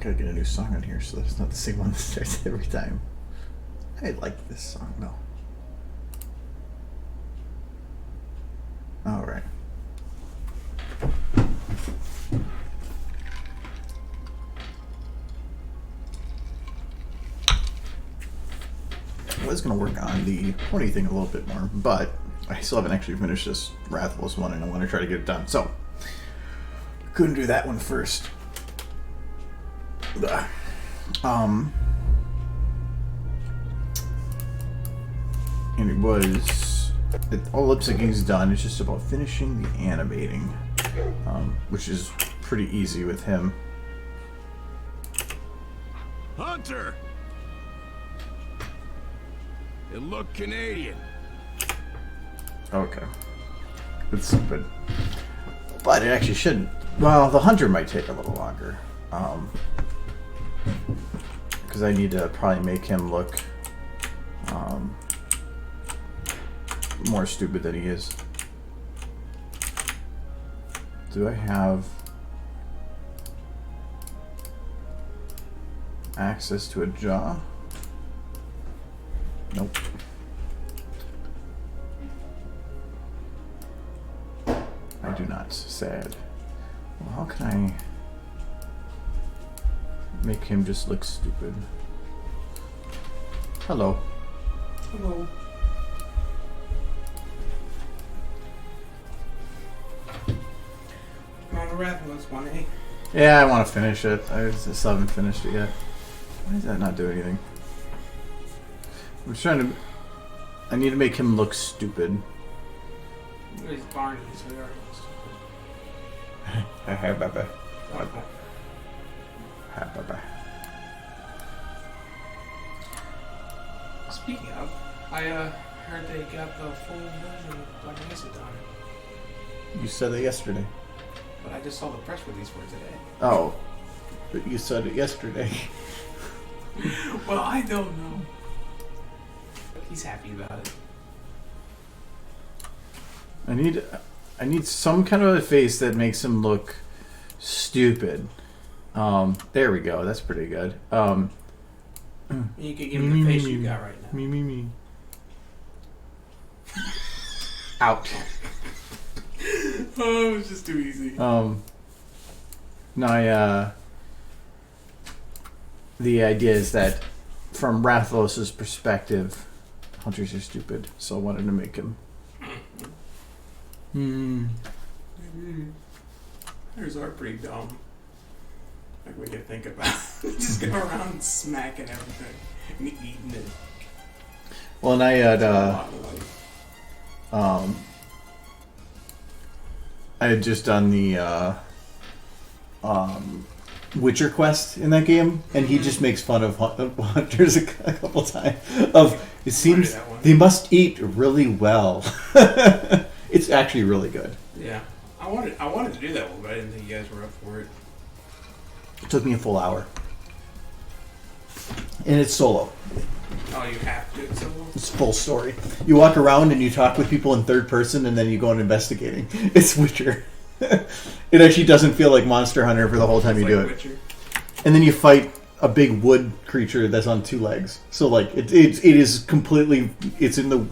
gotta get a new song on here so that's not the same one that starts every time. I like this song though. Alright. I was going to work on the pony thing a little bit more, but I still haven't actually finished this Rathalos one, and I want to try to get it done. So, couldn't do that one first. And it was... all lip syncing is done. It's just about finishing the animating, which is pretty easy with him. Hunter! It looked Canadian. Okay. It's stupid. But it actually shouldn't. Well, the hunter might take a little longer. Because I need to probably make him look more stupid than he is. Do I have access to a jaw? Nope. I do not. Sad. Well, how can I make him just look stupid? Hello. Hello. I'm on the Rathalos one, eh? Yeah, I want to finish it. I still haven't finished it yet. Why does that not do anything? I'm trying to... I need to make him look stupid. He's Barney, so he already looks stupid. Hey, Baba. Hey, Baba. Speaking of, I heard they got the full version of Black Mesa done. You said it yesterday. But I just saw the press release for it today. Oh. But you said it yesterday. Well, I don't know. He's happy about it. I need some kind of a face that makes him look stupid. There we go. That's pretty good. You could give him the face you got right now. Me. Out. Oh, it was just too easy. No, the idea is that from Rathalos' perspective, hunters are stupid, so I wanted to make him. Hunters are pretty dumb. Like when you think about it. Just go around smacking everything and eating it. Well, and I had I had just done the Witcher quest in that game, and he just makes fun of hunters a couple times. It seems they must eat really well. It's actually really good. Yeah, I wanted to do that one, but I didn't think you guys were up for it. It took me a full hour, and it's solo. Oh, you have to. So It's full story. You walk around and you talk with people in third person, and then you go on investigating. It's Witcher. It actually doesn't feel like Monster Hunter for the whole time you do it. Witcher. And then you fight a big wood creature that's on two legs. So like it is completely, it's in the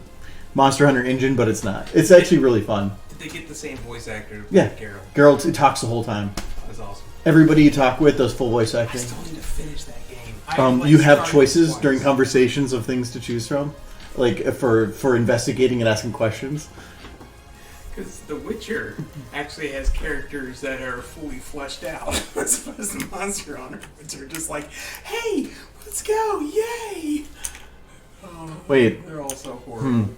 Monster Hunter engine, but it's not. It's actually really fun. Did they get the same voice actor? Yeah. Geralt. Geralt, it talks the whole time. That's awesome. Everybody you talk with does full voice I acting. still need to finish that game. You have choices during conversations of things to choose from, like for investigating and asking questions. Because The Witcher actually has characters that are fully fleshed out, as opposed to Monster Hunter, which are just like, "Hey, let's go, yay!" Oh, Wait. they're all so horrible.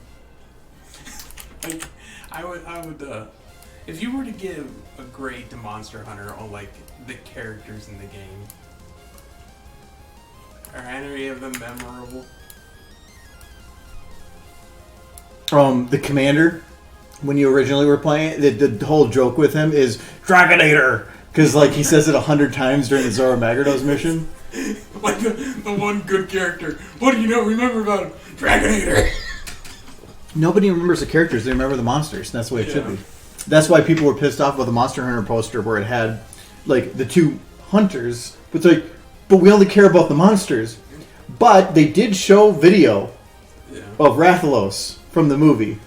Like, I would, if you were to give a grade to Monster Hunter on like the characters in the game, are any of them memorable? The commander, when you originally were playing it, the whole joke with him is Dragonator, because like he says it 100 times during the Zora Magdaros mission. Like the one good character. What do you know? Remember about him? Dragonator. Nobody remembers the characters; they remember the monsters. And that's the way it should be. That's why people were pissed off about the Monster Hunter poster where it had like the two hunters. But it's like, but we only care about the monsters. But they did show video of Rathalos from the movie.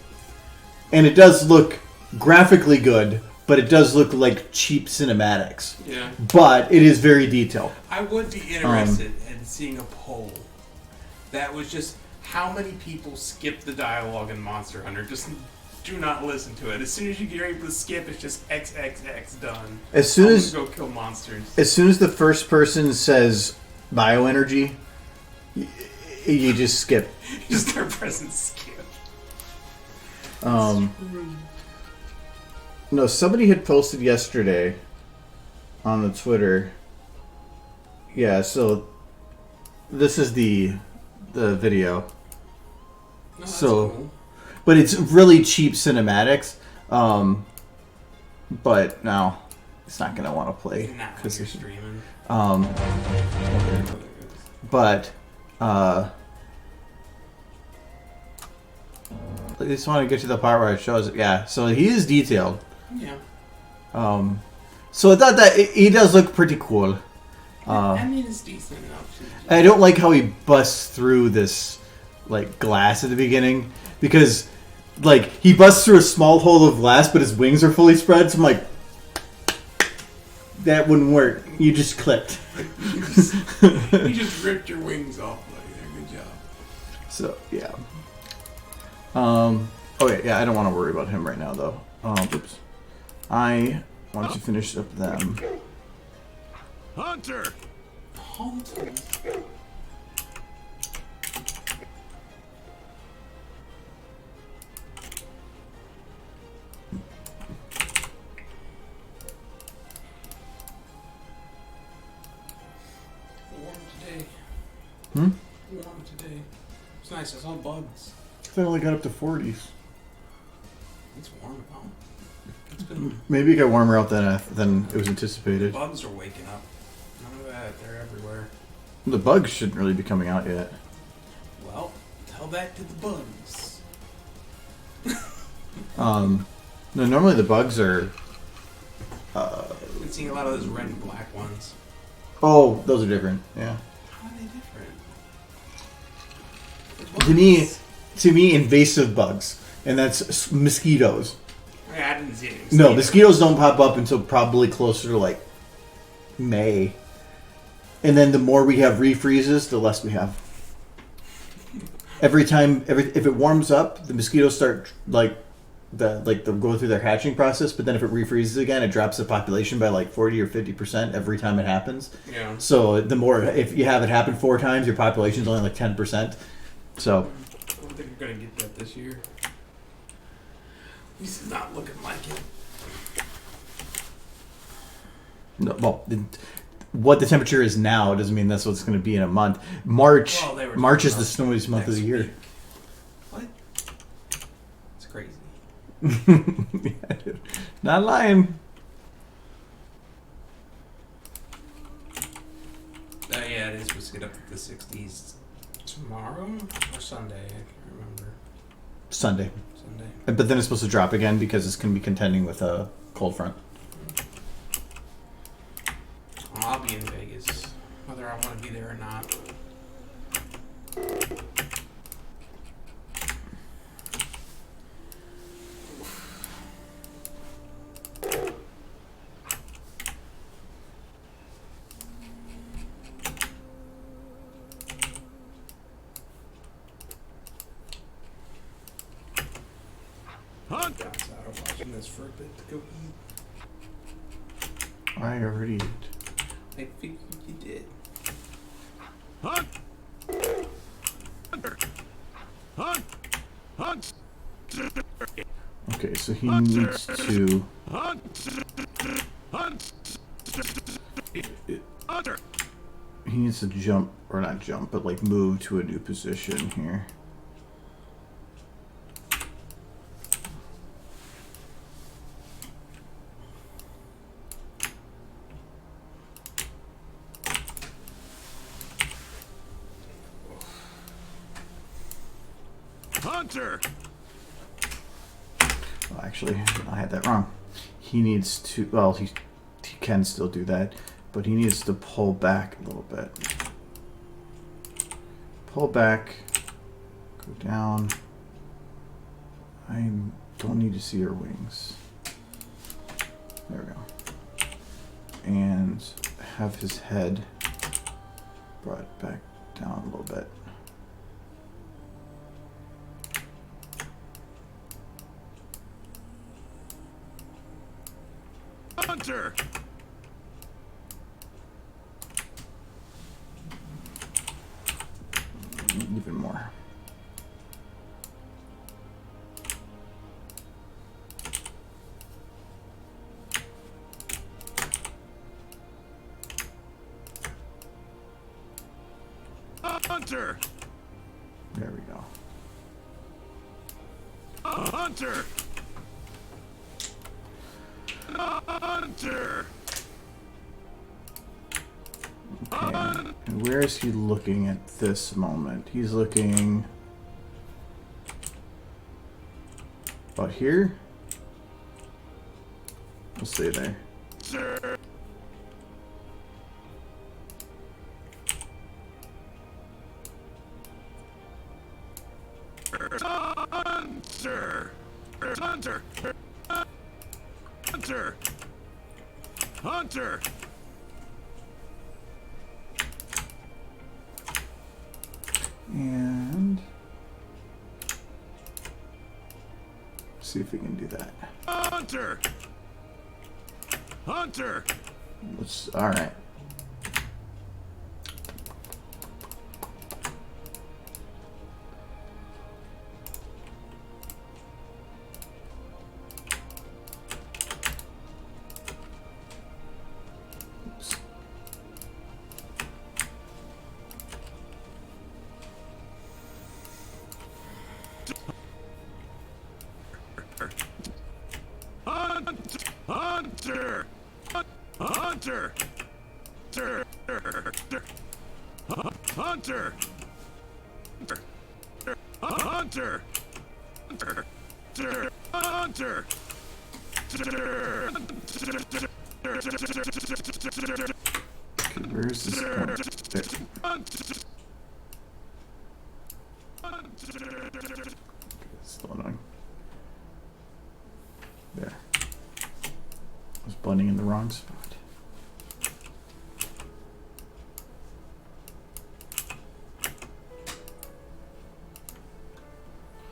And it does look graphically good, but it does look like cheap cinematics. Yeah. But it is very detailed. I would be interested in seeing a poll that was just how many people skip the dialogue in Monster Hunter. Just do not listen to it. As soon as you get able to skip, it's just XXX done. As soon as go kill monsters. As soon as the first person says bioenergy, you just skip. You just start pressing skip. No, somebody had posted yesterday on the Twitter. Yeah, so this is the video. No, So, cool. but it's really cheap cinematics. But no, it's not gonna want to play Not when because you're streaming. But I just want to get to the part where it shows it. Yeah, so he is detailed. Yeah. So I thought that he does look pretty cool. I mean, it's decent enough. I don't like how he busts through this like glass at the beginning because like he busts through a small hole of glass, but his wings are fully spread. So I'm like, that wouldn't work. You just clipped. You just ripped your wings off, buddy. Good job. So yeah. Oh yeah. I don't want to worry about him right now though. Oops. I want to finish up them. Hunter! Hunter. Warm today. Warm today. It's nice. I saw bugs. I only got up to 40s. It's warm out. It's been. Maybe it got warmer out than it was anticipated. Bugs are waking up. None of that. They're everywhere. The bugs shouldn't really be coming out yet. Well, tell that to the bugs. No, normally the bugs are. I've been seeing a lot of those red and black ones. Oh, those are different. Yeah. How are they different? To me, invasive bugs, and that's mosquitoes. I didn't see any. No, mosquitoes don't pop up until probably closer to like May, and then the more we have refreezes, the less we have. If it warms up, the mosquitoes start they'll go through their hatching process. But then if it refreezes again, it drops the population by like 40 or 50% every time it happens. Yeah. So the more, if you have it happen 4 times, your population's only like 10%. So. I don't think we're gonna get that this year. This is not looking like it. No, well, what the temperature is now doesn't mean that's what it's going to be in a month. March is the snowiest month of the year. Week. What? It's crazy. Yeah, dude. Not lying. Yeah, it is supposed to get up to the 60s tomorrow or Sunday. I can't remember. Sunday. Sunday. But then it's supposed to drop again because it's going to be contending with a cold front. I'll be in Vegas, whether I want to be there or not. Hunt! Got out of watching this for a bit to go eat. I already did. I figured you did. Hunt! Hunter! Hunt! Hunt! Okay, so he needs to... Hunt! Hunt! Hunter! He needs to jump, or not jump, but like move to a new position here. Hunter! Well, actually, I had that wrong. He needs to... Well, he can still do that. but he needs to pull back a little bit. Pull back. Go down. I don't need to see your wings. There we go. And have his head brought back down a little bit. Hunter! Even more. Hunter! There we go. Hunter! Hunter! Okay. And where is he looking at this moment? He's looking about here. We'll stay there. Sir! Hunter! Hunter! Hunter! Hunter! And see if we can do that. Hunter! Hunter! All right. Oops. Hunter! Hunter! Hunter! Hunter! Hunter! Okay, where's this point? There. Still annoying. There. I was blending in the wrong spot.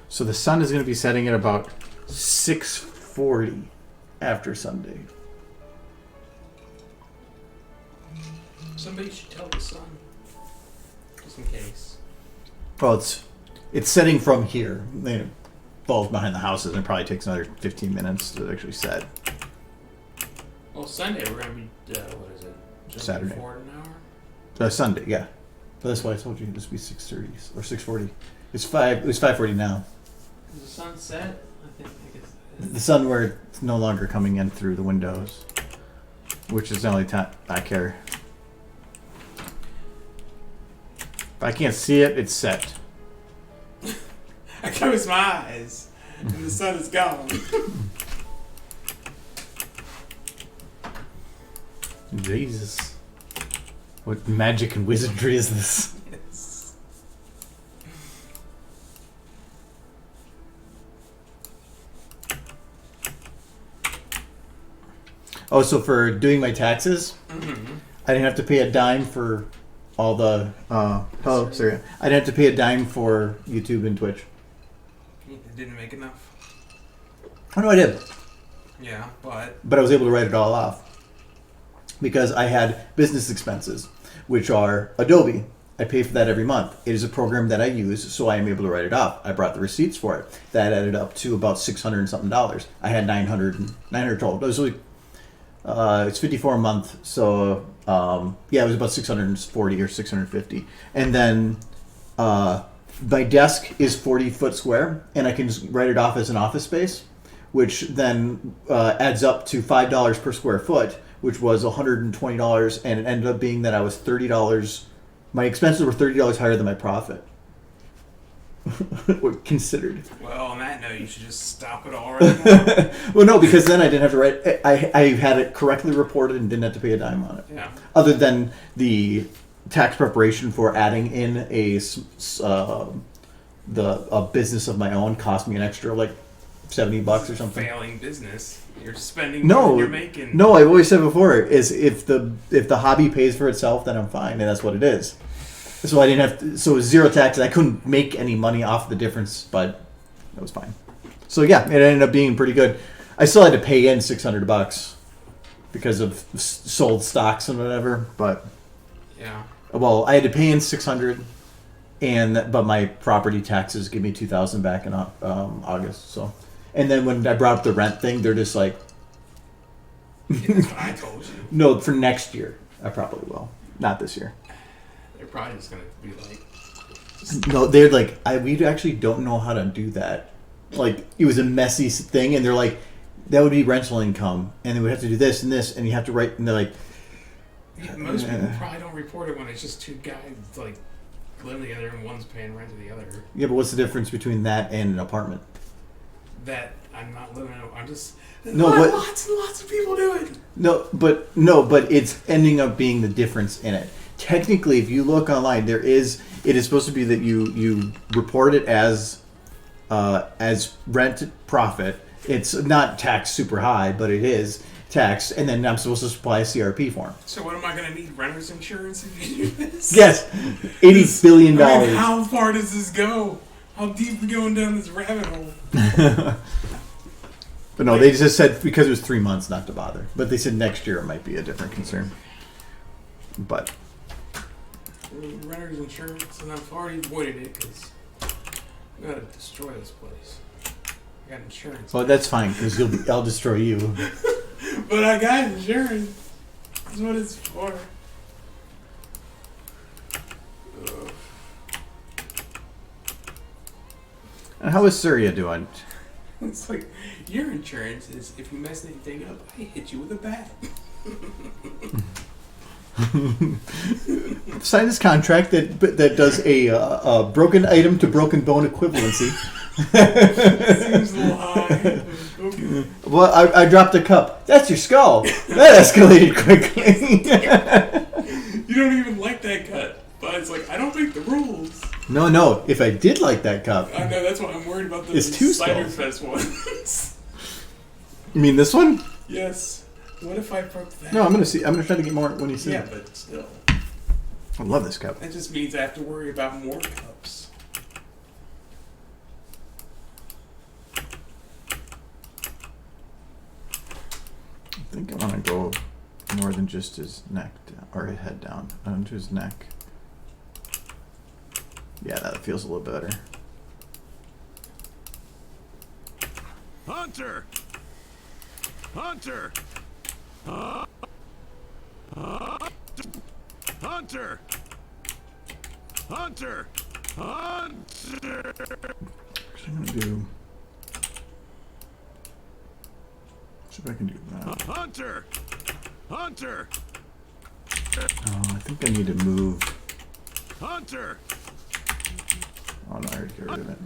So the sun is going to be setting at about 6:40 after Sunday. Somebody should tell the sun. Just in case. Well, it's setting from here. It falls behind the houses and it probably takes another 15 minutes to actually set. Well, Sunday we're going to be, what is it? Just Saturday. before an hour? Sunday, yeah. But that's why I told you this would be 6:30 or 6:40. It's 5. It was 5:40 now. Is the sun set? I guess. The sun where it's no longer coming in through the windows, which is the only time I care. If I can't see it, it's set. I close my eyes and the sun is gone. Jesus. What magic and wizardry is this? Yes. Oh, so for doing my taxes, Mm-hmm. I didn't have to pay a dime for all the. Sorry. I didn't have to pay a dime for YouTube and Twitch. It didn't make enough. Oh, no, I did. Yeah, but But I was able to write it all off because I had business expenses, which are Adobe. I pay for that every month. It is a program that I use, so I am able to write it off. I brought the receipts for it. That added up to about $600 and something. I had 900 total. It was really, it's 54 a month, so yeah, it was about 640 or 650. And then my desk is 40 foot square, and I can just write it off as an office space, which then adds up to $5 per square foot, which was $120, and it ended up being that I was $30. My expenses were $30 higher than my profit. Considered. Well, on that note, you should just stop it all right now. Well, no, because then I didn't have to write. I had it correctly reported and didn't have to pay a dime on it. Yeah. Other than the tax preparation for adding in a business of my own cost me an extra like $70 or something. Failing business. You're spending more than you're making. No, I've always said before is if the hobby pays for itself, then I'm fine, and that's what it is. So I didn't have to, so it was zero taxes. I couldn't make any money off the difference, but it was fine. So yeah, it ended up being pretty good. I still had to pay in $600 because of sold stocks and whatever, but yeah. Well, I had to pay in $600, but my property taxes give me $2,000 back in August. So, and then when I brought up the rent thing, they're just like, Yeah, that's what I told you. no, for next year I probably will, not this year. They're probably just gonna be like, No, they're like, we actually don't know how to do that. Like, it was a messy thing, and they're like, that would be rental income, and then we have to do this and this, and you have to write, and they're like, yeah, most people probably don't report it when it's just two guys like living together and one's paying rent to the other. yeah, but what's the difference between that and an apartment? That I'm not living in. I'm just lots and lots of people do it. No, but it's ending up being the difference in it. Technically, if you look online, it is supposed to be that you report it as rent profit. It's not taxed super high, but it is taxed, and then I'm supposed to supply a CRP form. So what am I going to need? Renter's insurance if you do this? Yes, $80 billion. I mean, how far does this go? How deep are we going down this rabbit hole? But no, they just said because it was 3 months not to bother. But they said next year it might be a different concern. But Renter's insurance, and I've already avoided it because I got to destroy this place. I got insurance. well, that's fine because I'll destroy you. But I got insurance. That's what it's for. Ugh. And how is Surya doing? It's like, your insurance is if you mess anything up, I hit you with a bat. Sign this contract that does a broken item to broken bone equivalency. Seems a little high. Okay. Well, I dropped a cup. That's your skull. That escalated quickly. You don't even like that cut. But it's like, I don't make the rules. No. If I did like that cup. I know, that's why I'm worried about the It's two Cider skulls. Fest ones. You mean this one? Yes. What if I broke that? No, I'm gonna see. I'm gonna try to get more when you see Yeah, it. but still. I love this cup. That just means I have to worry about more cups. I think I want to go more than just his neck down, or his head down, onto his neck. Yeah, that feels a little better. Hunter! Hunter! Hunter! Hunter! Hunter! Actually, I'm gonna do. See if I can do that. Hunter! Hunter! Oh, I think I need to move. Hunter! Oh no, I already got rid of it.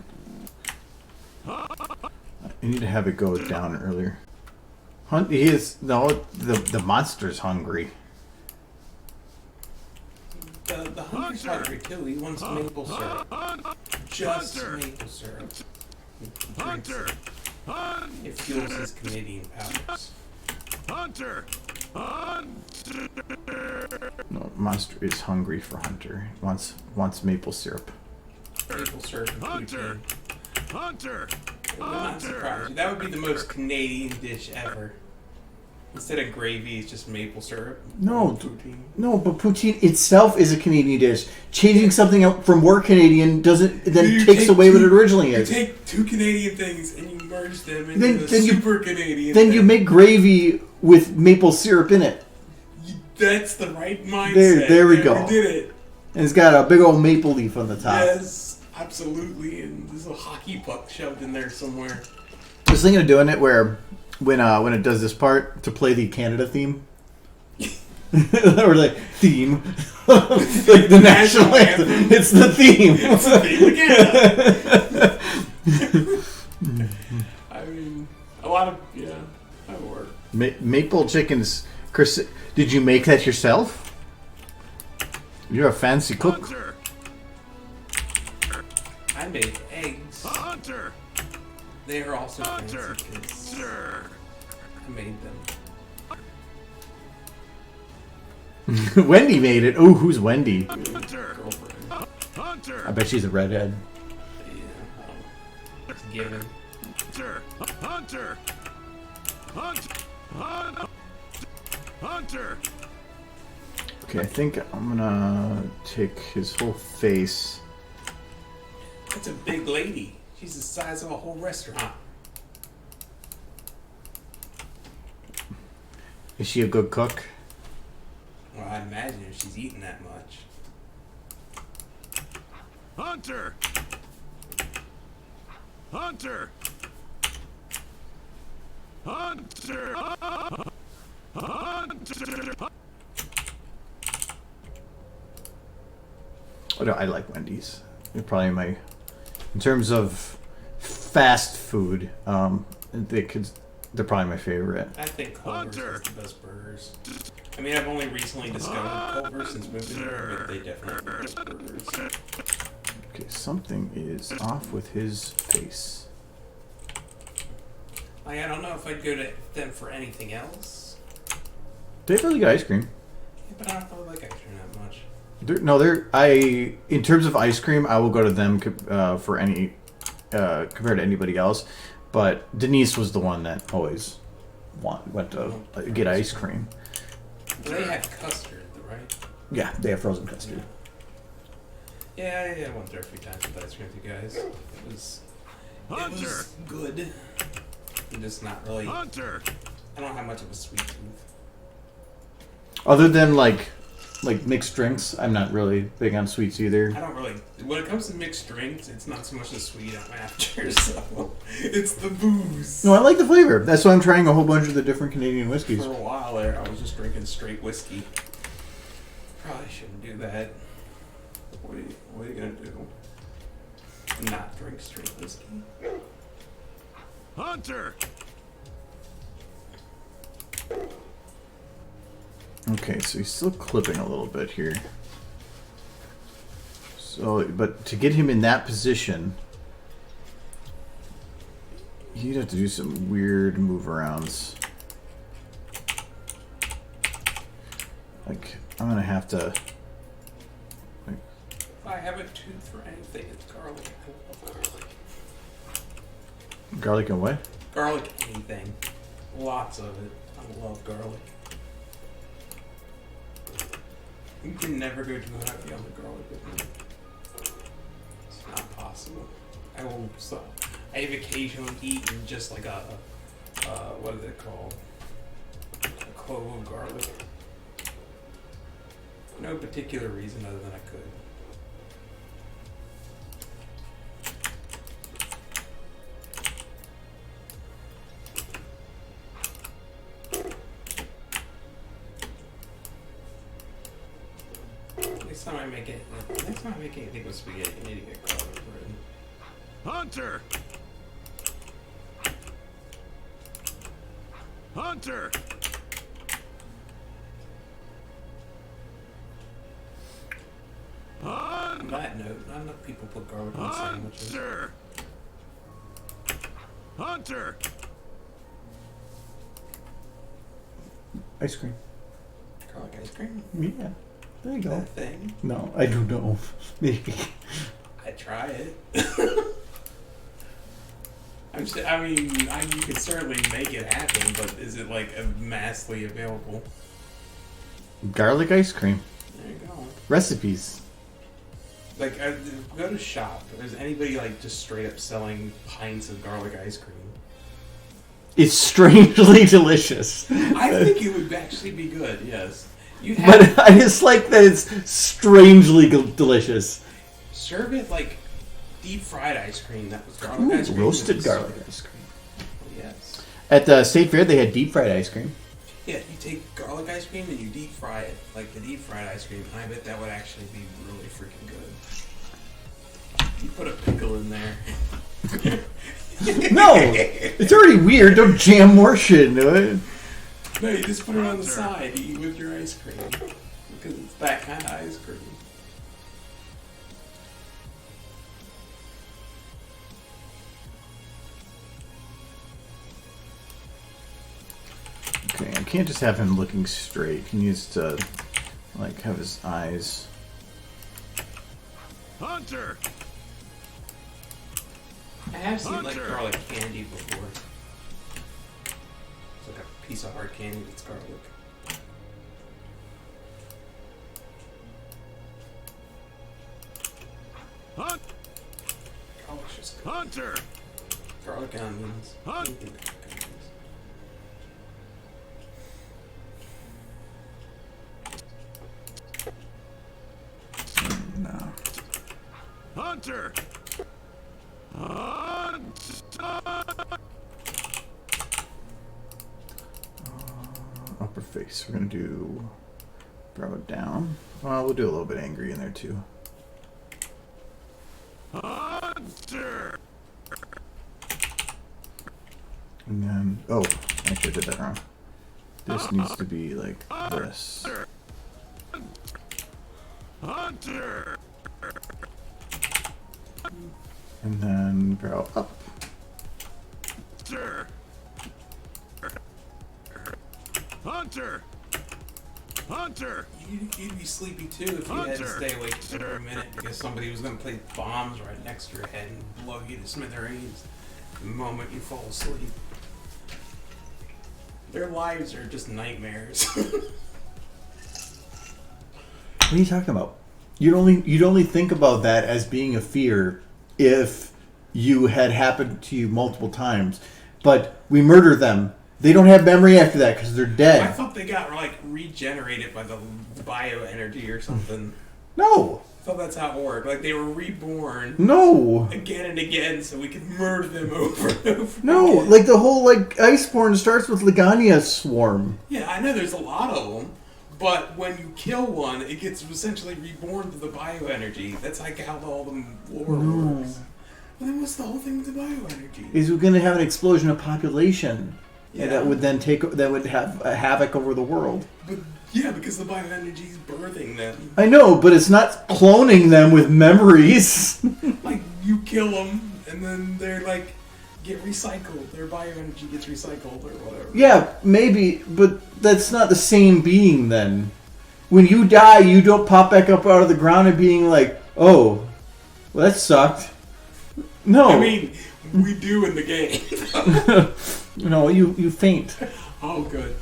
I need to have it go down earlier. He is the monster's hungry. The hunter's hungry too. He wants maple syrup. Just maple syrup. Hunter! It fuels his Canadian powers. Hunter! Hunter! No, monster is hungry for Hunter. He wants maple syrup. Maple syrup and Hunter! poutine. Hunter! It will not surprise you. That would be the most Canadian dish ever. Instead of gravy, it's just maple syrup. No, and poutine. No, but poutine itself is a Canadian dish. Changing something out from more Canadian takes away what it originally is. You take two Canadian things and you merge them into Then you- super Canadian. Then you make gravy with maple syrup in it. That's the right mindset. There we go. We did it. And it's got a big old maple leaf on the top. Yes, absolutely. And there's a hockey puck shoved in there somewhere. I was thinking of doing it where when it does this part to play the Canada theme. or like theme, like the national anthem. It's the theme. It's the theme again. I mean, a lot of that would work. Maple chickens. Chris, did you make that yourself? You're a fancy cook. Hunter. I made eggs. Hunter. They are also Hunter. fancy because Sir. I made them. Wendy made it. Oh, who's Wendy? Hunter. Girlfriend. I Hunter. bet she's a redhead. Yeah. It's given. Hunter. Hunter. Hunter. Hunter. Okay, I think I'm gonna take his whole face. That's a big lady. She's the size of a whole restaurant. Is she a good cook? Well, I imagine if she's eating that much. Hunter. Hunter. Hunter. Hunter. Oh no, I like Wendy's. They're probably my, in terms of fast food, they're probably my favorite. I think Culver's has the best burgers. I mean, I've only recently discovered Culver's since moving here, but they definitely have the best burgers. Okay, something is off with his face. Like, I don't know if I'd go to them for anything else. They have really good ice cream. Yeah, but I don't really like ice cream that much. In terms of ice cream, I will go to them for any compared to anybody else. But Denise was the one that always went to get ice cream. They have custard, right? Yeah, they have frozen custard. Yeah, I went there a few times with ice cream with you guys. It was good. I'm just not really. Hunter. I don't have much of a sweet tooth. Other than like mixed drinks, I'm not really big on sweets either. I don't really. When it comes to mixed drinks, it's not so much the sweet I'm after. So it's the booze. No, I like the flavor. That's why I'm trying a whole bunch of the different Canadian whiskeys. For a while there, I was just drinking straight whiskey. Probably shouldn't do that. What are you gonna do? Not drink straight whiskey? Hunter. Okay, so he's still clipping a little bit here. So, but to get him in that position, you'd have to do some weird move arounds. Like, I'm gonna have to. Like, If I have a tooth for anything, it's garlic. I love garlic. garlic and what? Garlic, anything. Lots of it. I love garlic. You can never go too heavy on the garlic with me. It's not possible. I will stop. I've occasionally eaten just like a what is it called? A clove of garlic. For no particular reason other than I could. Next time I make anything with spaghetti, I need to get garlic bread. Hunter. Hunter. On that note, not enough people put garlic on sandwiches. Hunter. Hunter. Ice cream. Garlic ice cream? Yeah. There you go. That thing? No, I don't know. Maybe. I try it. You could certainly make it happen, but is it like massively available? Garlic ice cream. There you go. Recipes. Like, go to shop. Is anybody like just straight up selling pints of garlic ice cream? It's strangely delicious. I think it would actually be good. Yes. You'd have But I just like that it's strangely delicious. serve it like deep fried ice cream. That was garlic ice cream. Roasted It was garlic so- ice cream. Yes. At the State Fair, they had deep fried ice cream. Yeah, you take garlic ice cream and you deep fry it, like the deep fried ice cream, and I bet that would actually be really freaking good. You put a pickle in there. No! It's already weird. Don't jam more shit into it. No, you just put it on the side to eat with your ice cream. Because it's that kind of ice cream. Okay, I can't just have him looking straight. He needs to, like, have his eyes. Hunter! I have seen like Hunter! garlic candy before. It's like a piece of hard candy that's garlic. Hunt! Garlic's just good. Hunter! Garlic onions. Hunt! Anything with garlic onions. No. Hunter! Upper face. We're gonna do brow down. Well, we'll do a little bit angry in there too. Hunter! And then, oh, actually I did that wrong. This needs to be like this. Hunter! And then brow up. Hunter! Hunter! Hunter! You'd be sleepy too if you had to Hunter! stay awake every minute because somebody was going to place bombs right next to your head and blow you to smithereens the moment you fall asleep. Their lives are just nightmares. What are you talking about? You'd only think about that as being a fear if you had happened to you multiple times. But we murder them. They don't have memory after that because they're I dead. thought they got like regenerated by the bioenergy or something. No. I thought that's how it worked. Like they were reborn No. again and again so we could murder them over and over No. again. Like the whole like Iceborne starts with Legania swarm. Yeah, I know there's a lot of them, but when you kill one, it gets essentially reborn to the bioenergy. That's like how all the lore works. Well, then what's the whole thing with the bioenergy? Is we're going to have an explosion of population. Yeah. And that would then have a havoc over the world. But yeah, because the bioenergy is birthing them. I know, but it's not cloning them with memories. Like you kill them, and then they're like get recycled. Their bioenergy gets recycled or whatever. Yeah, maybe, but that's not the same being then. When you die, you don't pop back up out of the ground and being like, oh, well, that sucked. No. I mean, we do in the game. No, you faint. Oh, good.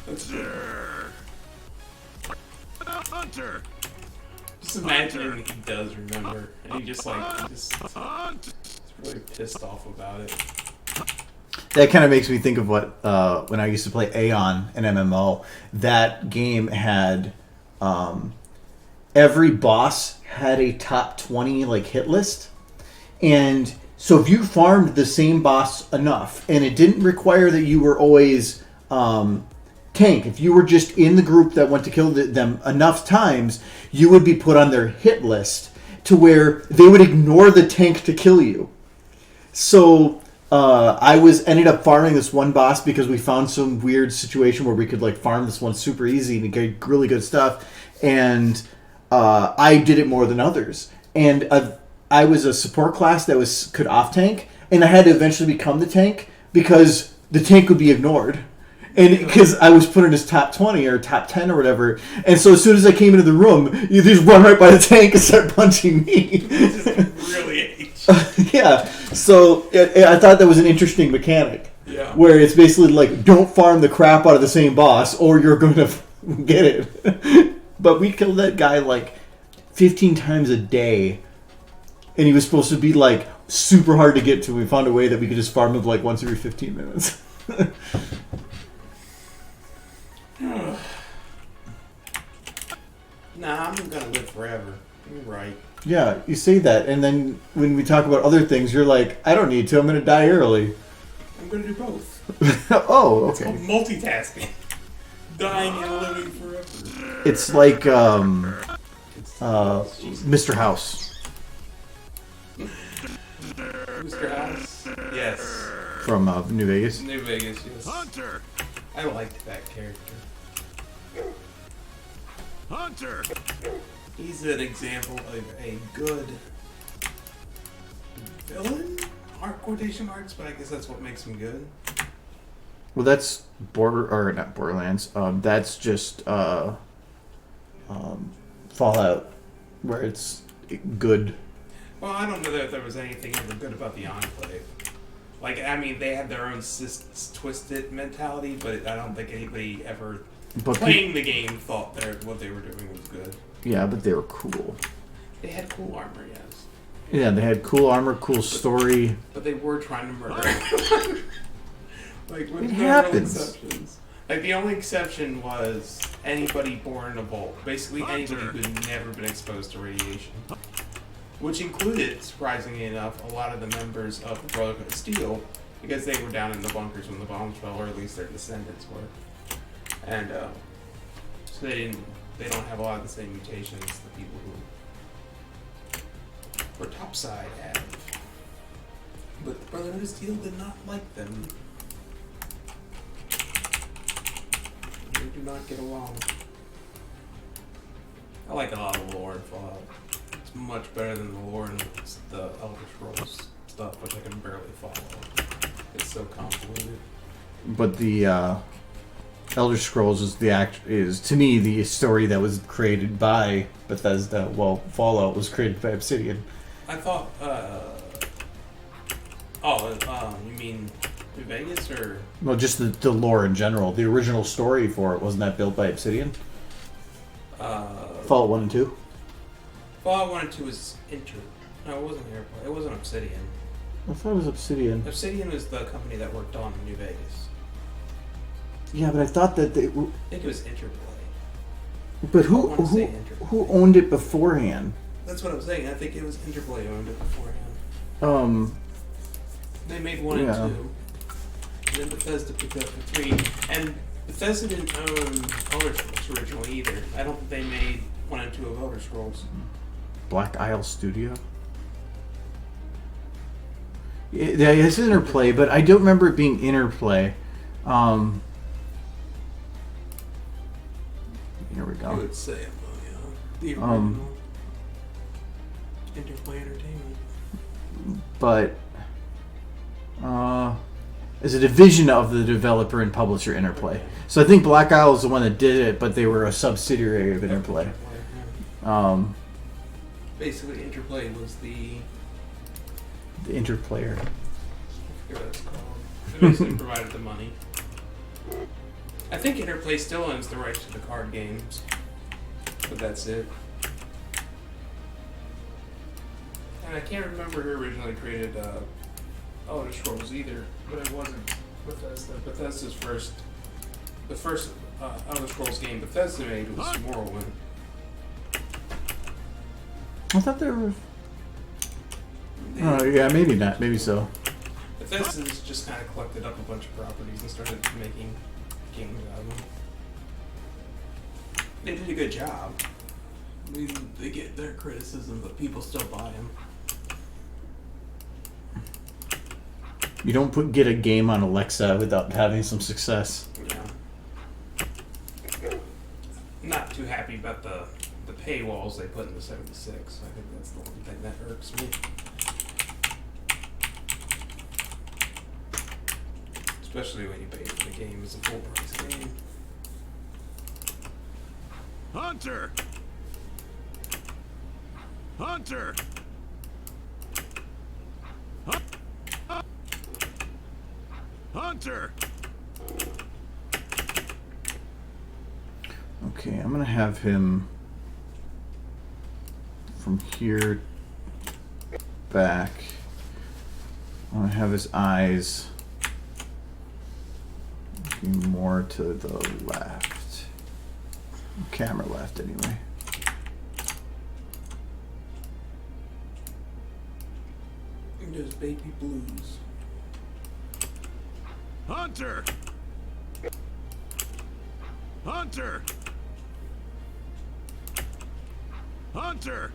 That's good. Hunter! Just imagining he does remember, and he just really pissed off about it. That kind of makes me think of what when I used to play Aeon in MMO. That game had every boss had a top 20 like hit list, and so if you farmed the same boss enough, and it didn't require that you were always tank. If you were just in the group that went to kill them enough times, you would be put on their hit list to where they would ignore the tank to kill you. So I ended up farming this one boss because we found some weird situation where we could like farm this one super easy and get really good stuff. And I did it more than others. And I was a support class that could off tank, and I had to eventually become the tank because the tank would be ignored. And because I was put in his top 20 or top 10 or whatever. And so as soon as I came into the room, you just run right by the tank and start punching me. Just really age. Yeah. So I thought that was an interesting mechanic. Yeah. Where it's basically like, don't farm the crap out of the same boss or you're going to get it. But we killed that guy like 15 times a day. And he was supposed to be like super hard to get to. We found a way that we could just farm him like once every 15 minutes. Nah, I'm gonna live forever. You're right. Yeah, you say that, and then when we talk about other things, you're like, I don't need to, I'm going to die early. I'm gonna do both. Oh, It's called okay. multitasking. dying and living forever. It's like Mr. House Mr. House? Yes. from New Vegas. New Vegas, yes. Hunter! I liked that character. Hunter! He's an example of a good villain? Quotation marks, but I guess that's what makes him good. Well, that's not Borderlands. That's just Fallout, where it's good. Well, I don't know that there was anything ever good about the Enclave. Like, I mean, they had their own twisted mentality, but I don't think anybody ever playing the game thought what they were doing was good. Yeah, but they were cool. They had cool armor, yes. Yeah, they had cool armor, cool story. But they were trying to murder. Like, with It no happens. real exceptions. Like, the only exception was anybody born in a vault. Basically, anybody who had never been exposed to radiation. Which included, surprisingly enough, a lot of the members of the Brotherhood of Steel, because they were down in the bunkers when the bombs fell, or at least their descendants were. And, so they don't have a lot of the same mutations the people who were topside have. But the Brotherhood of Steel did not like them. They do not get along. I like a lot of the lore in Fallout. It's much better than the lore in the Elder Scrolls stuff, which I can barely follow. It's so convoluted. But the Elder Scrolls is to me the story that was created by Bethesda. Well, Fallout was created by Obsidian. I thought, you mean New Vegas or? Well, just the lore in general. The original story for it, wasn't that built by Obsidian? Fallout 1 and 2? Fallout 1 and 2 was No, it wasn't Airplay. It wasn't Obsidian. I thought it was Obsidian. Obsidian was the company that worked on New Vegas. Yeah, but I thought that they... I think it was Interplay. But I wanna say Interplay. who owned it beforehand? That's what I'm saying. I think it was Interplay who owned it beforehand. They made 1 Yeah. and 2. And then Bethesda picked up for 3. And Bethesda didn't own Elder Scrolls originally either. I don't think they made 1 and 2 of Elder Scrolls. Black Isle Studio? Yeah, it's Interplay, but I don't remember it being Interplay. Here we I go. would say it, the original. Interplay Entertainment. But as a division of the developer and publisher Interplay. So I think Black Isle is the one that did it, but they were a subsidiary of Interplay. Yeah. Basically, Interplay was the Interplayer. I forget what it's called. They basically provided the money. I think Interplay still owns the rights to the card games, but that's it. And I can't remember who originally created Elder Scrolls either, but it wasn't Bethesda. The first Elder Scrolls game Bethesda made was Morrowind. I thought they were... Oh, yeah, maybe not. Maybe so. Bethesda's just kind of collected up a bunch of properties and started making games out of them. They did a good job. They get their criticism, but people still buy them. You don't get a game on Alexa without having some success. Yeah. Not too happy about the paywalls they put in the 76. I think that's the one thing that irks me. Especially when you pay for the game as a full price game. Hunter! Hunter! Hunter! Okay, I'm gonna have him from here back. I'm gonna have his eyes looking more to the left. Camera left, anyway. There's baby blues. Hunter! Hunter! Hunter!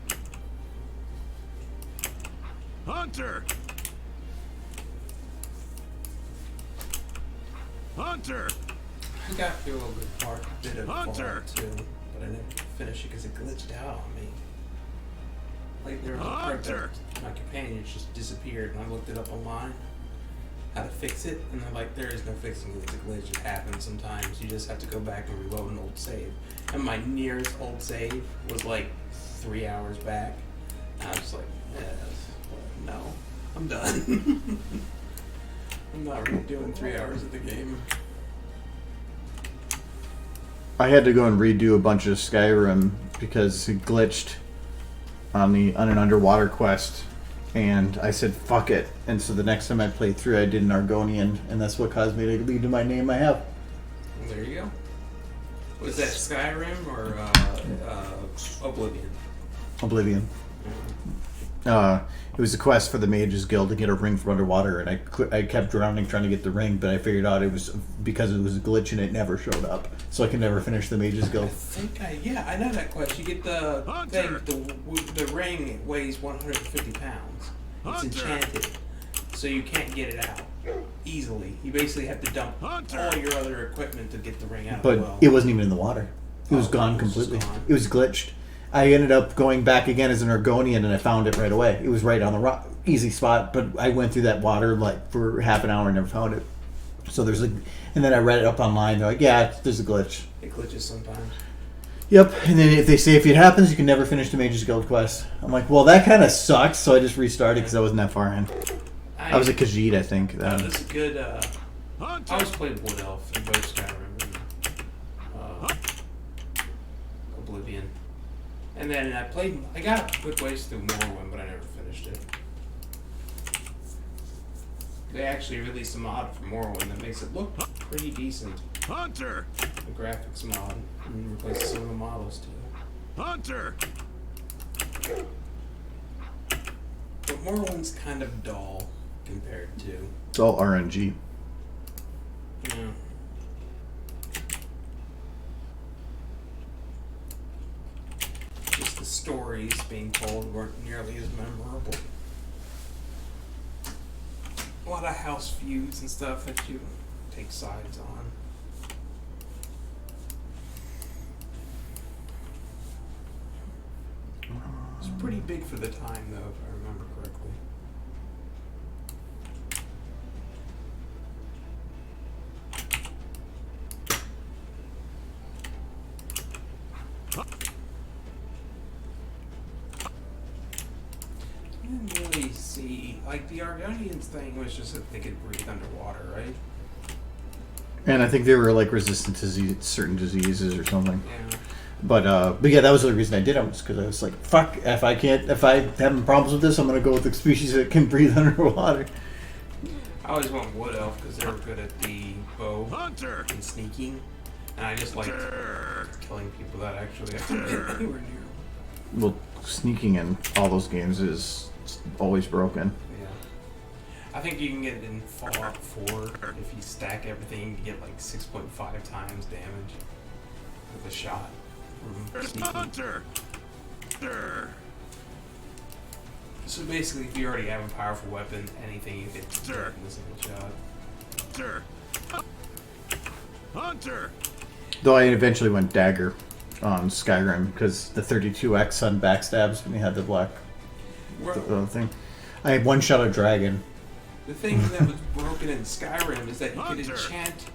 Hunter! Hunter! I got through a good part, a bit of Hunter! Fallout 2, but I never finished it because it glitched out on me. Like there was a part Hunter! that my companion just disappeared, and I looked it up online, how to fix it, and they're like, there is no fixing it, it's a glitch, it happens sometimes, you just have to go back and reload an old save. And my nearest old save was like 3 hours back, and I was like, no, I'm done. I'm not really doing 3 hours of the game. I had to go and redo a bunch of Skyrim because it glitched on an underwater quest, and I said fuck it. And so the next time I played through, I did an Argonian, and that's what caused me to lead to my name I have. Well, there you go. Was that Skyrim or Oblivion? Oblivion. It was a quest for the Mages Guild to get a ring from underwater, and I kept drowning trying to get the ring, but I figured out it was because it was a glitch and it never showed up, so I could never finish the Mages Guild. I know that quest. You get the Hunter! thing, the ring weighs 150 pounds. It's Hunter! enchanted, so you can't get it out easily. You basically have to dump Hunter! all your other equipment to get the ring out But of the well. it wasn't even in the water. It was Oh, gone it was completely. gone. It was glitched. I ended up going back again as an Argonian, and I found it right away. It was right on the rock, easy spot, but I went through that water like for half an hour and never found it. So there's and then I read it up online. They're like, yeah, there's a glitch. It glitches sometimes. Yep, and then if they say if it happens, you can never finish the Mages Guild quest. I'm like, well, that kind of sucks, so I just restarted because I wasn't that far in. I was a Khajiit, I think. This is good. I Hunter! always played Wood Elf in both Skyrim and Oblivion. And then I got a good ways through Morrowind, but I never finished it. They actually released a mod for Morrowind that makes it look pretty decent. Hunter! A graphics mod, and replaces some of the models too. Hunter! But Morrowind's kind of dull compared to, It's all RNG. you know. Just the stories being told weren't nearly as memorable. A lot of house feuds and stuff that you take sides on. It's pretty big for the time, though, if I remember correctly. I didn't really see, like, the Argonians thing was just that they could breathe underwater, right? And I think they were like resistant to certain diseases or something. Yeah. But yeah, that was the only reason I did it, was because I was like, fuck, if I having problems with this, I'm gonna go with the species that can breathe underwater. I always went Wood Elf because they were good at the bow Hunter! and sneaking, and I just liked Hunter! killing people that actually have to get anywhere near. Well, sneaking in all those games is always broken. Yeah. I think you can get it in Fallout 4 if you stack everything, you can get like 6.5 times damage with a shot from sneaking. Hunter! Hunter! So basically, if you already have a powerful weapon, anything you hit Sure. in a single shot. Hunter! Hunter! Though I eventually went dagger on Skyrim because the 32x sun backstabs when you had the black thing. I had one shot a dragon. The thing that was broken in Skyrim is that you could Hunter. enchant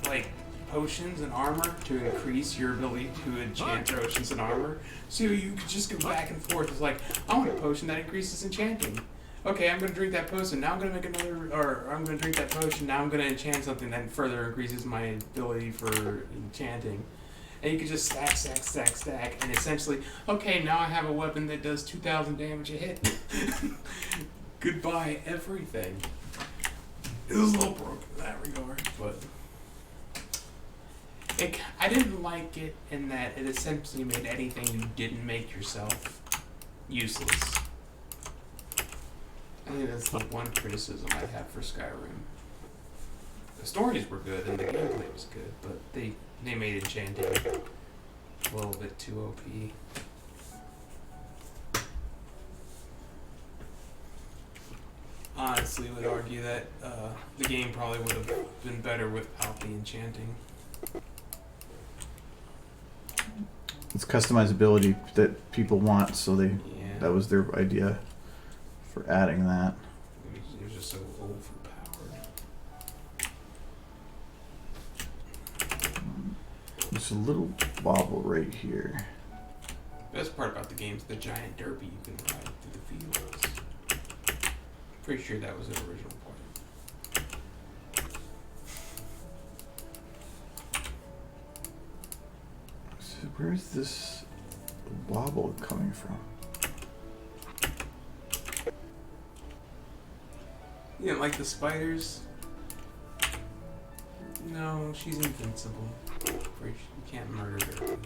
like potions and armor to increase your ability to enchant Hunter. potions and armor. So you could just go back and forth. It's like, I want a potion that increases enchanting. Okay, I'm gonna drink that potion. Now I'm gonna make another, or I'm gonna drink that potion. Now I'm gonna enchant something that further increases my ability for enchanting. And you could just stack, and essentially, okay, now I have a weapon that does 2,000 damage a hit. Goodbye, everything. It was a little broken in that regard, but I didn't like it in that it essentially made anything you didn't make yourself useless. I think that's the one criticism I have for Skyrim. The stories were good and the gameplay was good, but they made enchanting a little bit too OP. Honestly, would argue that the game probably would have been better without the enchanting. It's customizability that people want, so Yeah. that was their idea for adding that. It was just so overpowered. There's a little wobble right here. Best part about the game is the giant derby you can ride through the fields. Pretty sure that was the original part. So where's this wobble coming from? You didn't like the spiders? No, she's invincible. You can't murder her.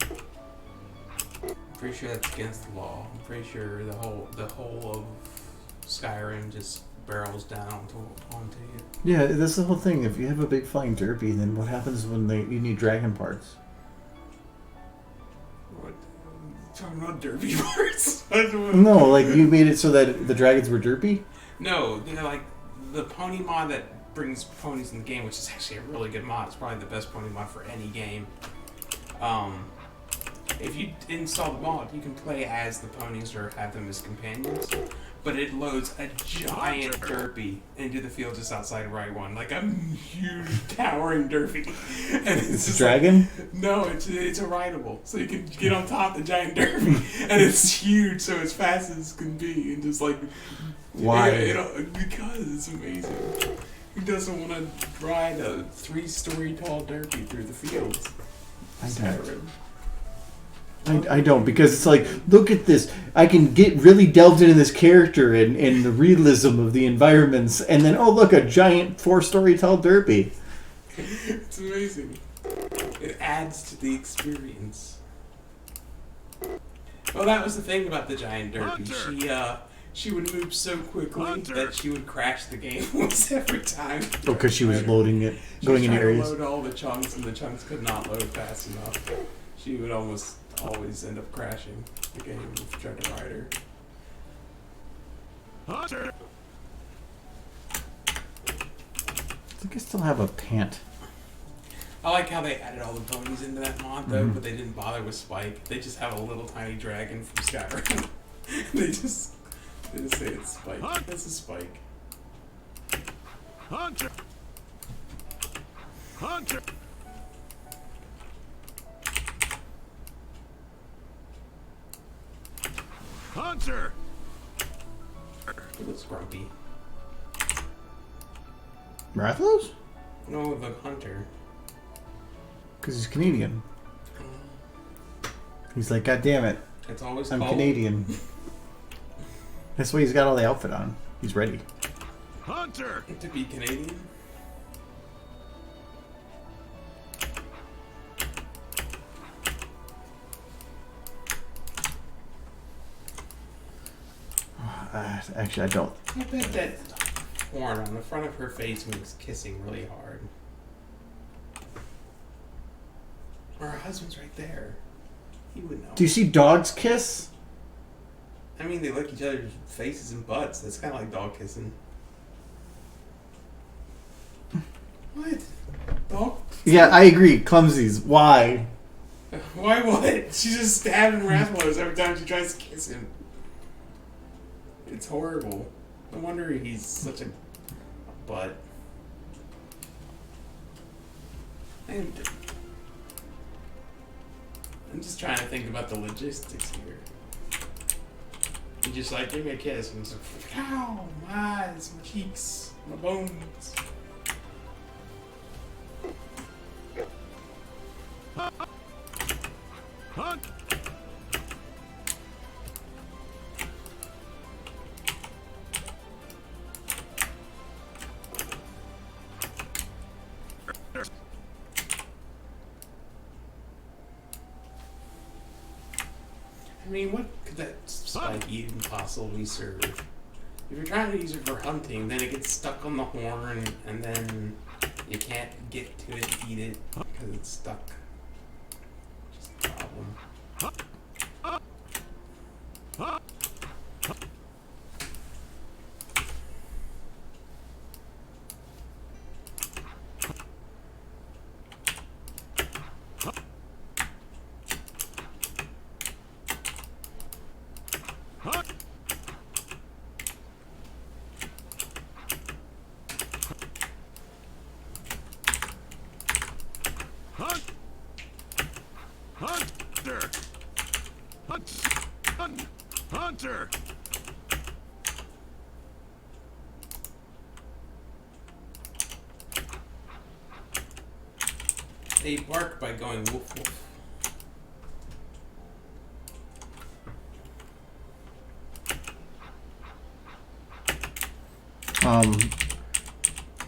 I'm pretty sure that's against the law. I'm pretty sure the whole of Skyrim just barrels down onto you. Yeah, that's the whole thing. If you have a big flying derby, then what happens when you need dragon parts? What? Talking about derby parts? No, like you made it so that the dragons were derpy? No, you know, like the pony mod that brings ponies in the game, which is actually a really good mod. It's probably the best pony mod for any game. If you install the mod, you can play as the ponies or have them as companions. But it loads a giant derby into the field just outside of Right One, like a huge towering derby. And It's a dragon? Like, no, it's a rideable, so you can get on top of the giant derby, and it's huge, so as fast as can be, and just like why? Because it's amazing. Who doesn't want to ride a 3-story tall derby through the fields? I don't, because it's like, look at this. I can get really delved into this character and the realism of the environments, and then, oh, look, a giant 4-story tall derby. It's amazing. It adds to the experience. Well, that was the thing about the giant derby. She would move so quickly that she would crash the game almost every time. Oh, because she was loading it, going in areas. She was trying to load all the chunks, and the chunks could not load fast enough. She would almost always end up crashing the game if you tried to ride her. Hunter! I think I still have a pant. I like how they added all the ponies into that mod, though, but they didn't bother with Spike. They just have a little tiny dragon from Skyrim. they just say it's Spike. This is Spike. Hunter! Hunter! Hunter! He looks grumpy. Rathalos? No, the hunter. Because he's Canadian. He's like, God damn it, It's always I'm cold. Canadian. That's why he's got all the outfit on. He's ready. Hunter! To be Canadian? Actually, I don't. I bet that horn on the front of her face makes kissing really hard. Her husband's right there. He would know. Do you see dogs kiss? I mean, they lick each other's faces and butts. That's kind of like dog kissing. What? Dog? Yeah, I agree. Clumsies. Why? Why what? She's just stabbing Rasmus every time she tries to kiss him. It's horrible. No wonder he's such a butt. I'm just trying to think about the logistics here. You just like, give me a kiss, and it's like, ow, my eyes, my cheeks, my bones. Hunt! I mean, what could that spike even possibly serve? If you're trying to use it for hunting, then it gets stuck on the horn, and then You can't get to it, eat it, because it's stuck. Just a problem. Hunter! Hunter! They bark by going woof woof.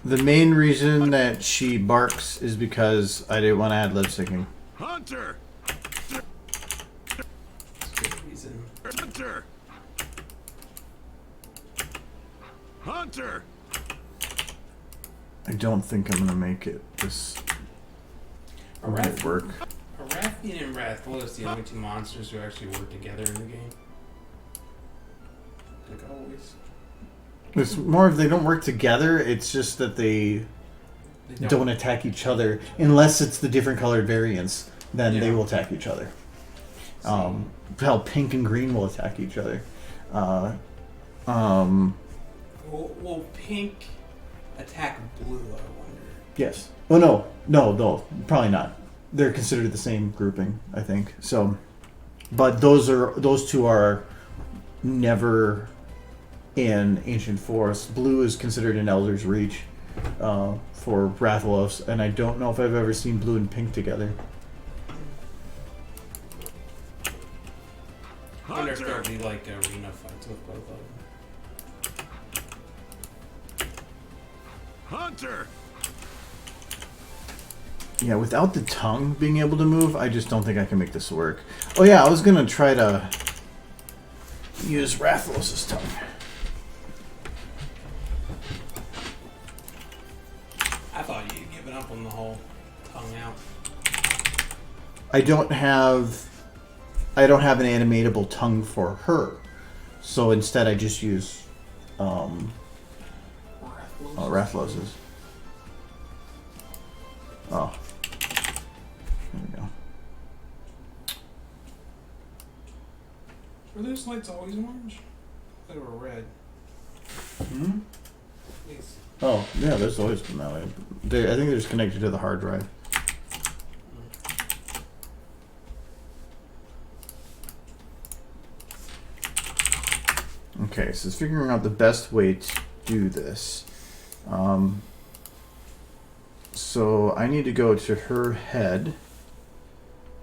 The main reason that she barks is because I didn't want to add lip syncing. Hunter! That's a good reason. Hunter! Hunter! I don't think I'm gonna make it. This won't work. Arathian and Rathlos, the only two monsters who actually work together in the game. Like always. It's more of they don't work together. It's just that they don't attack each other unless it's the different colored variants. Then they will attack each other. How pink and green will attack each other. Will pink attack blue? I wonder. Yes. Oh no, probably not. They're considered the same grouping, I think. So, but those two are never in Ancient Forest. Blue is considered an Elder's Reach for Rathalos, and I don't know if I've ever seen blue and pink together. I wonder if there'll be like arena fights with both of them. Hunter! Yeah, without the tongue being able to move, I just don't think I can make this work. Oh yeah, I was gonna try to use Rathalos' tongue. I thought you'd given up on the whole tongue out. I don't have an animatable tongue for her, so instead I just use Rathalos's. Oh, there we go. Were those lights always orange? They were red. Hmm? Please. Oh, yeah, there's always been that way. I think they're just connected to the hard drive. Okay, so it's figuring out the best way to do this. So I need to go to her head,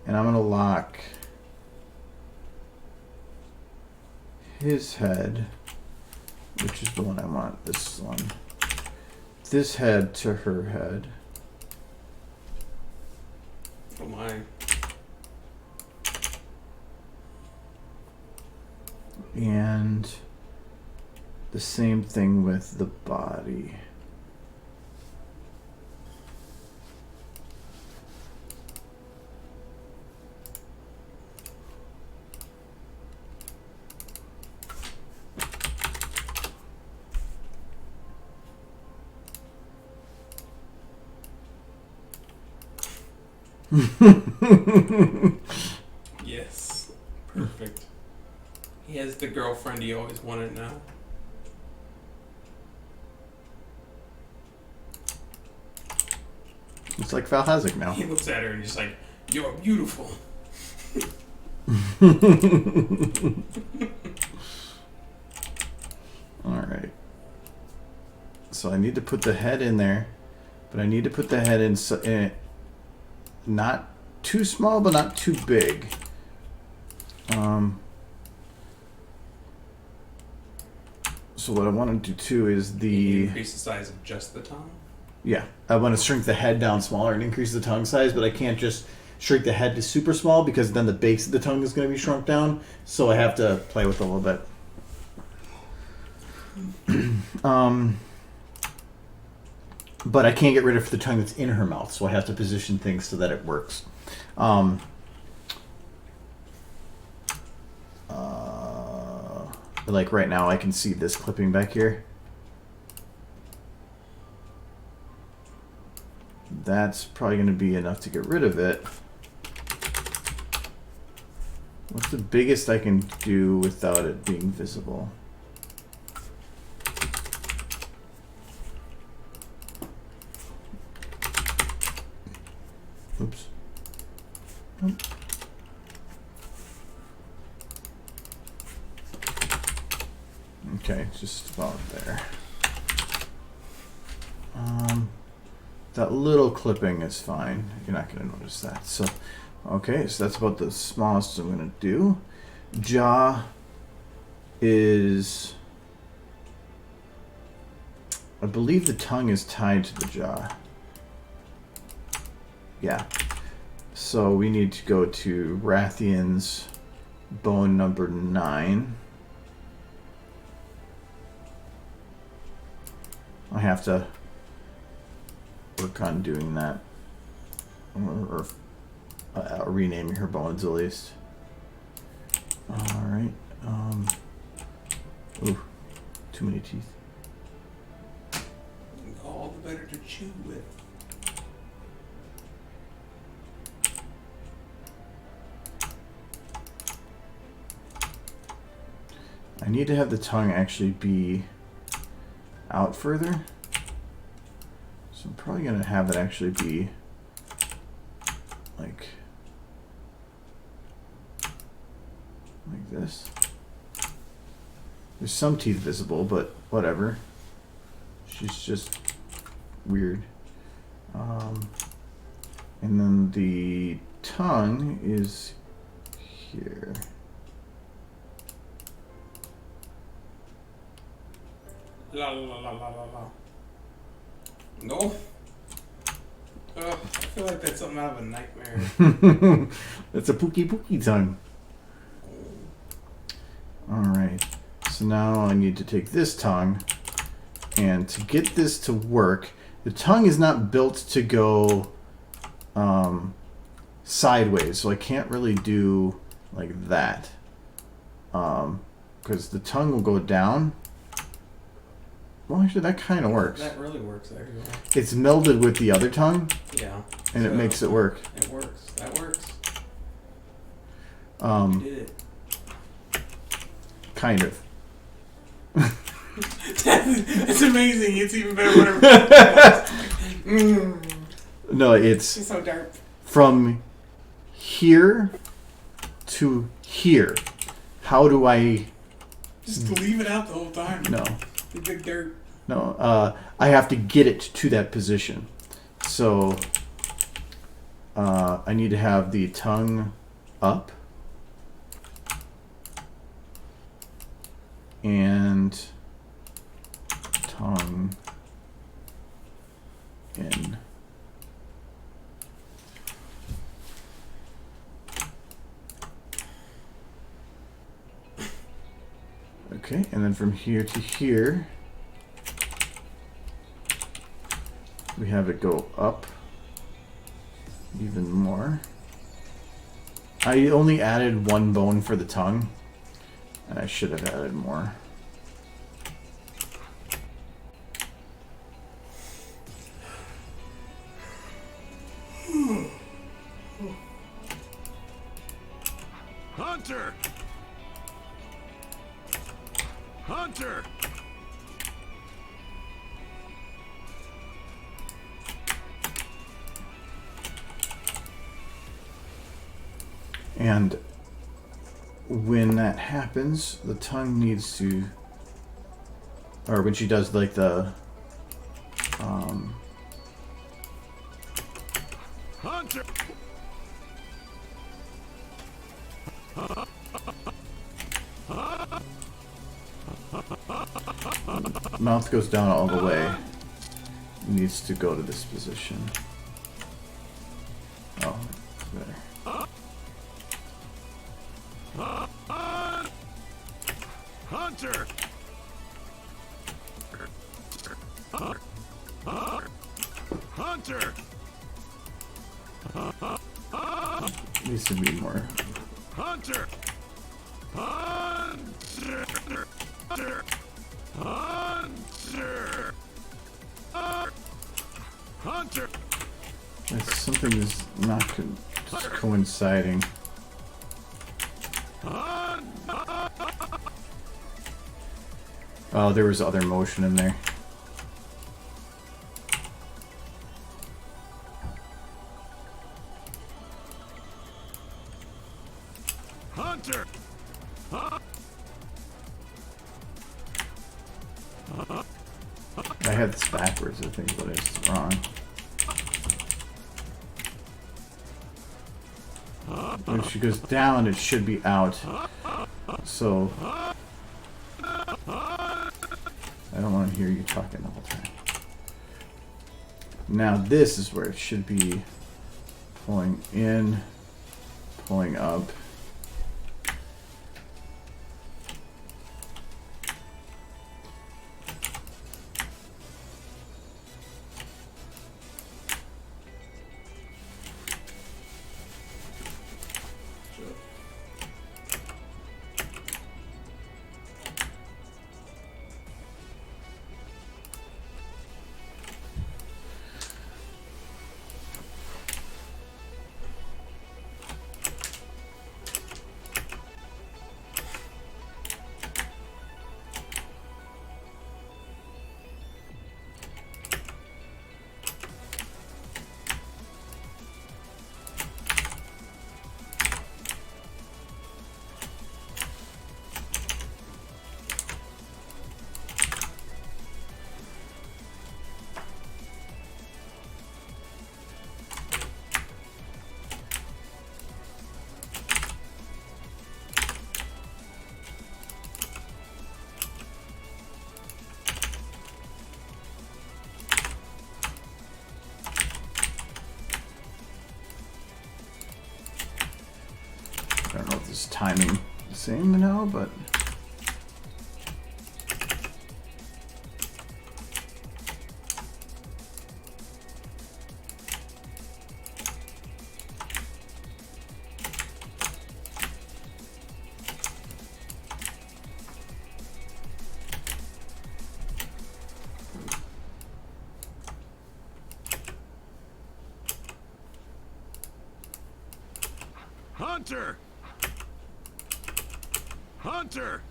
and I'm going to lock his head, which is the one I want, this one. This head to her head. Oh my. And the same thing with the body. Yes. Perfect. He has the girlfriend he always wanted now. It's like Valhazic now. He looks at her and he's like, "You're beautiful." Alright. So I need to put the head in there, but I need to put the head in not too small, but not too big. So what I want to do too is Increase the size of just the tongue. Yeah, I want to shrink the head down smaller and increase the tongue size, but I can't just shrink the head to super small because then the base of the tongue is going to be shrunk down. So I have to play with it a little bit. but I can't get rid of the tongue that's in her mouth, so I have to position things so that it works. Like right now, I can see this clipping back here. That's probably going to be enough to get rid of it. What's the biggest I can do without it being visible? Oops. Oh. Okay, just about there. That little clipping is fine. You're not going to notice that. So, okay, so that's about the smallest I'm going to do. Jaw is... I believe the tongue is tied to the jaw. Yeah. So we need to go to Rathian's bone number 9. I have to work on doing that, or renaming her bones at least. All right. Ooh, too many teeth. All the better to chew with. I need to have the tongue actually be out further. So I'm probably going to have it actually be like this. There's some teeth visible, but whatever. She's just weird. And then the tongue is here. La la la la la la. No. I feel like that's something out of a nightmare. That's a pookie tongue. Alright. So now I need to take this tongue, and to get this to work, the tongue is not built to go sideways, so I can't really do like that. Because the tongue will go down. Well, actually, that kind of works. That really works, actually. It's melded with the other tongue. Yeah. And it makes it work. It works. That works. You did it. Kind of. It's amazing. It's even better whenever. No, it's so dark. From here to here. How do I... Just leave it out the whole time. No. The big dirt. No, I have to get it to that position. So, I need to have the tongue up. And tongue in. Okay, and then from here to here, we have it go up even more. I only added one bone for the tongue, and I should have added more. Hunter! Hunter! And when that happens, the tongue needs to, or when she does like the Hunter! mouth goes down all the way, it needs to go to this position. Oh, that's better. Hunter! Hunter. Needs to be more. Hunter. Hunter. Hunter. Hunter. Hunter. Something is not coinciding. Oh, there was other motion in there. Hunter. I had this backwards, I think, but it's wrong. When she goes down, it should be out. So I don't want to hear you talking the whole time. Now this is where it should be pulling in, pulling up. I don't know if this is timing the same now, but Hunter. Hunter.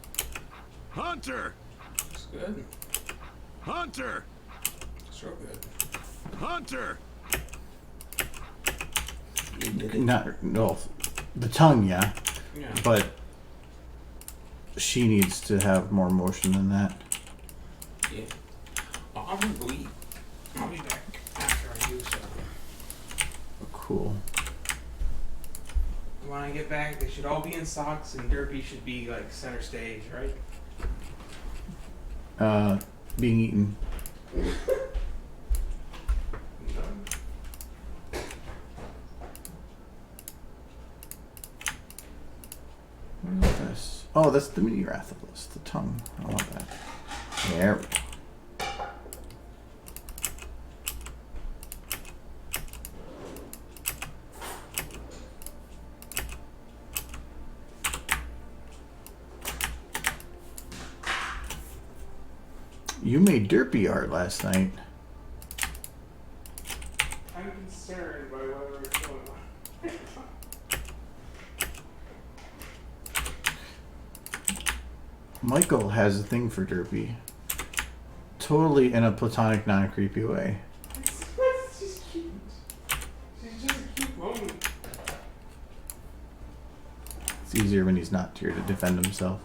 Hunter. Looks good. Hunter. So good. Hunter. You did it. not no, the tongue, yeah, Yeah. but she needs to have more motion than that. Yeah. I'll be back after I do so. Cool. When I get back, they should all be in socks, and Derpy should be like center stage, right? Being eaten. What is this? Oh, that's the mini Rathalos, the tongue. I want that. There we go. You made derpy art last night. I'm concerned by whatever's going on. Michael has a thing for derpy. Totally in a platonic, non-creepy way. It's just cute. She's just a cute woman. It's easier when he's not here to defend himself.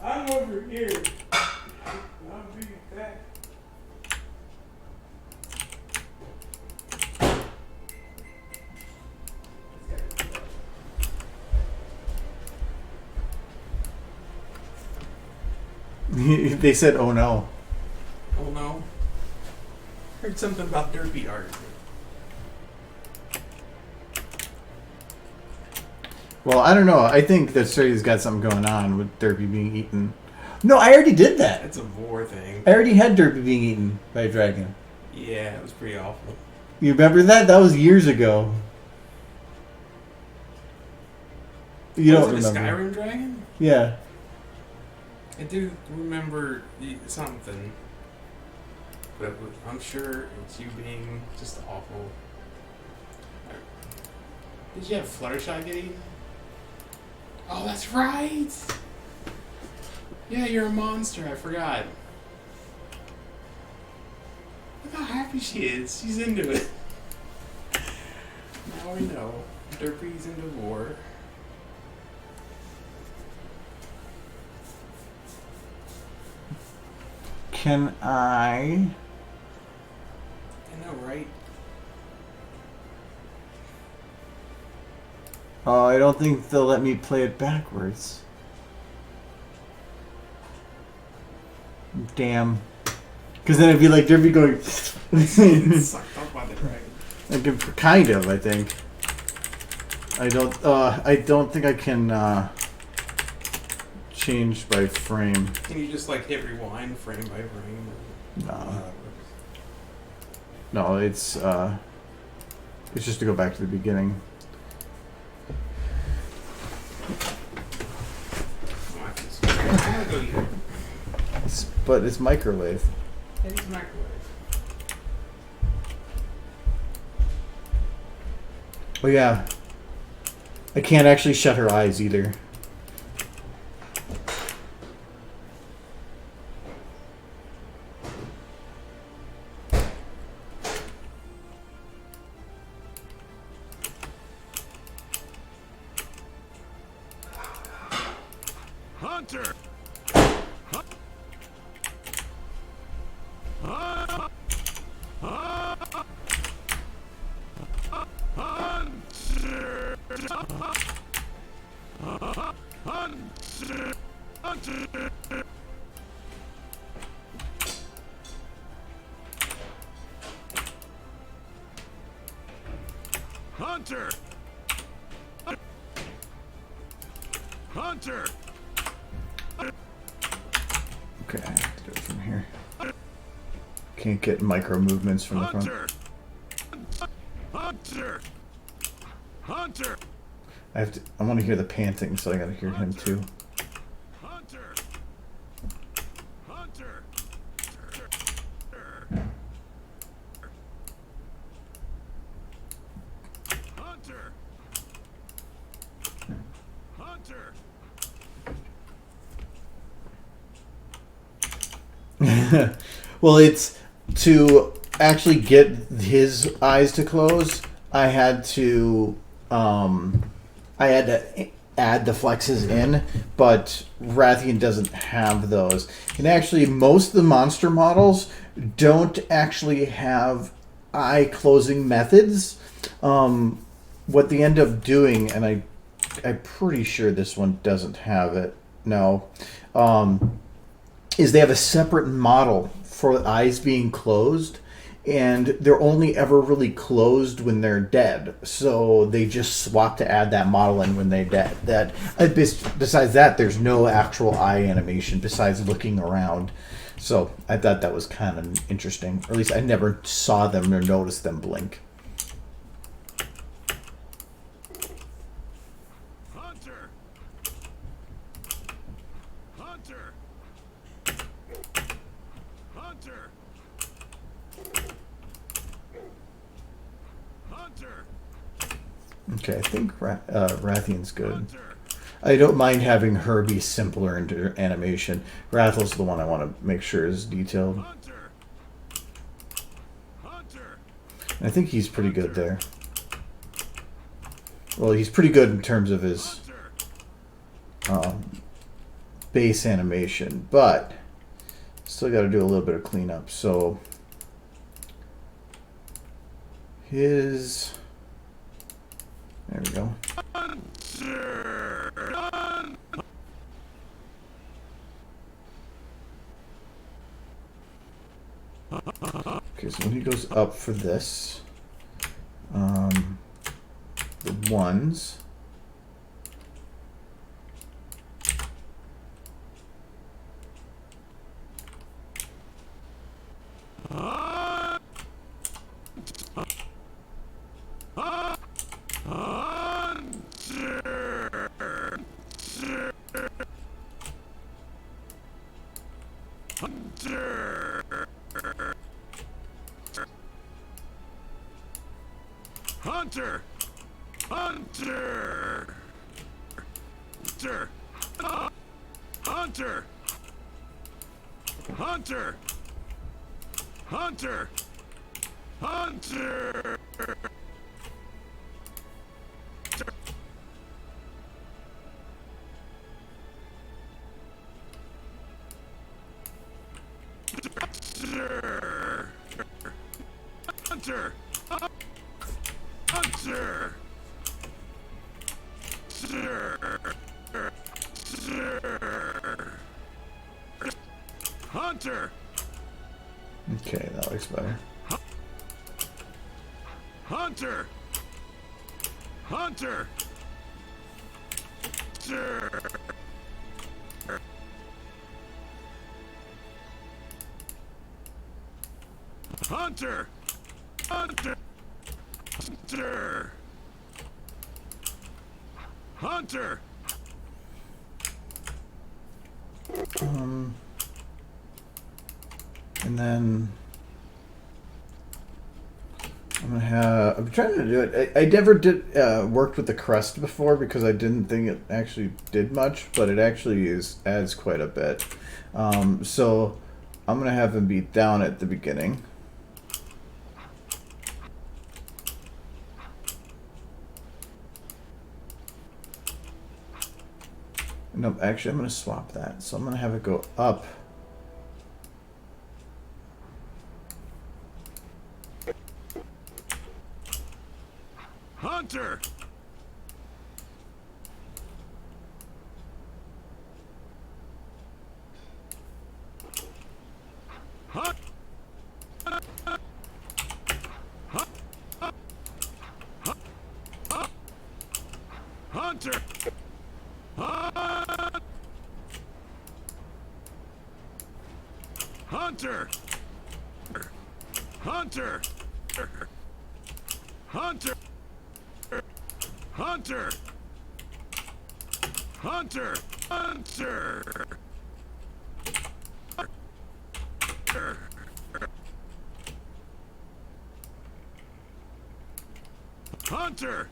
I'm over here. I'm being back. They said, "Oh no." Oh no. Heard something about derpy art. Well, I don't know. I think that Stray's got something going on with derpy being eaten. No, I already did that. That's a vor thing. I already had derpy being eaten by a dragon. Yeah, it was pretty awful. You remember that? That was years ago. You don't Was it remember? a Skyrim dragon? Yeah. I do remember something, but I'm sure it's you being just awful. Did you have Fluttershy get eaten? Oh, that's right! Yeah, you're a monster, I forgot. Look how happy she is. She's into it. Now we know. Derpy's into war. Can I? I know, right? Oh, I don't think they'll let me play it backwards. Damn. Because then it'd be like Derby going. Sucked up by the dragon. Kind of, I think. I don't think I can change by frame. Can you just like hit rewind frame by frame? No. No, it's just to go back to the beginning. But it's microwave. It is microwave. Oh yeah. I can't actually shut her eyes either. Hunter! Hunter! Hunter! Okay, I have to do it from here. Can't get micro movements from the front. Hunter! Hunter! I want to hear the panting, so I gotta hear him too. Hunter! Hunter! Hunter! Hunter! Well, it's to actually get his eyes to close. I had to add the flexes in, but Rathian doesn't have those. And actually, most of the monster models don't actually have eye closing methods. What they end up doing, and I'm pretty sure this one doesn't have it. No. Is they have a separate model for eyes being closed, and they're only ever really closed when they're dead. So they just swap to add that model in when they're dead. Besides that, there's no actual eye animation besides looking around. So I thought that was kind of interesting. Or at least I never saw them or noticed them blink. Hunter! Hunter! Hunter! Hunter! Okay, I think Rathian's good. Hunter! I don't mind having her be simpler in animation. Rathel's the one I want to make sure is detailed. Hunter! Hunter! And I think he's pretty good there. Well, he's pretty good in terms of his Hunter! base animation, but still got to do a little bit of cleanup. So his, there we go. Okay, so when he goes up for this, the ones. Hunter. Hunter. Hunter. Hunter. Hunter. Hunter. Hunter. Hunter. Hunter. Hunter. Hunter. Okay, that looks better. Hunter. Hunter. Hunter. Hunter. Hunter. Hunter. And then I'm trying to do it. I never did worked with the crest before because I didn't think it actually did much, but it actually adds quite a bit. So I'm gonna have him be down at the beginning. No, actually, I'm gonna swap that. So I'm gonna have it go up. Hunter. Hunter. Hunter. Hunter. Hunter. Hunter. Hunter. Hunter. Hunter.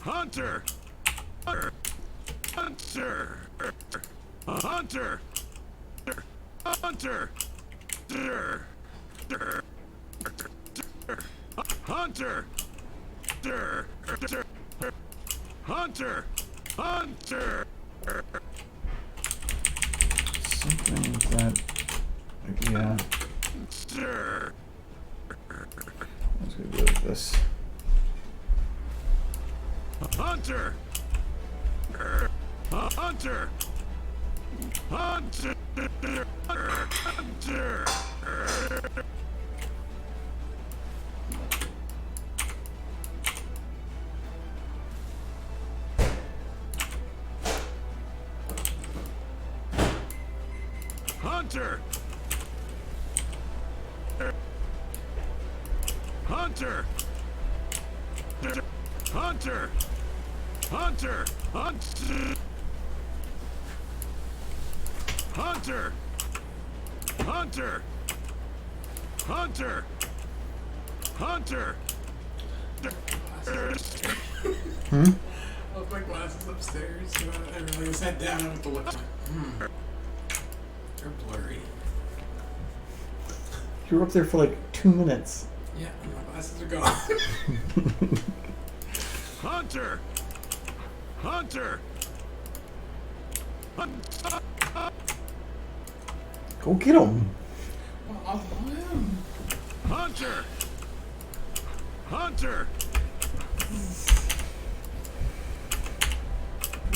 Hunter. Hunter. Hunter. Hunter. Hunter. Hunter. Hunter. Hunter. Something like that. Yeah. Let's go do like this. Hunter. Hunter. Hunter. Hunter. Hunter. Hunter. Hunter. Hunter. Hunter. Hunter. Hunter. Hunter. Hunter. I left my glasses upstairs, so I really sat down and went to look. They're blurry. You were up there for like 2 minutes. Yeah, and my glasses are gone. Hunter. Hunter. Hunter. Go get him. Well, I'll want him. Hunter. Hunter.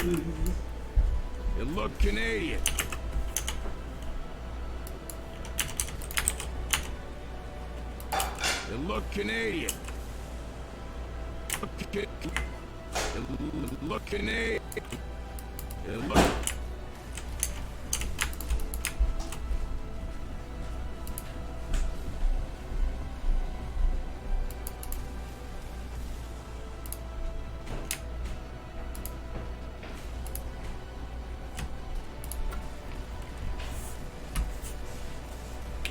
You look Canadian. You look Canadian. You look Canadian. You look.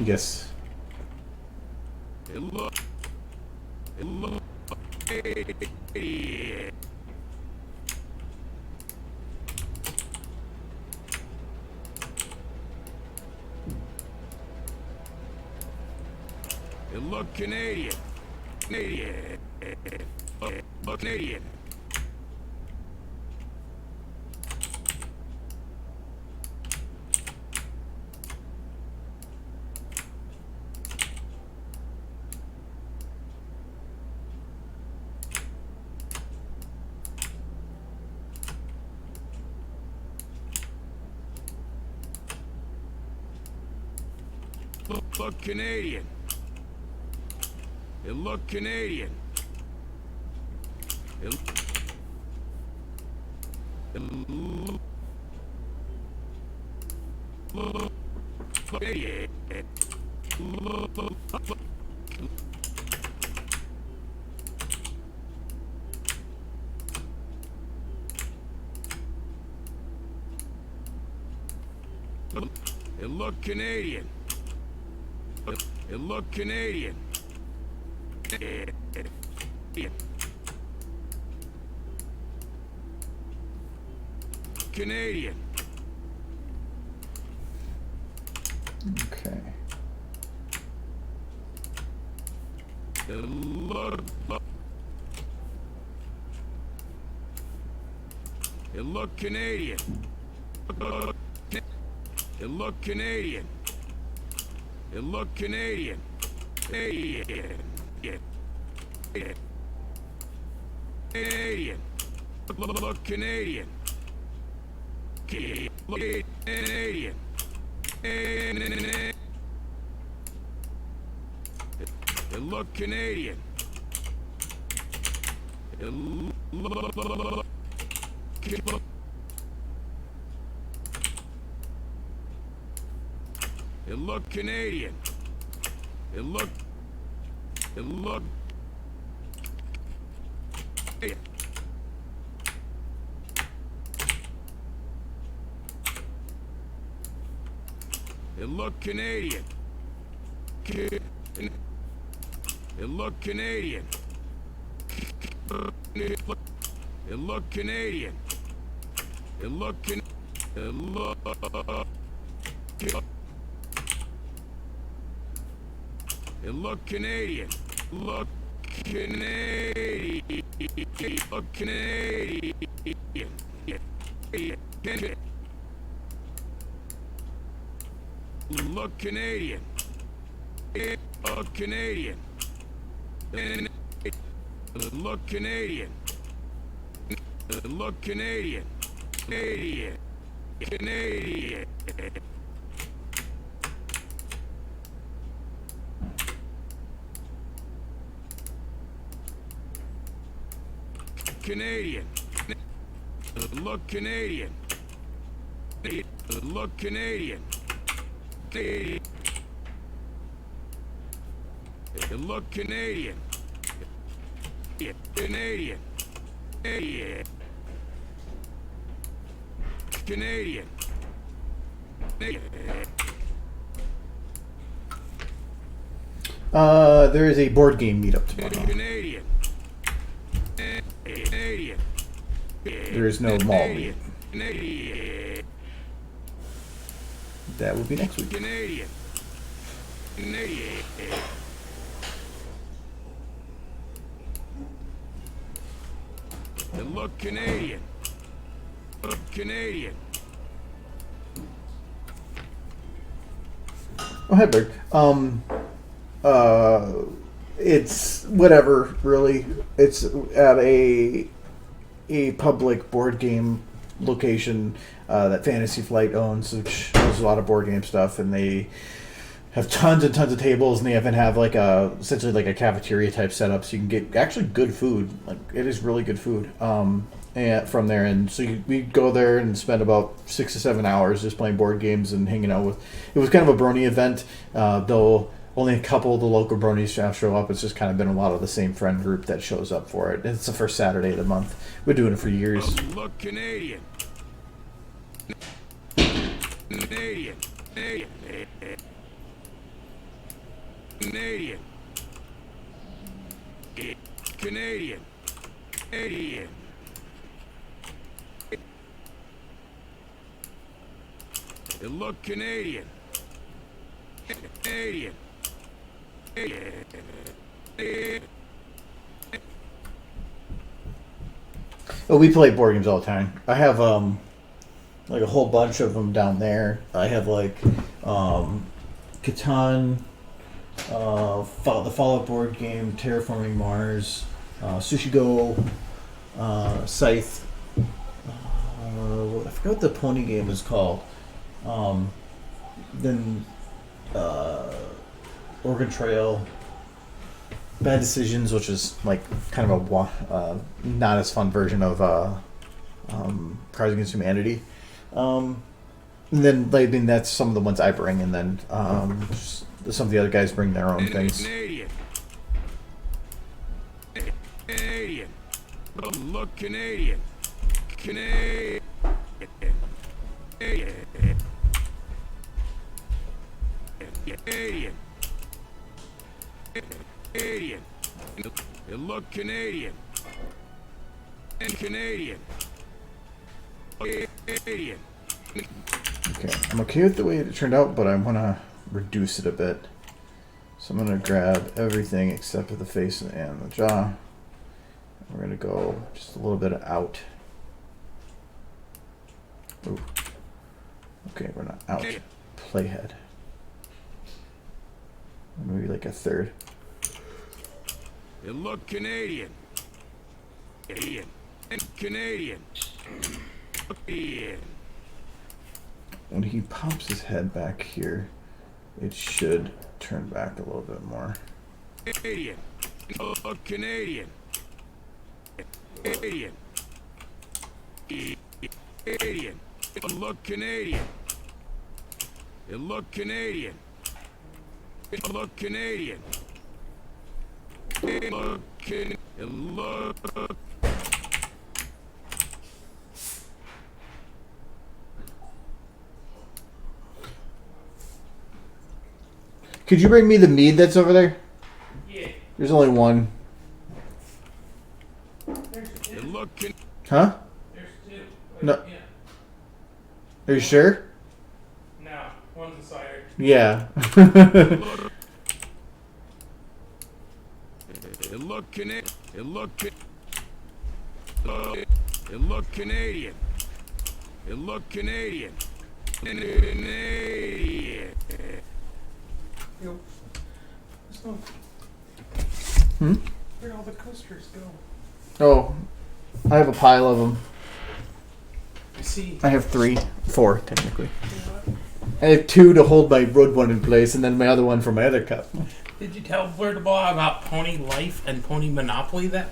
Yes. It look Canadian. It look Canadian. Canadian. Look Canadian. Look Canadian. It look Canadian. It look Canadian. It look Canadian. It look Canadian. Canadian. Okay. It look. It look Canadian. It look Canadian. It look Canadian. Canadian. Canadian. Look Canadian. Canadian. It look Canadian. It look. It look Canadian. It look. It look. It look Canadian. It look Canadian. It look Canadian. It look Can. It look. It look Canadian. Look Canadian. Look Canadian. Look Canadian. Look Canadian. Look Canadian. Look Canadian. Canadian. Canadian. Canadian. Look Canadian. Look Canadian. Canadian. Look Canadian. Canadian. Canadian. Canadian. There is a board game meetup tomorrow. Canadian. Canadian. There is no mall meet. Canadian. That will be next week. Canadian. Canadian. It look Canadian. Look Canadian. Oh, hi, Berg. It's whatever, really. It's at a public board game location that Fantasy Flight owns, which does a lot of board game stuff, and they have tons and tons of tables, and they even have like essentially like a cafeteria type setup, so you can get actually good food. Like, it is really good food. And from there, and so we go there and spend about 6 to 7 hours just playing board games and hanging out with. It was kind of a brony event, though only a couple of the local bronies show up. It's just kind of been a lot of the same friend group that shows up for it. It's the first Saturday of the month. We're doing it for years. Look Canadian. Canadian. Canadian. Canadian. Canadian. Canadian. It look Canadian. Canadian. Oh, we play board games all the time. I have like a whole bunch of them down there. I have like Catan, the Fallout board game, Terraforming Mars, Sushi Go, Scythe. I forgot what the pony game was called. Then Oregon Trail, Bad Decisions, which is like kind of a not as fun version of Cards Against Humanity. And then that's some of the ones I bring, and then some of the other guys bring their own things. Canadian. Canadian. Look Canadian. Canadian. Canadian. Canadian. It look Canadian. And Canadian. Canadian. Okay, I'm okay with the way it turned out, but I want to reduce it a bit. So I'm going to grab everything except for the face and the jaw. We're going to go just a little bit out. Ooh. Okay, we're not out. Playhead. Maybe like a third. It look Canadian. Canadian. Canadian. Canadian. When he pops his head back here, it should turn back a little bit more. Canadian. Look Canadian. Canadian. Canadian. It look Canadian. It look Canadian. It look Canadian. It look Canadian. It look. Could you bring me the mead that's over there? Yeah. There's only one. It look. Huh? There's two. No. Yeah. Are you sure? No, one's a cider. Yeah. It look Canadian. It look. It look Canadian. It look Canadian. Canadian. Yo. So, Hmm? where'd all the coasters go? Oh, I have a pile of them. I see. I have 4 technically. I have 2 to hold my road one in place, and then my other one for my other cup. Did you tell Blur the Ball about Pony Life and Pony Monopoly that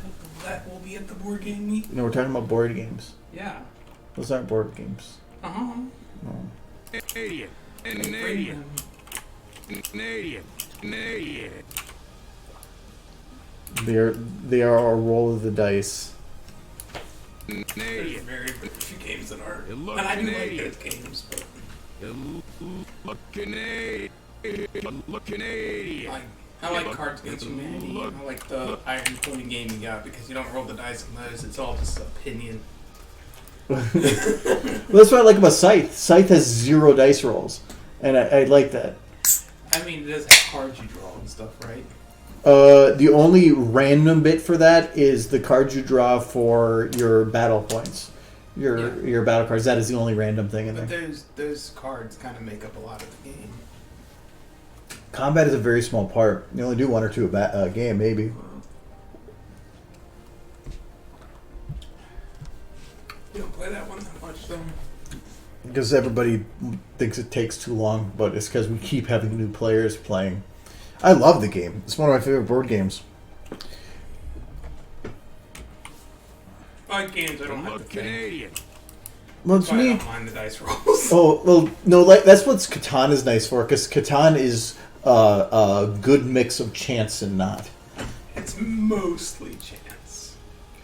will be at the board game meet? No, we're talking about board games. Yeah. Those aren't board games. Uh-huh. No. Canadian. Canadian. Canadian. Canadian. They are a roll of the dice. There's Canadian. very few games that are. It look And I do like Canadian. those games, but It look Canadian. It look Canadian. I like Cards Against Humanity. I like the Iron Pony game you got because you don't roll the dice on those. It's all just opinion. Well, that's what I like about Scythe. Scythe has 0 dice rolls, and I like that. I mean, it does have cards you draw and stuff, right? The only random bit for that is the cards you draw for your battle points. Your battle cards. That is the only random thing in But there. those cards kind of make up a lot of the game. Combat is a very small part. You only do 1 or 2 a game, maybe. You don't play that one that much, though. Because everybody thinks it takes too long, but it's because we keep having new players playing. I love the game. It's one of my favorite board games. I like games I don't have to Look think. Canadian. Well, That's to why I me, don't mind the dice rolls. oh well, no, like that's what Catan is nice for. Because Catan is a good mix of chance and not. It's mostly chance.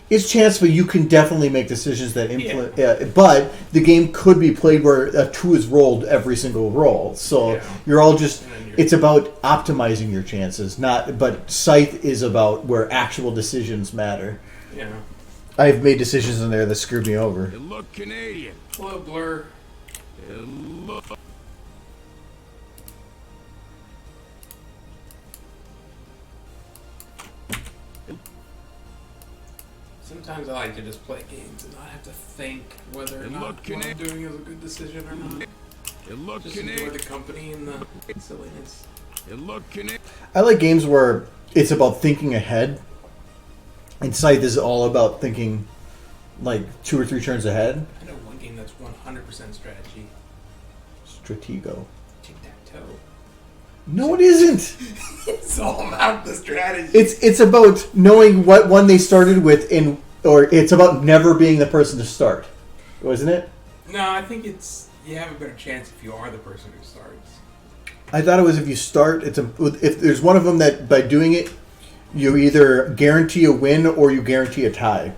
It's chance, but you can definitely make decisions that influence. But the game could be played where a 2 is rolled every single roll. So you're all just. It's about optimizing your chances, not. But Scythe is about where actual decisions matter. Yeah. I've made decisions in there that screwed me over. You look Canadian. Hello, Blur. You look. Sometimes I like to just play games and not have to think whether or not what I'm doing is a good decision or not. You look Just Canadian. enjoy the company and the silliness. You look Canadian. I like games where it's about thinking ahead. And Scythe is all about thinking like 2 or 3 turns ahead. I know one game that's 100% strategy. Stratego. Tic-tac-toe. No, it isn't. It's all about the strategy. It's about knowing what one they started with, or it's about never being the person to start, wasn't it? No, I think it's you have a better chance if you are the person who starts. I thought it was if you start. If there's one of them that by doing it, you either guarantee a win or you guarantee a tie.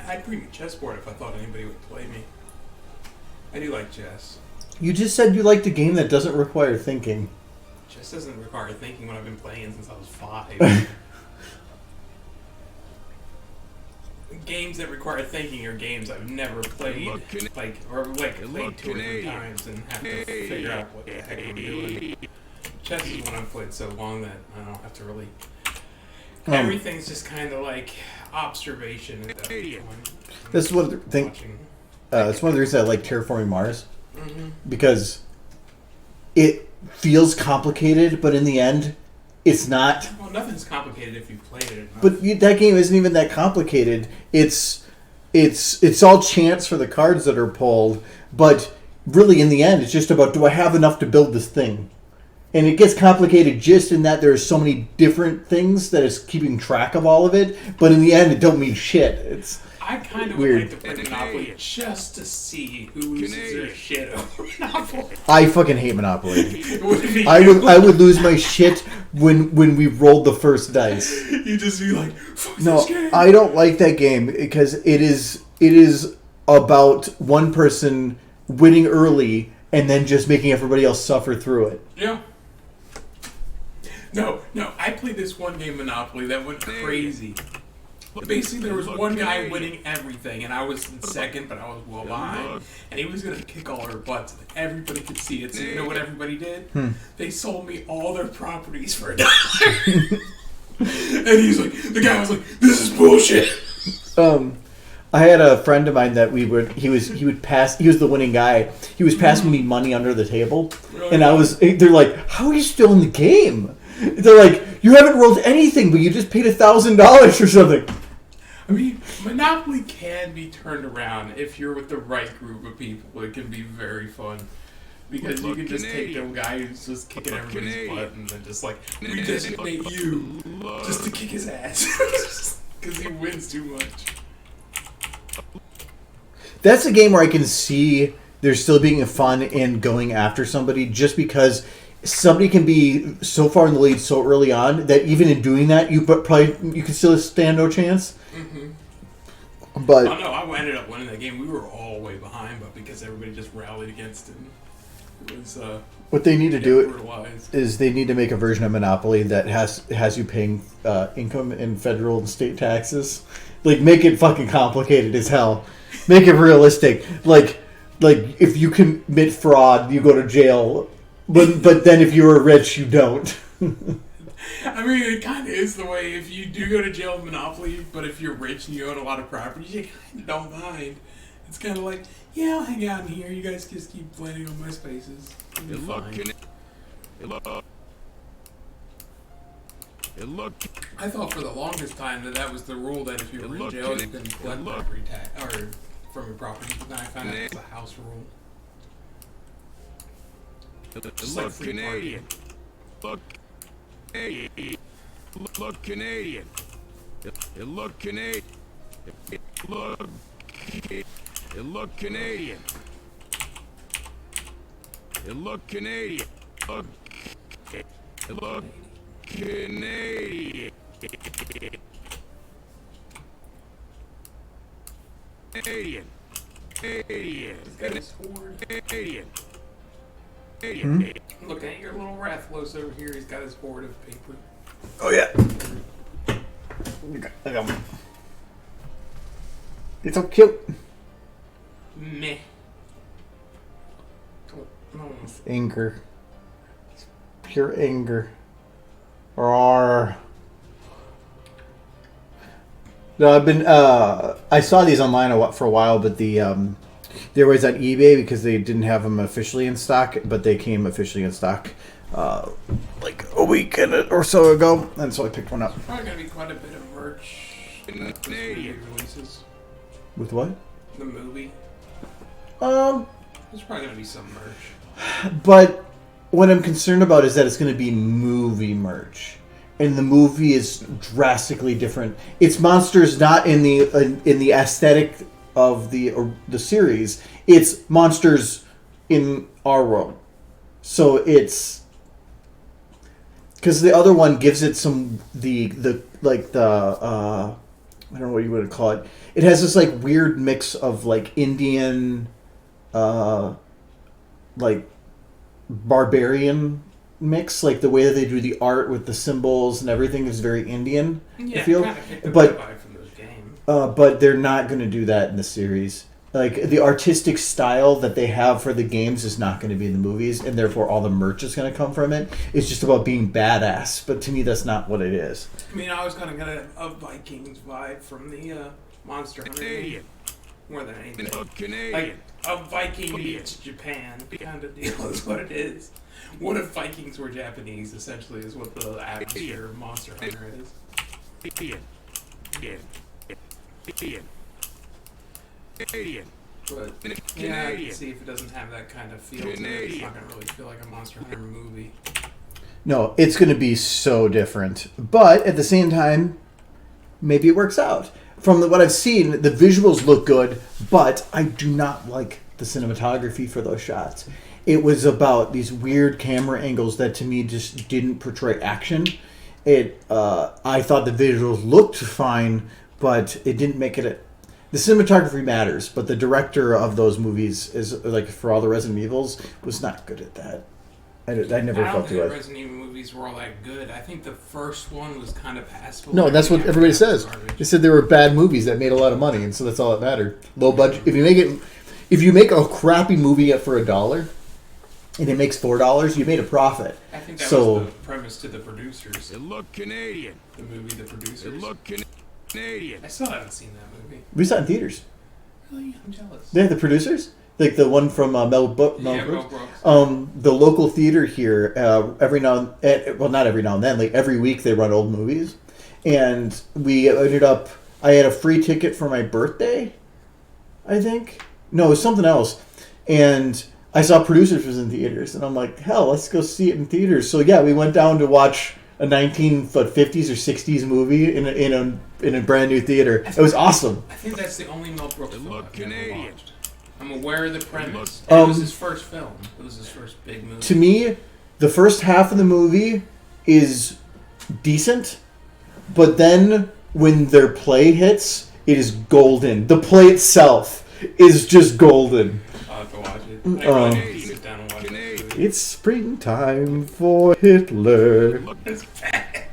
I'd bring a chessboard if I thought anybody would play me. I do like chess. You just said you liked a game that doesn't require thinking. Chess doesn't require thinking when I've been playing since I was 5. Games that require thinking are games I've never played, played 2 or 3 times and have to figure out what the heck I'm doing. Chess is one I've played so long that I don't have to really. Everything's just kind of like observation at that point. That's one thing. It's one of the reasons I like Terraforming Mars, because it feels complicated, but in the end, it's not. Well, nothing's complicated if you've played it enough. But that game isn't even that complicated. It's all chance for the cards that are pulled, but really in the end, it's just about, do I have enough to build this thing? And it gets complicated just in that there's so many different things that is keeping track of all of it, but in the end, it don't mean shit. It's I kind of weird. would like to play Monopoly just to see who loses their shit over Monopoly. I fucking hate Monopoly. Would I would lose my shit when we rolled the first dice. You just be like, fuck No, this game. I don't like that game because it is about one person winning early and then just making everybody else suffer through it. Yeah. No, I played this one game Monopoly that went crazy. Basically, there was one guy winning everything, and I was in second, but I was well behind. And he was going to kick all our butts, and everybody could see it. So you know what everybody did? They sold me all their properties for $1. And the guy was like, this is bullshit. I had a friend of mine that he would pass. He was the winning guy. He was passing me money under the table, and they're like, how are you still in the game? They're like, you haven't rolled anything, but you just paid $1,000 or something. I mean, Monopoly can be turned around if you're with the right group of people. It can be very fun. Because you can just take the guy who's just kicking everybody's butt and then just like, we designate you just to kick his ass. Because he wins too much. That's a game where I can see there's still being fun in going after somebody just because somebody can be so far in the lead so early on that even in doing that, you can still stand no chance. Mm-hmm. But oh no, I ended up winning that game. We were all way behind, but because everybody just rallied against him, it was. What they need to do brutalized. is they need to make a version of Monopoly that has you paying income and federal and state taxes. Like, make it fucking complicated as hell. Make it realistic. Like if you commit fraud, you go to jail. But then if you're rich, you don't. I mean, it kind of is the way. If you do go to jail with Monopoly, but if you're rich and you own a lot of property, you kind of don't mind. It's kind of like, yeah, I'll hang out in here. You guys just keep landing on my spaces. I thought for the longest time that was the rule, that if you were in jail, you couldn't collect property tax or from your property. But then I found out it's a house rule. Just like free Canadian. Look Canadian. You look Canadian. You look Canadian. You look Canadian. You look Canadian. Canadian. Canadian. He's got his horde. Canadian. Look at your little Rathlos over here. He's got his horde of paper. Oh yeah. I got one. It's so cute. Meh. No. It's anger. It's pure anger. Roar. No, I've been. I saw these online for a while, but they were always on eBay because they didn't have them officially in stock, but they came officially in stock like a week or so ago, and so I picked one up. Probably gonna be quite a bit of merch. Canadian Releases. With what? The movie. There's probably gonna be some merch. But what I'm concerned about is that it's going to be movie merch, and the movie is drastically different. It's monsters not in the aesthetic of the series. It's monsters in our world. So it's because the other one gives it some I don't know what you would call it. It has this like weird mix of like Indian, like barbarian mix, like the way that they do the art with the symbols and everything is very Indian. Yeah, I feel, kind of picked up but that vibe from those games. but they're not going to do that in the series. Like the artistic style that they have for the games is not going to be in the movies, and therefore all the merch is going to come from it. It's just about being badass, but to me that's not what it is. I mean, I was kind of got a Vikings vibe from the Monster Hunter game, more than anything. Canadian. Like a Viking meets Japan kind of deal is what it is. What if Vikings were Japanese? Essentially, is what the atmosphere of Monster Hunter is. Canadian. But yeah, I can see if it doesn't have that kind of feel to it, it's not gonna really feel like a Monster Hunter movie. No, it's going to be so different. But at the same time, maybe it works out. From what I've seen, the visuals look good, but I do not like the cinematography for those shots. It was about these weird camera angles that to me just didn't portray action. I thought the visuals looked fine, but it didn't make it. The cinematography matters, but the director of those movies is like for all the Resident Evils was not good at that. I never I don't felt think it. the Resident Evil movies were all that good. I think the first one was kind of passable. No, that's what everybody says. They said they were bad movies that made a lot of money, and so that's all that mattered. Low budget. If you make a crappy movie for $1 and it makes $4, you made a profit. I think that was the premise to the producers. It looked Canadian. The movie, the producers. It looked Canadian. I still haven't seen that movie. We saw it in theaters. Really, I'm jealous. Yeah, the producers, like the one from Mel Brooks. Brooks. The local theater here, every now and not every now and then, like every week they run old movies, and we ended up. I had a free ticket for my birthday, I think. No, it was something else, and I saw Producers was in theaters, and I'm like, hell, let's go see it in theaters. So yeah, we went down to watch a 1950s or 60s movie in a brand new theater. It was awesome. I think that's the only Mel Brooks film looked I've ever Canadian. watched. I'm aware of the premise. It It was his first film. It was his first big movie. To me, the first half of the movie is decent, but then when their play hits, it is golden. The play itself is just golden. I'll have to watch it. I really need to sit down and watch it. It's springtime for Hitler. It's bad.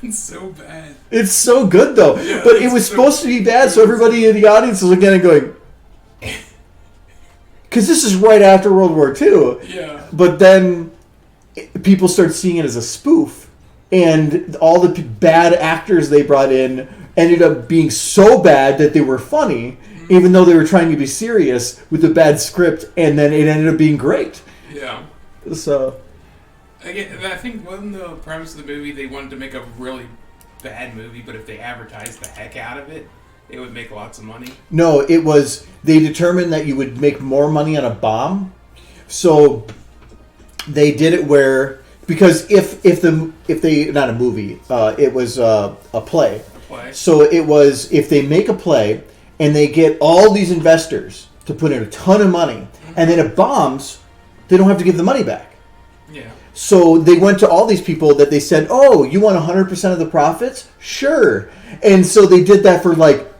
It's so bad. It's so good though, Yeah, but it it's was so supposed to be bad, so everybody in the audience is looking at it going, because this is right after World War II. Yeah. But then people start seeing it as a spoof, and all the bad actors they brought in ended up being so bad that they were funny, even though they were trying to be serious with a bad script, and then it ended up being great. Yeah. So, I think wasn't the premise of the movie they wanted to make a really bad movie, but if they advertised the heck out of it, it would make lots of money. no, it was they determined that you would make more money on a bomb, so they did it where because if they not a movie, it was a play. Play. So it was if they make a play and they get all these investors to put in a ton of money, and then it bombs, they don't have to give the money back. Yeah. So they went to all these people that they said, oh, you want 100% of the profits? Sure. And so they did that for like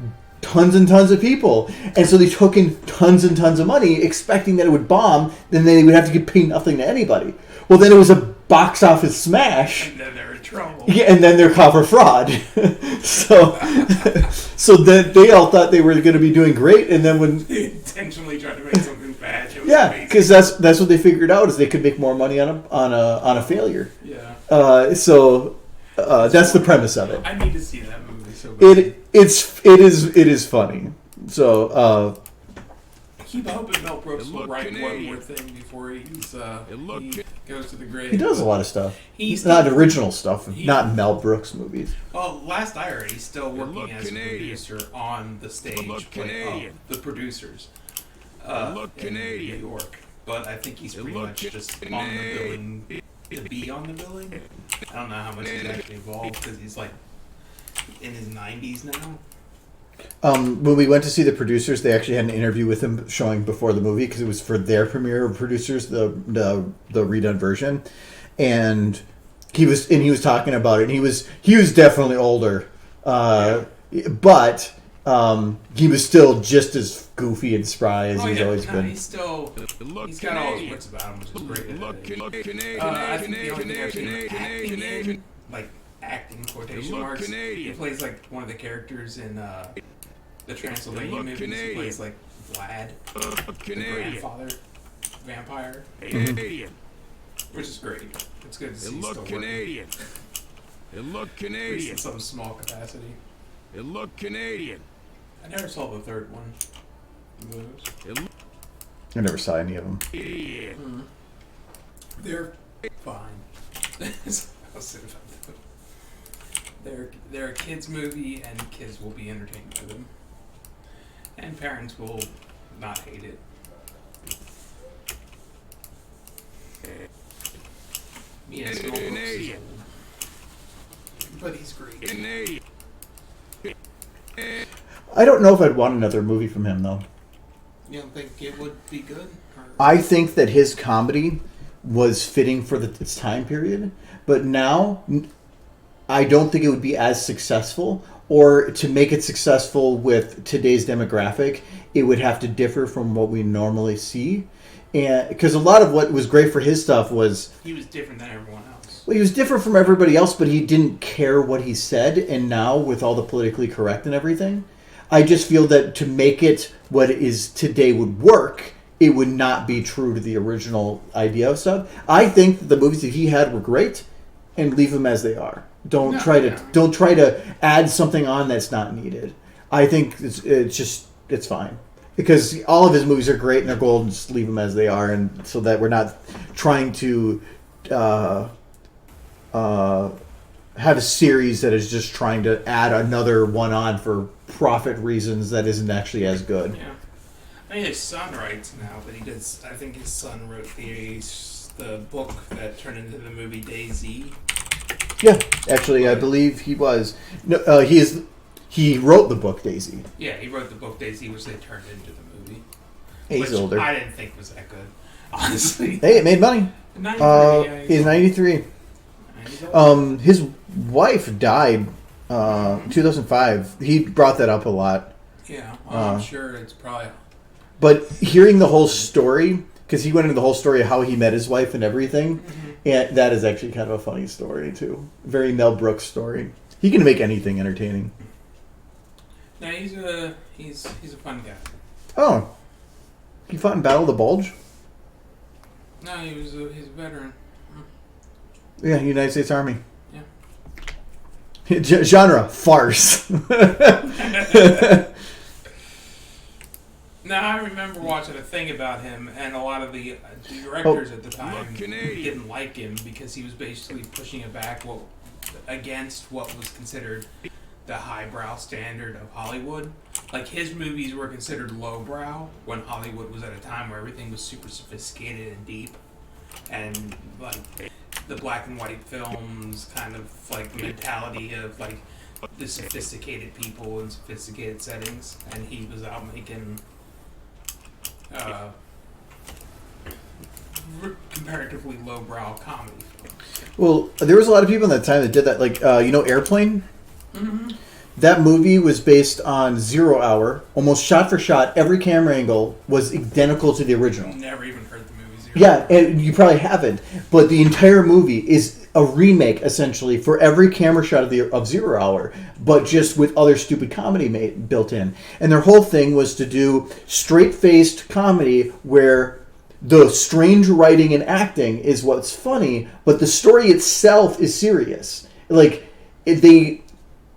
tons and tons of people. And so they took in tons and tons of money, expecting that it would bomb, then they would have to pay nothing to anybody. Well, then it was a box office smash. And then they're in trouble. Yeah, and then they're caught for fraud. so then they all thought they were going to be doing great, and then when They intentionally tried to make something bad. It was yeah, amazing. because that's what they figured out is they could make more money on a failure. Yeah. So that's the premise of it. I need to see that movie so bad. It is funny. So I keep hoping Mel Brooks will write one Canadian. more thing before he goes to the grave. he does a lot of stuff. He's Not original stuff, not Mel Brooks movies. Well, last I heard, he's still working as a Canadian. producer on the stage look play Canadian. the producers look in Canadian. New York. But I think he's pretty look much just on the Canadian. billing to be on the billing. I don't know how much he's actually involved because he's like in his 90s now. When we went to see the producers, they actually had an interview with him showing before the movie because it was for their premiere of producers, the redone version, and he was talking about it. And he was definitely older, but he was still just as goofy and spry as he's always been. He's still he's got all his wits about him, which is great. I think the only thing I've seen acting in, like acting quotation marks, he Canadian. plays like one of the characters in the Transylvania movies. He Canadian. plays like Vlad, the grandfather vampire, Canadian. which is great. It's good to see It he's still look working, Canadian. It look at least in Canadian. some small capacity. It look Canadian. I never saw the third one. Those. It look I never saw any of them. Canadian. They're fine. I'll say about them. They're a kids' movie, and kids will be entertained by them, and parents will not hate it. Yes, Mel Brooks is Canadian. old, but he's great. Canadian. I don't know if I'd want another movie from him though. You don't think it would be good? Or? I think that his comedy was fitting for its time period, but now I don't think it would be as successful. Or to make it successful with today's demographic, it would have to differ from what we normally see. And because a lot of what was great for his stuff was He was different than everyone else. well, he was different from everybody else, but he didn't care what he said. And now with all the politically correct and everything, I just feel that to make it what it is today would work, it would not be true to the original idea of stuff. I think that the movies that he had were great, and leave them as they are. Don't try to add something on that's not needed. I think it's fine because all of his movies are great and they're gold. And just leave them as they are, and so that we're not trying to have a series that is just trying to add another one on for profit reasons that isn't actually as good. Yeah. I mean, his son writes now, but he does. I think his son wrote the book that turned into the movie DayZ. Yeah, actually, I believe he was. No, he wrote the book Daisy. Yeah, he wrote the book DayZ, which they turned into the movie. He's which older. I didn't think was that good, honestly. Hey, it made money. 93, He's 93. he's old. His wife died 2005. He brought that up a lot. Yeah, well, I'm sure it's probably. But hearing the whole story, because he went into the whole story of how he met his wife and everything, and that is actually kind of a funny story too. Very Mel Brooks story. He can make anything entertaining. No, he's a fun guy. Oh, he fought in Battle of the Bulge. No, he's a veteran. Yeah, United States Army. Yeah. Genre farce. Now, I remember watching a thing about him, and a lot of the directors at the time didn't like him because he was basically pushing it back against what was considered the highbrow standard of Hollywood. Like, his movies were considered lowbrow when Hollywood was at a time where everything was super sophisticated and deep. And, like, the black and white films kind of, like, mentality of, like, the sophisticated people in sophisticated settings. And he was out making comparatively lowbrow comedy. Well, there was a lot of people in that time that did that. Like, Airplane? Mm-hmm. That movie was based on Zero Hour, almost shot for shot. Every camera angle was identical to the original. Never even heard the movie Zero. Yeah, and you probably haven't. But the entire movie is a remake, essentially, for every camera shot of Zero Hour, but just with other stupid comedy built in. And their whole thing was to do straight-faced comedy where the strange writing and acting is what's funny, but the story itself is serious. Like, they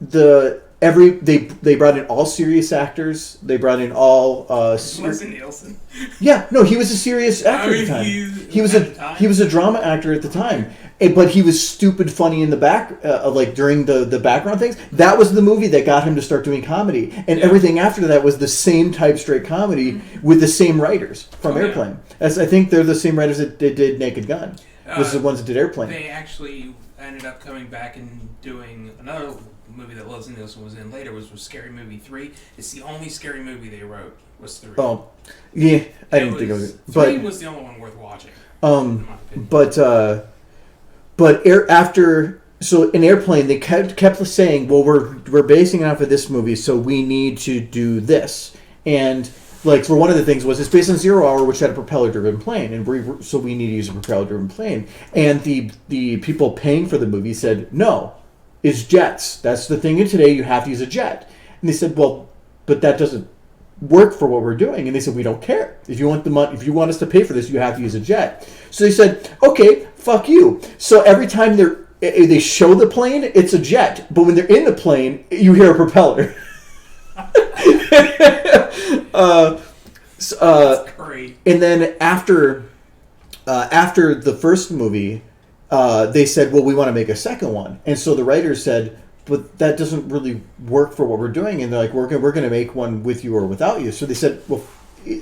brought in all serious actors. They brought in all Leslie Nielsen. Yeah, no, he was a serious actor at the time. He was a drama actor at the time, but he was stupid funny in the back, like during the background things. That was the movie that got him to start doing comedy, and everything after that was the same type straight comedy with the same writers from Airplane. I think they're the same writers that did Naked Gun. Was the ones that did Airplane. They actually ended up coming back and doing another movie that Leslie Nielsen was in later, was Scary Movie 3. It's the only scary movie they wrote was 3. Oh, yeah, I didn't think it was. 3 was the only one worth watching. So in Airplane, they kept saying, well, we're basing it off of this movie, so we need to do this. And like, for one of the things was it's based on Zero Hour, which had a propeller-driven plane, and so we need to use a propeller-driven plane. And the people paying for the movie said, no, it's jets. That's the thing in today. You have to use a jet. And they said, well, but that doesn't work for what we're doing. And they said, we don't care. If you want the money, if you want us to pay for this, you have to use a jet. So they said, okay, fuck you. So every time they show the plane, it's a jet. But when they're in the plane, you hear a propeller. That's great. And then after the first movie, they said, well, we want to make a second one. And so the writers said, but that doesn't really work for what we're doing. And they're like, we're going to make one with you or without you. So they said, well,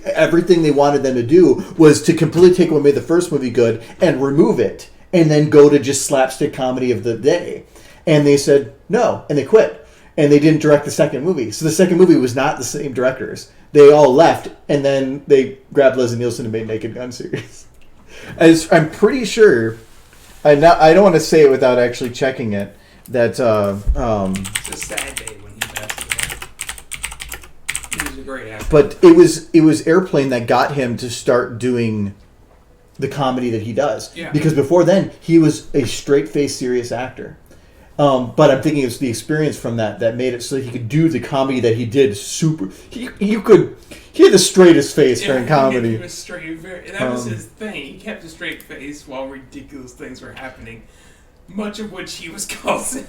everything they wanted them to do was to completely take what made the first movie good and remove it and then go to just slapstick comedy of the day. And they said no, and they quit. And they didn't direct the second movie. So the second movie was not the same directors. They all left, and then they grabbed Leslie Nielsen and made Naked Gun series. I'm pretty sure, I don't want to say it without actually checking it, that... It's a sad day when he passed away. He was a great actor. But it was Airplane that got him to start doing the comedy that he does. Yeah. Because before then, he was a straight-faced, serious actor. But I'm thinking it's the experience from that made it so that he could do the comedy that he did super... He had the straightest face during comedy. He was straight. That was his thing. He kept a straight face while ridiculous things were happening. Much of which he was causing.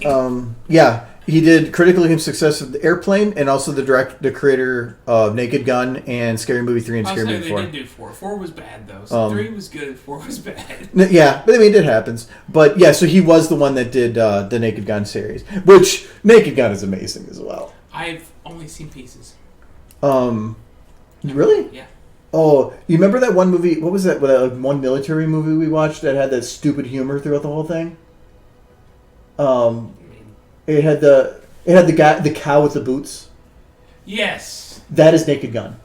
Yeah, he did critically success of the Airplane, and also the creator of Naked Gun and Scary Movie 3 and Scary Movie 4. They did do 4. 4 was bad though. So 3 was good. 4 was bad. Yeah, but I mean it happens. But yeah, so he was the one that did the Naked Gun series, which Naked Gun is amazing as well. I've only seen pieces. Really? Yeah. Oh, you remember that one movie? What was that? One military movie we watched that had that stupid humor throughout the whole thing. It had the cow with the boots. Yes. That is Naked Gun.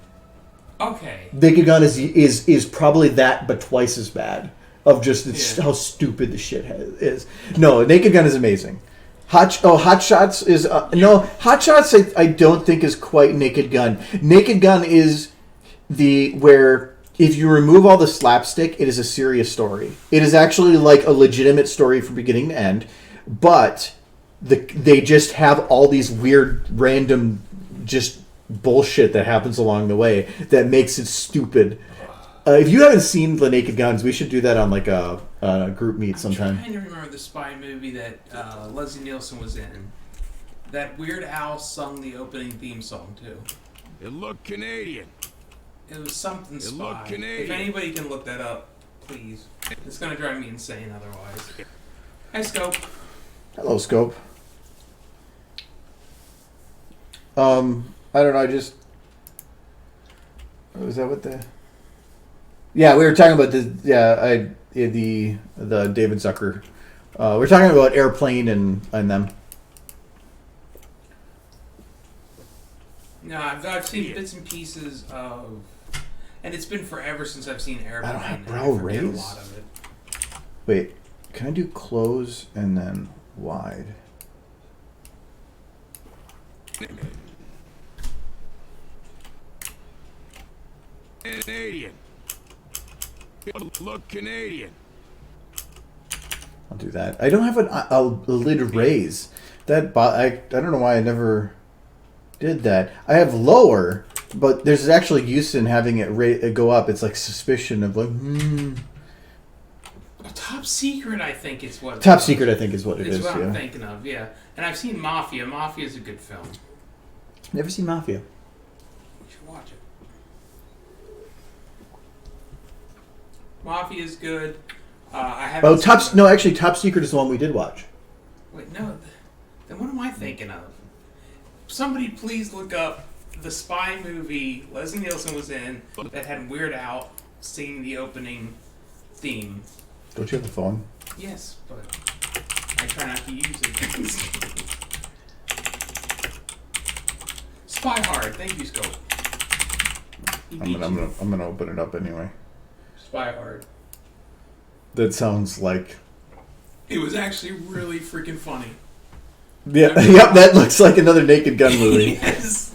Okay. Naked Gun is probably that, but twice as bad. Of just how stupid the shit is. No, Naked Gun is amazing. Hot Shots is Hot Shots I don't think is quite Naked Gun. Naked Gun is where if you remove all the slapstick, it is a serious story. It is actually like a legitimate story from beginning to end. But they just have all these weird, random, just bullshit that happens along the way that makes it stupid. If you haven't seen the Naked Guns, we should do that on like a group meet sometime. I'm trying to remember the spy movie that Leslie Nielsen was in. That Weird Al sung the opening theme song too. It looked Canadian. It was something spy. It looked Canadian. If anybody can look that up, please. It's gonna drive me insane otherwise. Hi, Scope. Hello, Scope. I don't know. Was that what the? Yeah, we were talking about the David Zucker. We're talking about Airplane and them. No, I've seen bits and pieces of, and it's been forever since I've seen Airplane. I don't have and brow I forget raise. a lot of it. Wait, can I do close and then wide? Canadian. Look Canadian. I'll do that. I don't have a lid raise. I don't know why I never did that. I have lower, but there's actually use in having it go up. It's like suspicion of like. Top Secret, I think is what. Top Secret, I think is what it is. It's what yeah. I'm thinking of. Yeah, and I've seen Mafia. Mafia is a good film. Never seen Mafia. We should watch it. Mafia is good. I haven't. Oh, Top Secret is the one we did watch. Wait, no. Then what am I thinking of? Somebody please look up the spy movie Leslie Nielsen was in that had Weird Al singing the opening theme. Don't you have a phone? Yes, but I try not to use it. Spy Hard. Thank you, Scope. I'm gonna open it up anyway. Spy Hard. That sounds like. It was actually really freaking funny. Yeah, yep. That looks like another Naked Gun movie. Yes.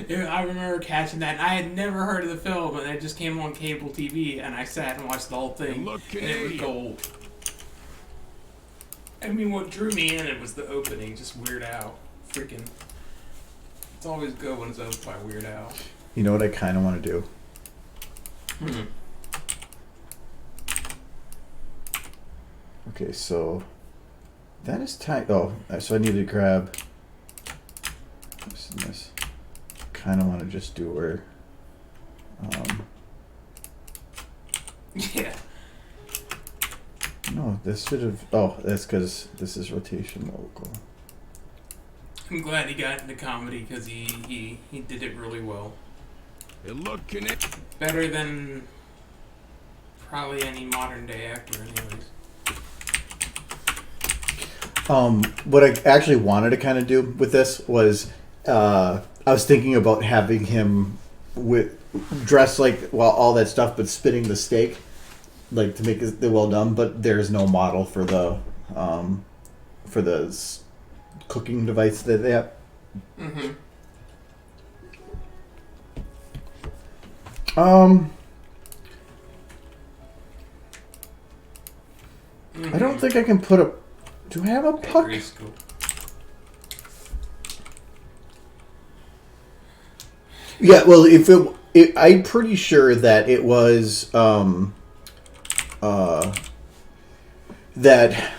Yeah, I remember catching that. And I had never heard of the film, and it just came on cable TV, and I sat and watched the whole thing, and it was gold. I mean, what drew me in it was the opening, just Weird Al. Freaking. It's always good when it's opened by Weird Al. You know what I kind of want to do? Okay, so that is tight. Oh, so I need to grab this and this. Kind of want to just do where. Yeah. No, this should have. Oh, that's because this is rotation local. I'm glad he got into comedy because he did it really well. Better than probably any modern day actor, anyways. What I actually wanted to kind of do with this was, I was thinking about having him dressed like all that stuff, but spitting the steak, like to make it well done. But there's no model for the cooking device that they have. Mm-hmm. I don't think I can put a. Do I have a puck? Yeah, well, I'm pretty sure that it was that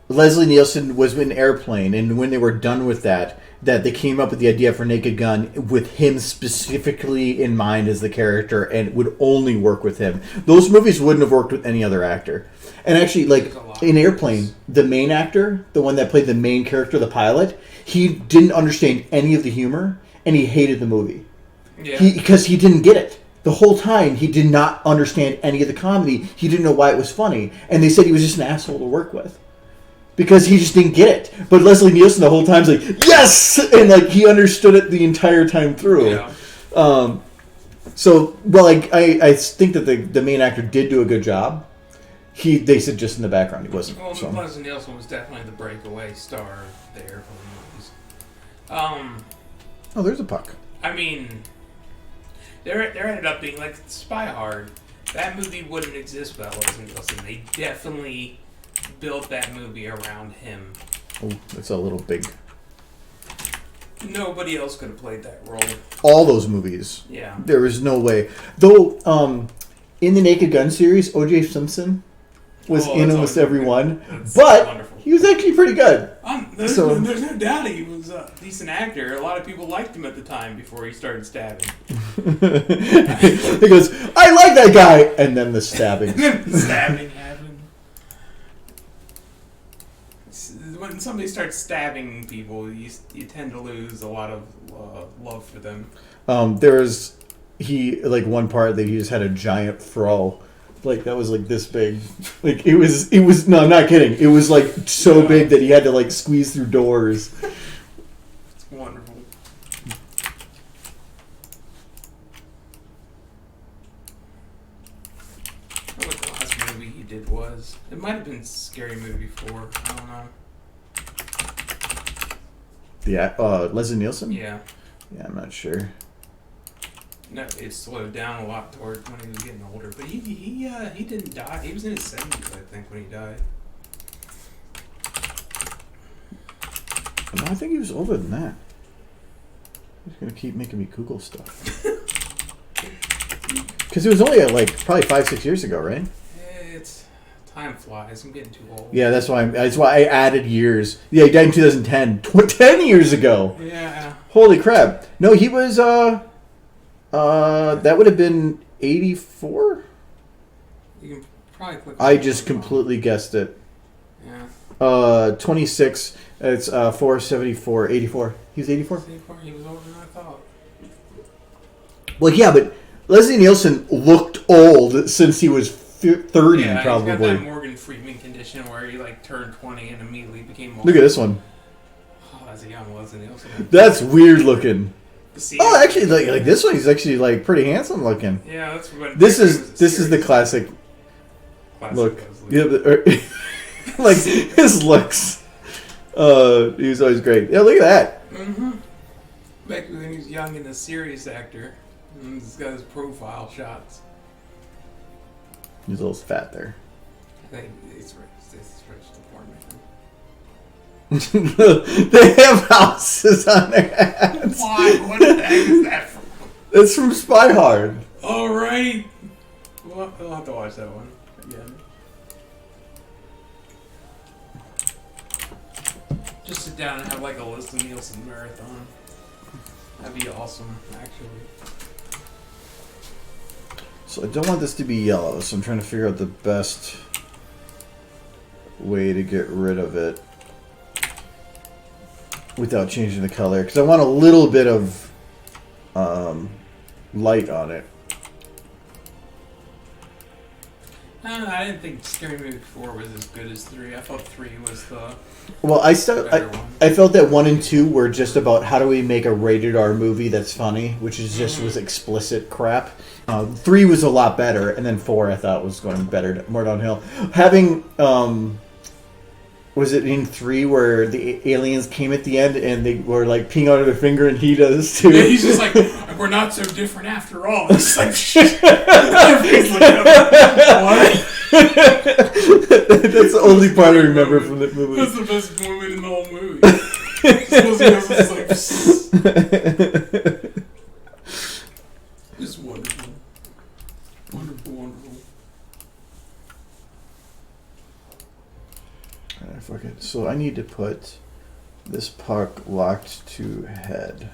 Leslie Nielsen was in Airplane, and when they were done with that they came up with the idea for Naked Gun with him specifically in mind as the character, and it would only work with him. Those movies wouldn't have worked with any other actor. And actually, like in Airplane, the main actor, the one that played the main character, the pilot, he didn't understand any of the humor, and he hated the movie. Yeah. Because he didn't get it. The whole time, he did not understand any of the comedy. He didn't know why it was funny. And they said he was just an asshole to work with. Because he just didn't get it. But Leslie Nielsen the whole time's like, yes! And like he understood it the entire time through. Yeah. So, well, I think that the main actor did do a good job. They said just in the background he wasn't. Well, Leslie Nielsen was definitely the breakaway star there for the movies. Oh, there's a puck. I mean, there ended up being like Spy Hard. That movie wouldn't exist without Leslie Nielsen. They definitely built that movie around him. Oh, that's a little big. Nobody else could have played that role. All those movies. Yeah. There was no way. Though, in the Naked Gun series, O.J. Simpson was in almost every one. But wonderful. He was actually pretty good. There's no doubt he was a decent actor. A lot of people liked him at the time before he started stabbing. He goes, I like that guy! And then the stabbing. Stabbing happened. When somebody starts stabbing people, you tend to lose a lot of love for them. There was one part that he just had a giant fro, like that was like this big, like it was no, I'm not kidding. It was like so big that he had to like squeeze through doors. It's wonderful. I don't know what the last movie he did was. It might have been Scary Movie 4. I don't know. Leslie Nielsen? Yeah. Yeah, I'm not sure. No, it slowed down a lot toward when he was getting older. But he didn't die. He was in his 70s, I think, when he died. No, I think he was older than that. He's gonna keep making me Google stuff. Because it was only like probably 5-6 years ago, right? It's time flies. I'm getting too old. Yeah, that's why I added years. Yeah, he died in 2010. 10 years ago. Yeah. Holy crap! No, he was that would have been 84. You can probably click. I just completely guessed it. Yeah. 26. It's 474. 84. He was 84. He was older than I thought. Well, yeah, but Leslie Nielsen looked old since he was 30, Yeah, probably. he's got that Morgan Freeman condition where he like turned 20 and immediately became old. Look at this one. Oh, that's a young Leslie Nielsen. That's weird looking. See, Oh, actually, like this one, he's actually like pretty handsome looking. Yeah, that's what. This is the classic look. Leslie. Yeah, like his looks. He was always great. Yeah, look at that. Mm-hmm. Back when he was young and a serious actor. And he's got his profile shots. He's a little fat there. I think it's rich the poor man. They have houses on their hats. Why? What the heck is that from? It's from Spy Hard. All right. We'll have to watch that one again. Just sit down and have like a Leslie Nielsen marathon. That'd be awesome, actually. So I don't want this to be yellow, so I'm trying to figure out the best way to get rid of it without changing the color, because I want a little bit of light on it. I didn't think Scary Movie 4 was as good as 3. I thought 3 was the Well, better one. I felt that 1 and 2 were just about how do we make a rated R movie that's funny, which is just was explicit crap. 3 was a lot better, and then 4 I thought was going better, more downhill. Having was it in 3 where the aliens came at the end and they were like peeing out of their finger, and he does too? Yeah, he's just like, we're not so different after all. It's like, shit. Everybody's looking up. What? That's the only part I remember from that movie. That's the best moment in the whole movie. It's wonderful. Wonderful, wonderful. Alright, fuck it. So I need to put this puck locked to head.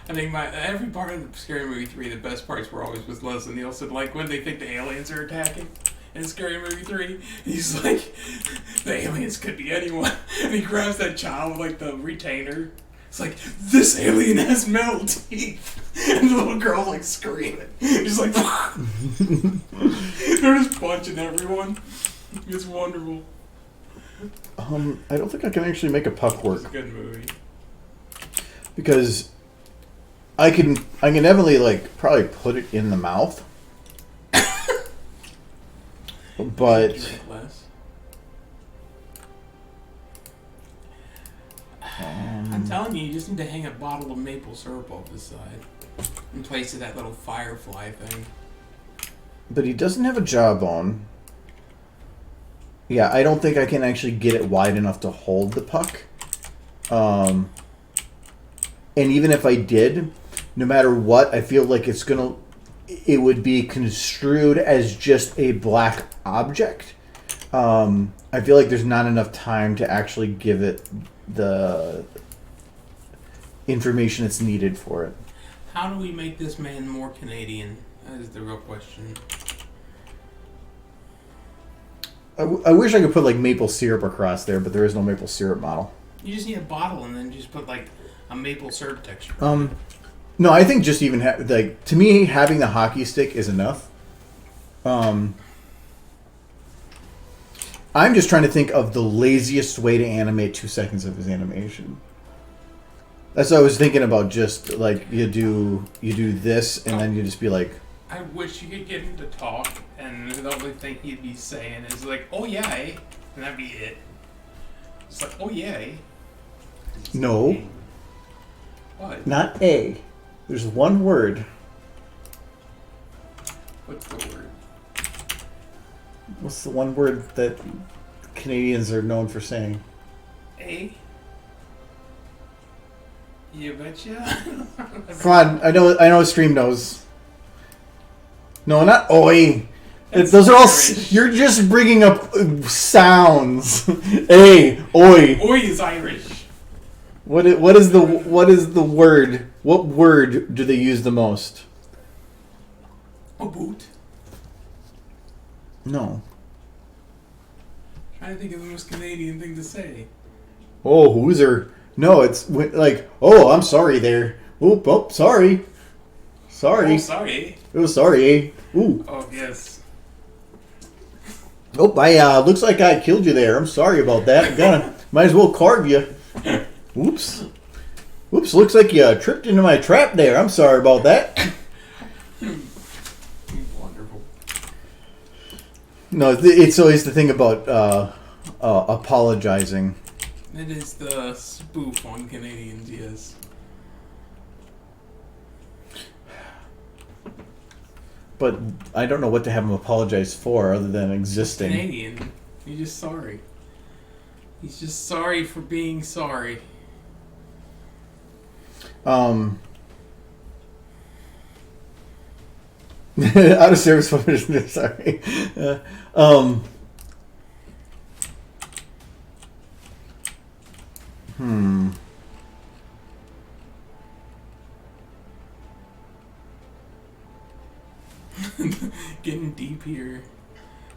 I think every part of Scary Movie 3, the best parts were always with Leslie Nielsen. Like when they think the aliens are attacking in Scary Movie 3, he's like, the aliens could be anyone. And he grabs that child with like the retainer. It's like, this alien has metal teeth. And the little girl's like screaming. He's like, they're just punching everyone. It's wonderful. I don't think I can actually make a puck work. It's a good movie. Because I can definitely like probably put it in the mouth. But I'm telling you just need to hang a bottle of maple syrup off the side in place of that little firefly thing. But he doesn't have a jawbone. Yeah, I don't think I can actually get it wide enough to hold the puck. And even if I did, no matter what, I feel like it would be construed as just a black object. I feel like there's not enough time to actually give it the information that's needed for it. How do we make this man more Canadian? That is the real question. I wish I could put like maple syrup across there, but there is no maple syrup model. You just need a bottle and then just put like a maple syrup texture. No, I think just even like to me having the hockey stick is enough. I'm just trying to think of the laziest way to animate 2 seconds of his animation. That's what I was thinking about. Just like you do this, and then you just be like, I wish you could get him to talk, and the only thing he'd be saying is like, "Oh yeah, eh?" And that'd be it. It's like, oh yay. No, What? not A. There's one word. What's the word? What's the one word that Canadians are known for saying? A? You betcha? Come on, I know Stream knows. No, not oi. That's Those are all. Irish. You're just bringing up sounds. A, oi. Oi is Irish. What is the word? What word do they use the most? A boot. No. Trying to think of the most Canadian thing to say. Oh, hooser. No, it's like, oh, I'm sorry there. Oop, oh, sorry. Sorry. Oh, sorry. Oh, sorry, eh? Ooh. Oh, yes. Oh, looks like I killed you there. I'm sorry about that. Might as well carve you. Oops. Oops, looks like you tripped into my trap there. I'm sorry about that. Wonderful. No, it's always the thing about apologizing. It is the spoof on Canadians, yes. But I don't know what to have him apologize for other than existing. Canadian. He's just sorry. He's just sorry for being sorry. Out of service woman. Sorry. Getting deep here.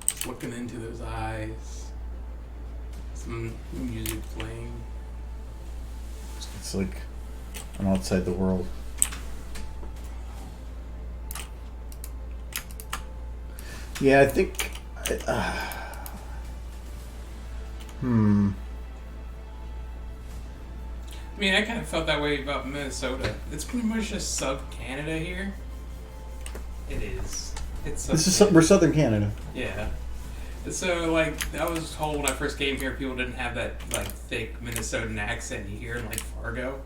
Just looking into those eyes. Some music playing. It's like I'm outside the world. Yeah, I think. I mean, I kind of felt that way about Minnesota. It's pretty much just sub-Canada here. It is. It's We're Southern Canada. Yeah. So, like, I was told when I first came here, people didn't have that, like, thick Minnesotan accent you hear in, like, Fargo.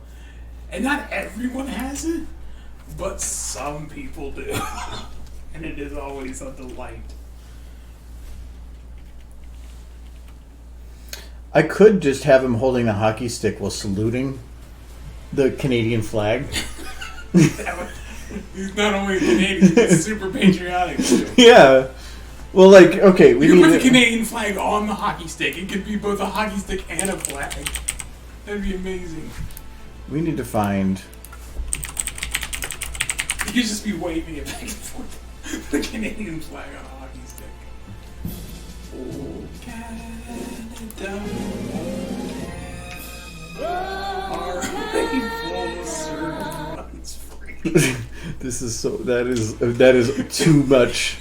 And not everyone has it, but some people do. And it is always a delight. I could just have him holding the hockey stick while saluting the Canadian flag. He's not only Canadian, he's super patriotic, too. Yeah. Well, like, okay, we You need put the Canadian flag on the hockey stick. It could be both a hockey stick and a flag. That'd be amazing. We need to find. You could just be waving it back and forth. The Canadian flag on a hockey stick. Oh, Canada. Our rightful servant runs free. This is so. That is too much.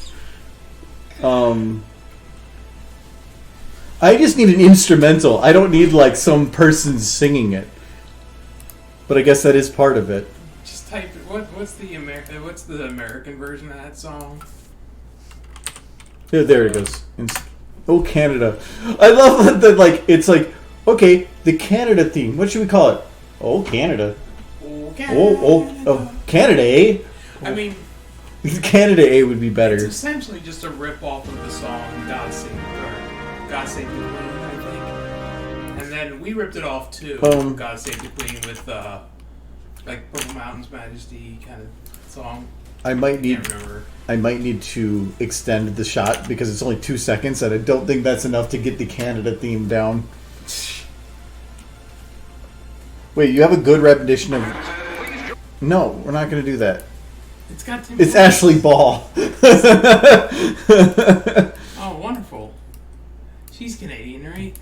I just need an instrumental. I don't need like some person singing it. But I guess that is part of it. Just type it. What's the American version of that song? Yeah, there it goes. Oh, Canada. I love that. Like it's like okay, the Canada theme. What should we call it? Oh, Canada. Oh, Canada. Oh, Canada, eh? I mean, Canada A would be it's better. essentially just a rip-off of the song God Save the Queen, I think. And then we ripped it off too, God Save the Queen, with like Purple Mountain's Majesty kind of song. I might need Can't remember. to extend the shot because it's only 2 seconds, and I don't think that's enough to get the Canada theme down. Wait, you have a good repetition of? No, we're not going to do that. It's got Tim It's Hortons. Ashley Ball. Oh, wonderful. She's Canadian, right?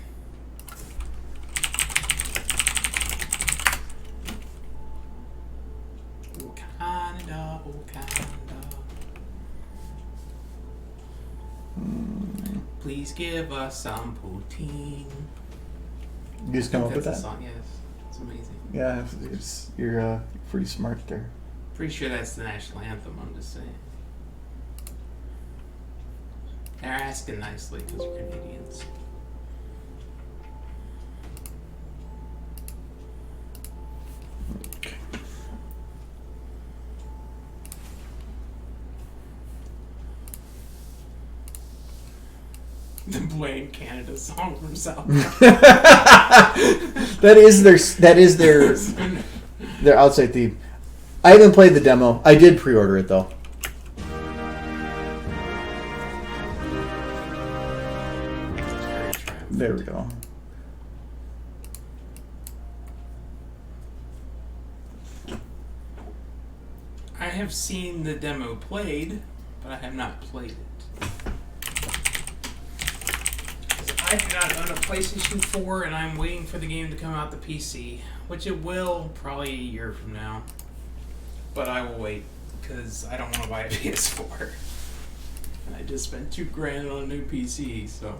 Oh, Canada, oh, Canada. Please give us some poutine. You just come up with That's that? a song, yes. It's amazing. Yeah, you're pretty smart there. Pretty sure that's the national anthem, I'm just saying. They're asking nicely because we're Canadians. The Blame Canada song from South. That is their outside theme. I haven't played the demo. I did pre-order it though. There we go. I have seen the demo played, but I have not played it. I do not own a PlayStation 4, and I'm waiting for the game to come out to PC, which it will probably a year from now. But I will wait, because I don't want to buy a PS4. And I just spent $2,000 on a new PC, so...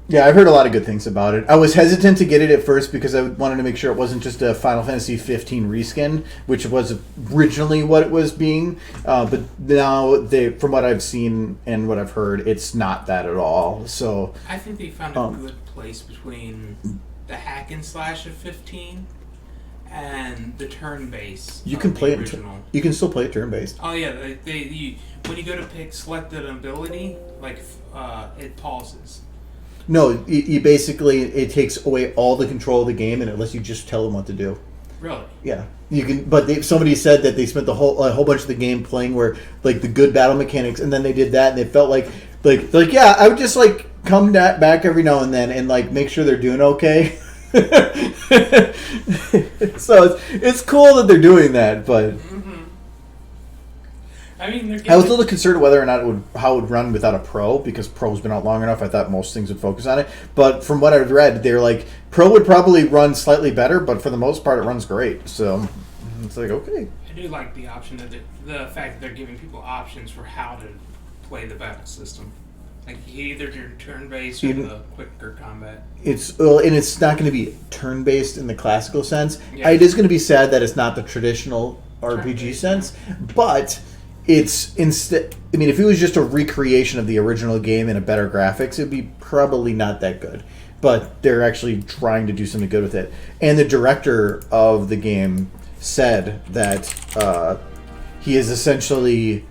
Yeah, I've heard a lot of good things about it. I was hesitant to get it at first because I wanted to make sure it wasn't just a Final Fantasy 15 reskin, which was originally what it was being. But now, from what I've seen and what I've heard, it's not that at all. So I think they found a good place between the hack and slash of 15 and the turn-based. You can play it. You can still play it turn-based. Oh yeah, when you go to pick selected ability, it pauses. No, you basically, it takes away all the control of the game and it lets you just tell them what to do. Really? Yeah, you can. But somebody said that they spent a whole bunch of the game playing where like the good battle mechanics, and then they did that, and they felt like yeah, I would just like come back every now and then and like make sure they're doing okay. So it's cool that they're doing that, but. I mean, I was a little concerned whether or not how it would run without a Pro, because Pro's been out long enough. I thought most things would focus on it. But from what I've read, they're like, Pro would probably run slightly better, but for the most part, it runs great. So it's like, okay. I do like the option that the fact that they're giving people options for how to play the battle system. Like either your turn-based or the quicker combat. And it's not going to be turn-based in the classical sense. Yeah. It is going to be sad that it's not the traditional RPG sense, but. It's instead. I mean, if it was just a recreation of the original game and a better graphics, it'd be probably not that good. But they're actually trying to do something good with it. And the director of the game said that he is essentially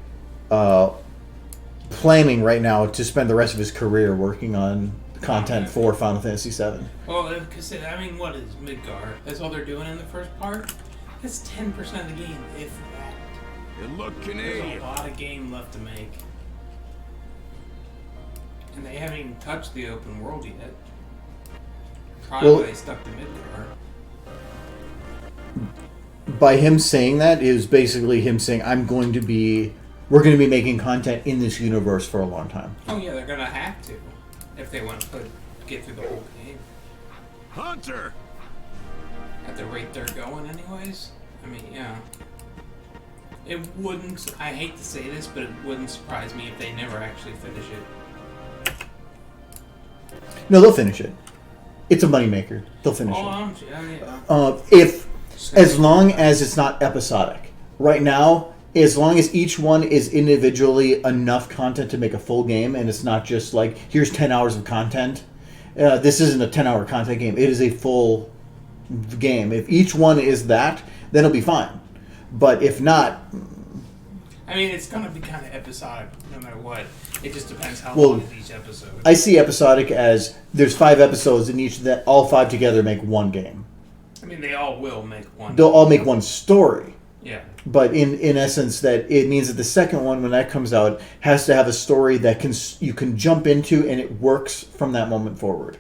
planning right now to spend the rest of his career working on content for Final Fantasy VII. Well, because I mean, what is Midgar? That's all they're doing in the first part. That's 10% of the game, if that. You look There's Canadian. a lot of game left to make. And they haven't even touched the open world yet. Probably they stuck to Midgar. By him saying that, it was basically him saying, we're going to be making content in this universe for a long time. Oh yeah, they're gonna have to. If they want to get through the whole game. Hunter! At the rate they're going anyways. I mean, yeah. It wouldn't, I hate to say this, but it wouldn't surprise me if they never actually finish it. No, they'll finish it. It's a moneymaker. They'll finish it. As long as it's not episodic. Right now, as long as each one is individually enough content to make a full game, and it's not just like, here's 10 hours of content. This isn't a 10-hour content game. It is a full game. If each one is that, then it'll be fine. But if not... I mean, it's going to be kind of episodic no matter what. It just depends how long is each episode. I see episodic as there's 5 episodes and all 5 together make one game. I mean, they all will make one. They'll all make one story. Yeah. But in essence, that it means that the second one, when that comes out, has to have a story that you can jump into and it works from that moment forward.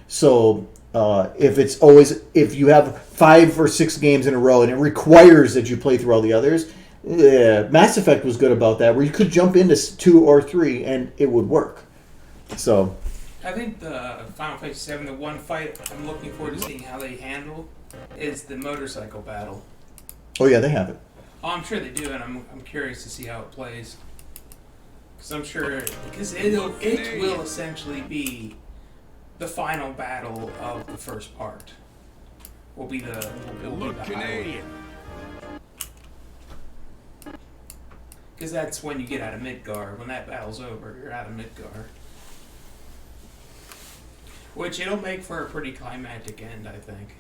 So... if you have 5 or 6 games in a row and it requires that you play through all the others, Mass Effect was good about that, where you could jump into 2 or 3 and it would work. So, I think the Final Fantasy VII, the one fight I'm looking forward to seeing how they handle is the motorcycle battle. Oh yeah, they have it. Oh, I'm sure they do, and I'm curious to see how it plays. Because I'm sure it will essentially be the final battle of the first part. Will be the Canadian. Because that's when you get out of Midgar. When that battle's over, you're out of Midgar. Which it'll make for a pretty climactic end, I think.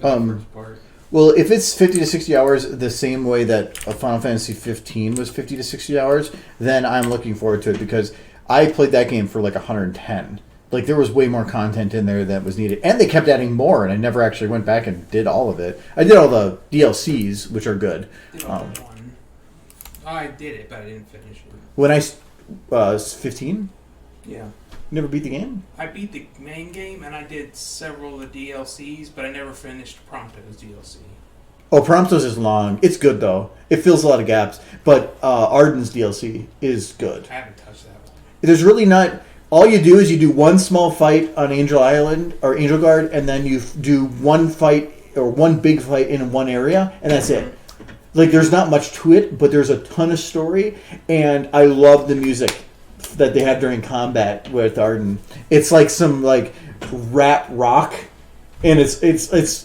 For the first part. Well, if it's 50 to 60 hours the same way that a Final Fantasy 15 was 50 to 60 hours, then I'm looking forward to it because I played that game for like 110. Like, there was way more content in there that was needed. And they kept adding more, and I never actually went back and did all of it. I did all the DLCs, which are good. One. Oh, I did it, but I didn't finish it. When I was 15? Yeah. Never beat the game? I beat the main game, and I did several of the DLCs, but I never finished Prompto's DLC. Oh, Prompto's is long. It's good, though. It fills a lot of gaps. But Arden's DLC is good. I haven't touched that one. There's really not... All you do is you do one small fight on Angel Island, or Angel Guard, and then you do one fight, or one big fight in one area, and that's it. Like, there's not much to it, but there's a ton of story, and I love the music that they have during combat with Arden. It's like some, like, rap rock, and it's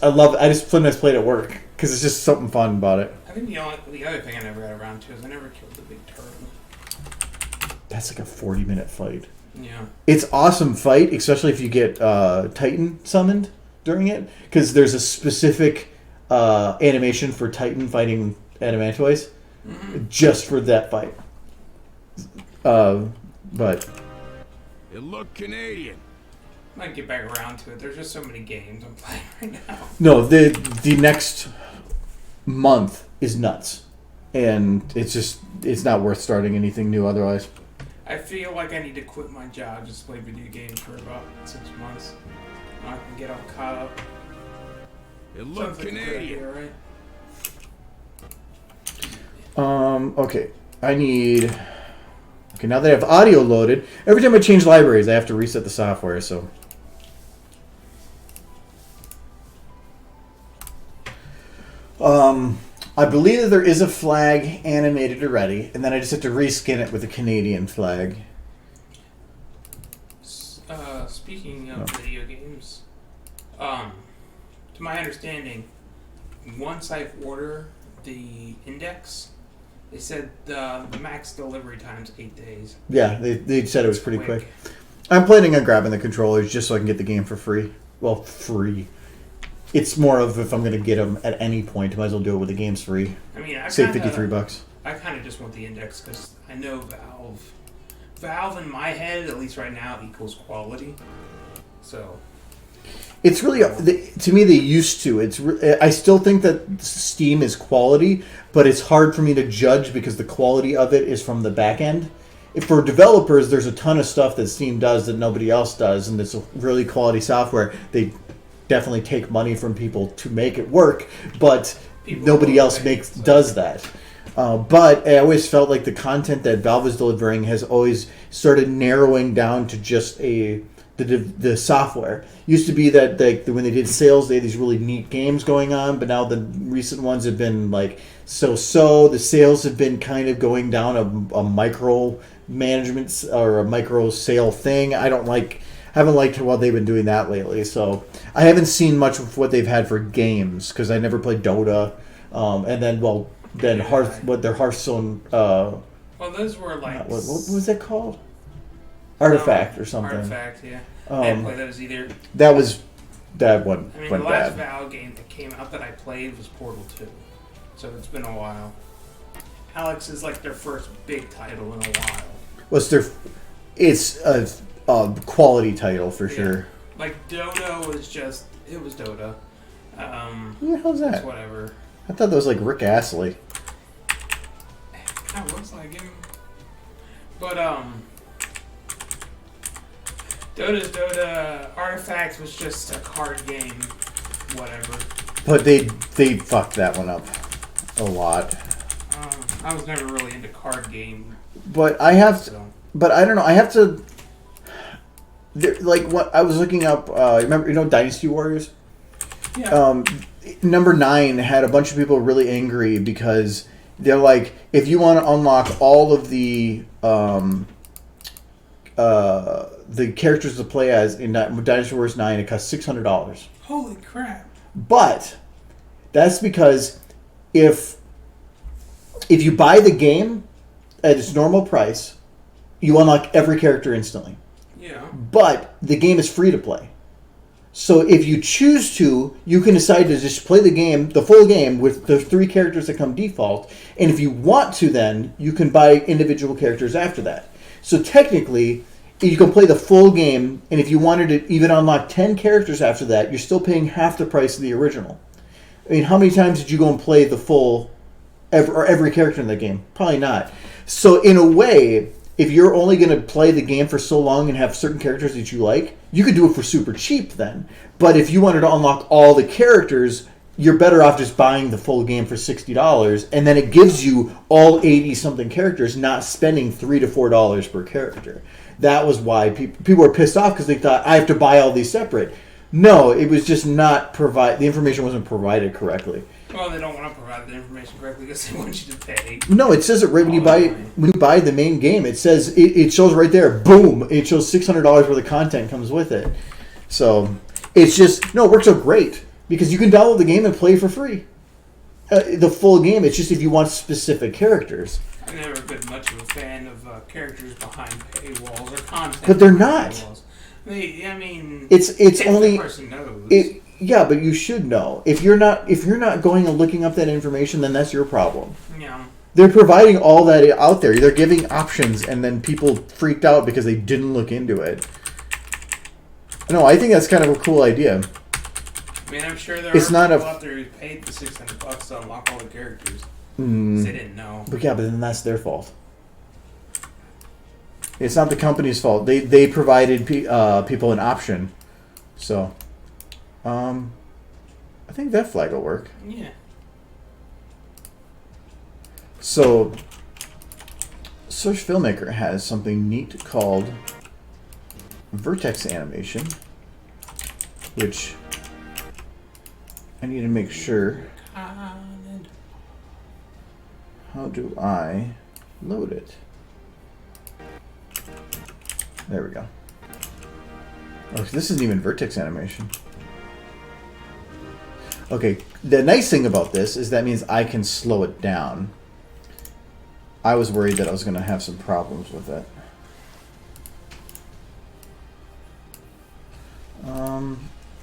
I love it. I just sometimes play it at work, because it's just something fun about it. I think the other thing I never got around to is I never killed the big turtle. That's like a 40-minute fight. Yeah. It's awesome fight, especially if you get Titan summoned during it, because there's a specific animation for Titan fighting Adamantoise just for that fight. But You look Canadian. Might get back around to it. There's just so many games I'm playing right now. no, the next month is nuts, and it's not worth starting anything new otherwise. I feel like I need to quit my job, just play video games for about 6 months. I can get all caught up. You look Sounds like a good Canadian. idea, right? Okay. Okay, now that I have audio loaded, every time I change libraries, I have to reset the software, so... I believe that there is a flag animated already, and then I just have to reskin it with a Canadian flag. Speaking of video games, to my understanding, once I order the index, they said the max delivery time's 8 days. Yeah, they said it was pretty quick. I'm planning on grabbing the controllers just so I can get the game for free. Well, free. It's more of if I'm going to get them at any point, might as well do it with the game's free. I mean, Save $53. I kind of just want the index because I know Valve in my head, at least right now, equals quality. So It's really, to me, they used to. I still think that Steam is quality, but it's hard for me to judge because the quality of it is from the back end. For developers, there's a ton of stuff that Steam does that nobody else does, and it's a really quality software. They definitely take money from people to make it work, but nobody else does that. But I always felt like the content that Valve is delivering has always started narrowing down to just the software. Used to be that when they did sales, they had these really neat games going on, but now the recent ones have been like so. The sales have been kind of going down a micro management or a micro sale thing. Haven't liked how they've been doing that lately. So I haven't seen much of what they've had for games because I never played Dota, and then their Hearthstone. well, those were like What was that called? Artifact or something. Artifact, yeah. I didn't play those either. That one I mean, went the last bad. Valve game that came out that I played was Portal 2, so it's been a while. Alex is like their first big title in a while. It's a quality title for sure. Like Dota was it was Dota. Who the hell's that? It's whatever. I thought that was like Rick Astley. That looks like him. But Dota's Dota. Artifact was just a card game, whatever. But they fucked that one up a lot. I was never really into card game. But I don't know. I have to. Like what I was looking up. Remember, Dynasty Warriors? Yeah. Number 9 had a bunch of people really angry because they're like, if you want to unlock all of the characters to play as in Dynasty Warriors 9, it costs $600. Holy crap! But that's because if you buy the game at its normal price, you unlock every character instantly. Yeah. But the game is free to play. So if you choose to, you can decide to just play the game, the full game, with the 3 characters that come default. And if you want to, then you can buy individual characters after that. So technically, you can play the full game, and if you wanted to even unlock 10 characters after that, you're still paying half the price of the original. I mean, how many times did you go and play the full, every character in the game? Probably not. So in a way, if you're only going to play the game for so long and have certain characters that you like, you could do it for super cheap then. But if you wanted to unlock all the characters, you're better off just buying the full game for $60, and then it gives you all 80-something characters, not spending $3 to $4 per character. That was why people were pissed off, because they thought, I have to buy all these separate. No, it was just not the information wasn't provided correctly. Well, they don't want to provide the information correctly because they want you to pay. No, it says it right when you buy the main game. It says it shows right there. Boom! It shows $600 worth of content comes with it. So it's just it works out great because you can download the game and play for free. The full game. It's just if you want specific characters. I've never been much of a fan of characters behind paywalls or content. But they're not. Paywalls. It's only. The person knows. Yeah, but you should know. If you're not going and looking up that information, then that's your problem. Yeah. They're providing all that out there. They're giving options, and then people freaked out because they didn't look into it. No, I think that's kind of a cool idea. I mean, I'm sure there are people out there who paid the $600 to unlock all the characters. They didn't know. But then that's their fault. It's not the company's fault. They provided people an option. So, I think that flag will work. Yeah. So, Search Filmmaker has something neat called vertex animation, which I need to make sure. How do I load it? There we go. Oh, this isn't even vertex animation. Okay, the nice thing about this is that means I can slow it down. I was worried that I was going to have some problems with it.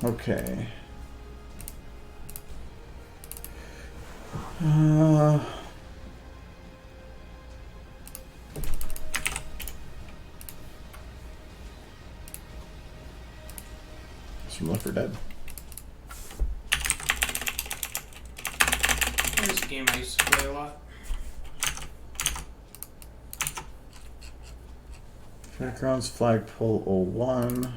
Okay. Some Left 4 Dead. Here's a game I used to play a lot. Backgrounds, Flagpole 01.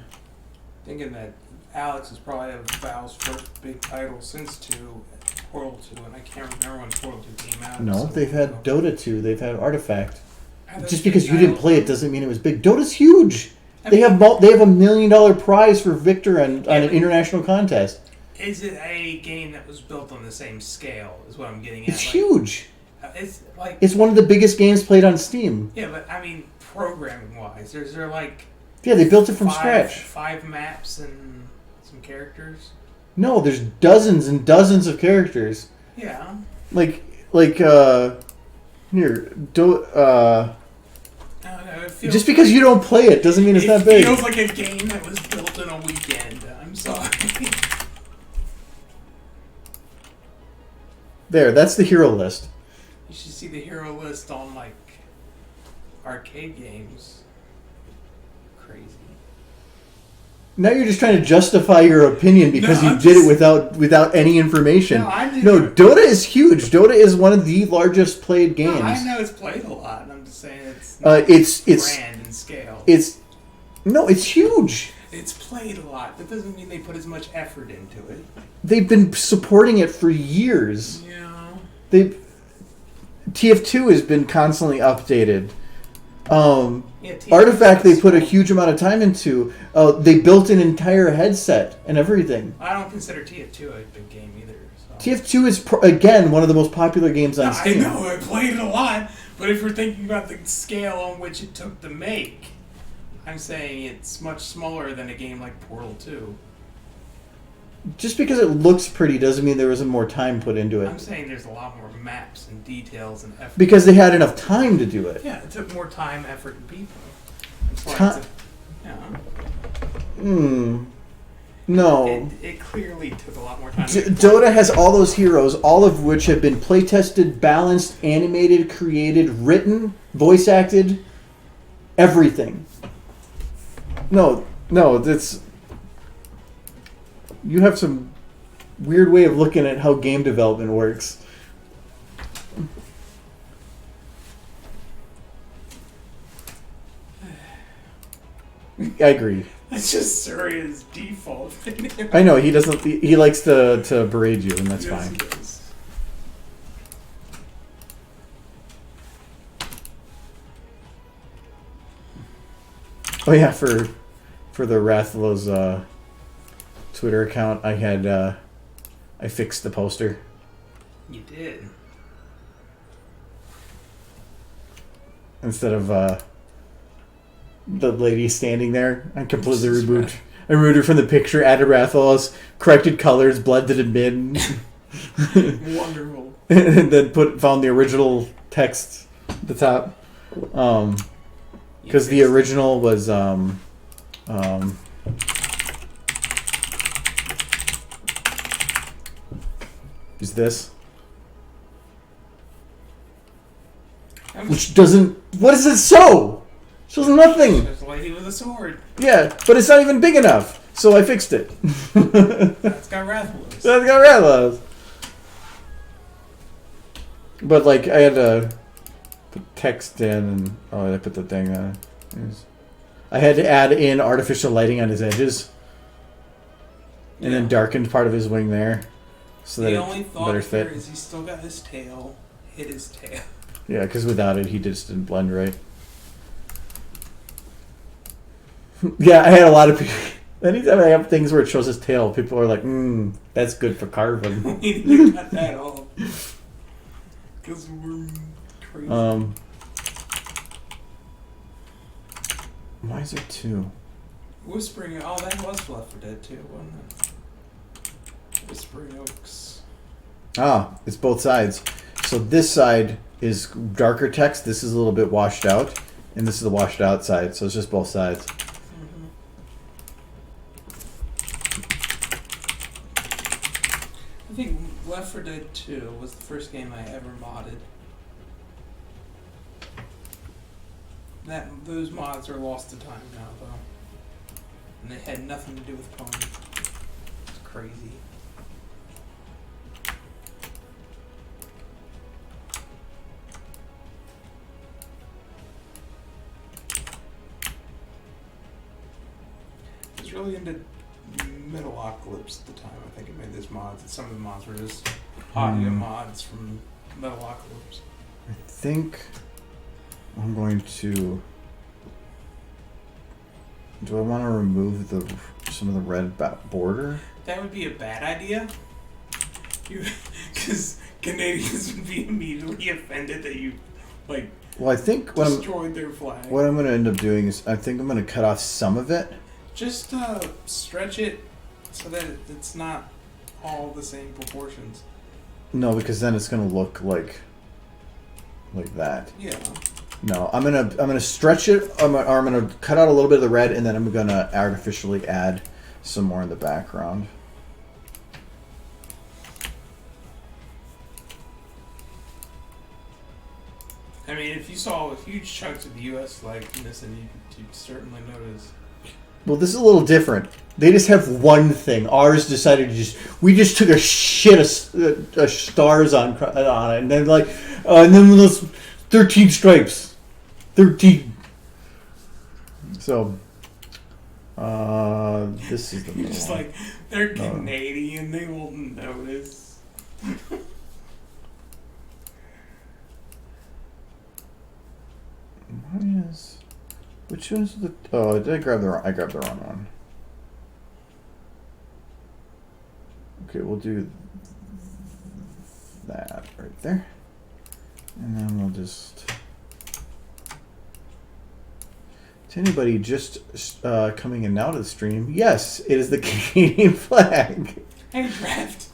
Thinking that Alex is probably Valve's first big title since Portal 2, and I can't remember when Portal 2 came out. No, they've had Dota 2, they've had Artifact. Are those Just because big you didn't titles? play it doesn't mean it was big. Dota's huge. They have a $1 million prize for victor on an international contest. Is it a game that was built on the same scale? Is what I'm getting at. It's huge. It's like It's one of the biggest games played on Steam. yeah, but I mean programming wise, is there like Yeah, they built it from scratch. 5 maps and some characters? No, there's dozens and dozens of characters. Yeah. Here, Just just because you don't play it doesn't mean it's not big. It feels like a game that was built in a weekend. I'm sorry. There, that's the hero list. You should see the hero list on like arcade games. Crazy. Now you're just trying to justify your opinion because you did it without any information. No, Dota is huge. Dota is one of the largest played games. No, I know it's played a lot, and I'm just saying it's grand in scale. It's huge. It's played a lot. That doesn't mean they put as much effort into it. They've been supporting it for years. Yeah. TF2 has been constantly updated. TF2 Artifact they put a huge amount of time into. They built an entire headset and everything. I don't consider TF2 a big game either. So. TF2 is again one of the most popular games on Steam. I know, I played it a lot, but if we're thinking about the scale on which it took to make, I'm saying it's much smaller than a game like Portal 2. Just because it looks pretty doesn't mean there wasn't more time put into it. I'm saying there's a lot more maps and details and effort. Because they had enough time to do it. Yeah, it took more time, No. It clearly took a lot more time. Dota has all those heroes, all of which have been play-tested, balanced, animated, created, written, voice acted, everything. No, that's... You have some weird way of looking at how game development works. I agree. That's just Surya's default thing. I know, he doesn't... He likes to berate you, and that's Yes, fine. he does. Oh yeah, for the Rathlow's Twitter account, I had I fixed the poster. You did. Instead of the lady standing there, I completely Jesus removed. Christ. I removed her from the picture, added Rathlow's, corrected colors, blended it in, Wonderful. and then found the original text at the top. Because the original was is this, which doesn't. What does it show? Shows nothing. There's a lady with a sword. Yeah, but it's not even big enough, so I fixed it. That's got Rathalos. That's got Rathalos. But like, I had to put text in, and I put the thing on. I had to add in artificial lighting on his edges, and then darkened part of his wing there, so that The it only thought better here fit. is he's still got his tail. Hit his tail. Yeah, because without it, he just didn't blend right. Yeah, I had a lot of people. Anytime I have things where it shows his tail, people are like, that's good for carving. We need to cut that off. Because we're crazy. Why is there two? Whispering... Oh, that was Left 4 Dead 2, wasn't it? Whispering Oaks. Ah, it's both sides. So this side is darker text. This is a little bit washed out. And this is the washed out side. So it's just both sides. I think Left 4 Dead 2 was the first game I ever modded. Those mods are lost to time now, though. And they had nothing to do with Pony. It's crazy. I was really into Metalocalypse at the time. I think it made this mods. Some of the mods were just audio mods from Metalocalypse. I think I'm going to... Do I want to remove some of the red border? That would be a bad idea. Because Canadians would be immediately offended that you, like, Well, I think destroyed their flag. what I'm going to end up doing is I think I'm going to cut off some of it. Just stretch it so that it's not all the same proportions. No, because then it's going to look like that. Yeah. No, I'm gonna stretch it. I'm gonna cut out a little bit of the red, and then I'm gonna artificially add some more in the background. I mean, if you saw huge chunks of the U.S. flag missing, you'd certainly notice. Well, this is a little different. They just have one thing. Ours decided we just took a shit of stars on it, and then and then those 13 stripes. 13. So, this is the You're just like, they're Canadian, they won't notice. Which one's the... Oh, did I grabbed the wrong one. Okay, we'll do that right there. And then we'll just... To anybody just coming in now to the stream, yes, it is the Canadian flag. Hey, Draft.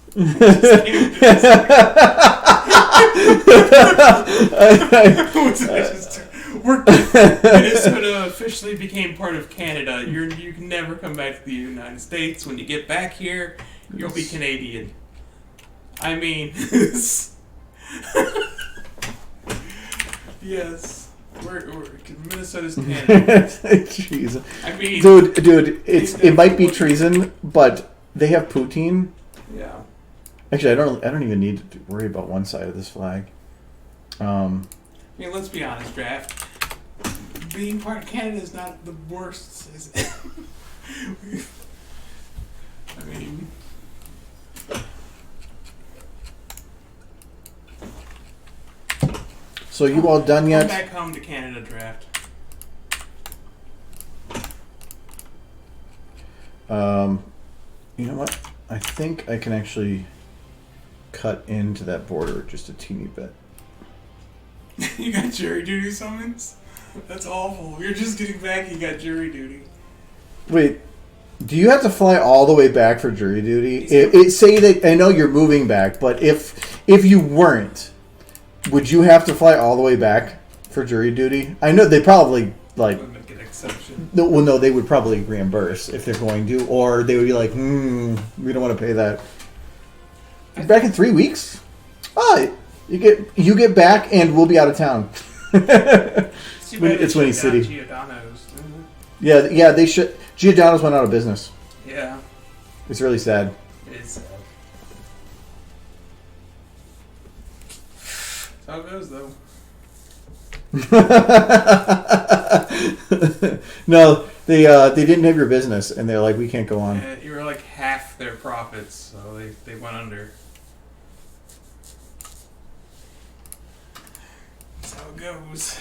Minnesota officially became part of Canada. You can never come back to the United States. When you get back here, you'll be Canadian. I mean, yes, we're Minnesota's Canada. Treason. I mean, dude, it might be treason, but they have poutine. Yeah. Actually, I don't even need to worry about one side of this flag. I mean, let's be honest, Draft. Being part of Canada is not the worst, is it? I mean... So you all done yet? Come back home to Canada, Draft. You know what? I think I can actually cut into that border just a teeny bit. You got jury duty summons? That's awful. You're just getting back, you got jury duty. Wait, do you have to fly all the way back for jury duty? It say that I know you're moving back, but if you weren't, would you have to fly all the way back for jury duty? I know they probably like. Make an exception. Well, no, they would probably reimburse if they're going to, or they would be like, we don't want to pay that. Back in 3 weeks? Oh, you get back, and we'll be out of town. It's Winnie City. Giordano's. Yeah, they should. Giordano's went out of business. Yeah. It's really sad. It is sad. That's how it goes, though. No, they didn't have your business, and they're like, we can't go on. You were like half their profits, so they went under. That's how it goes.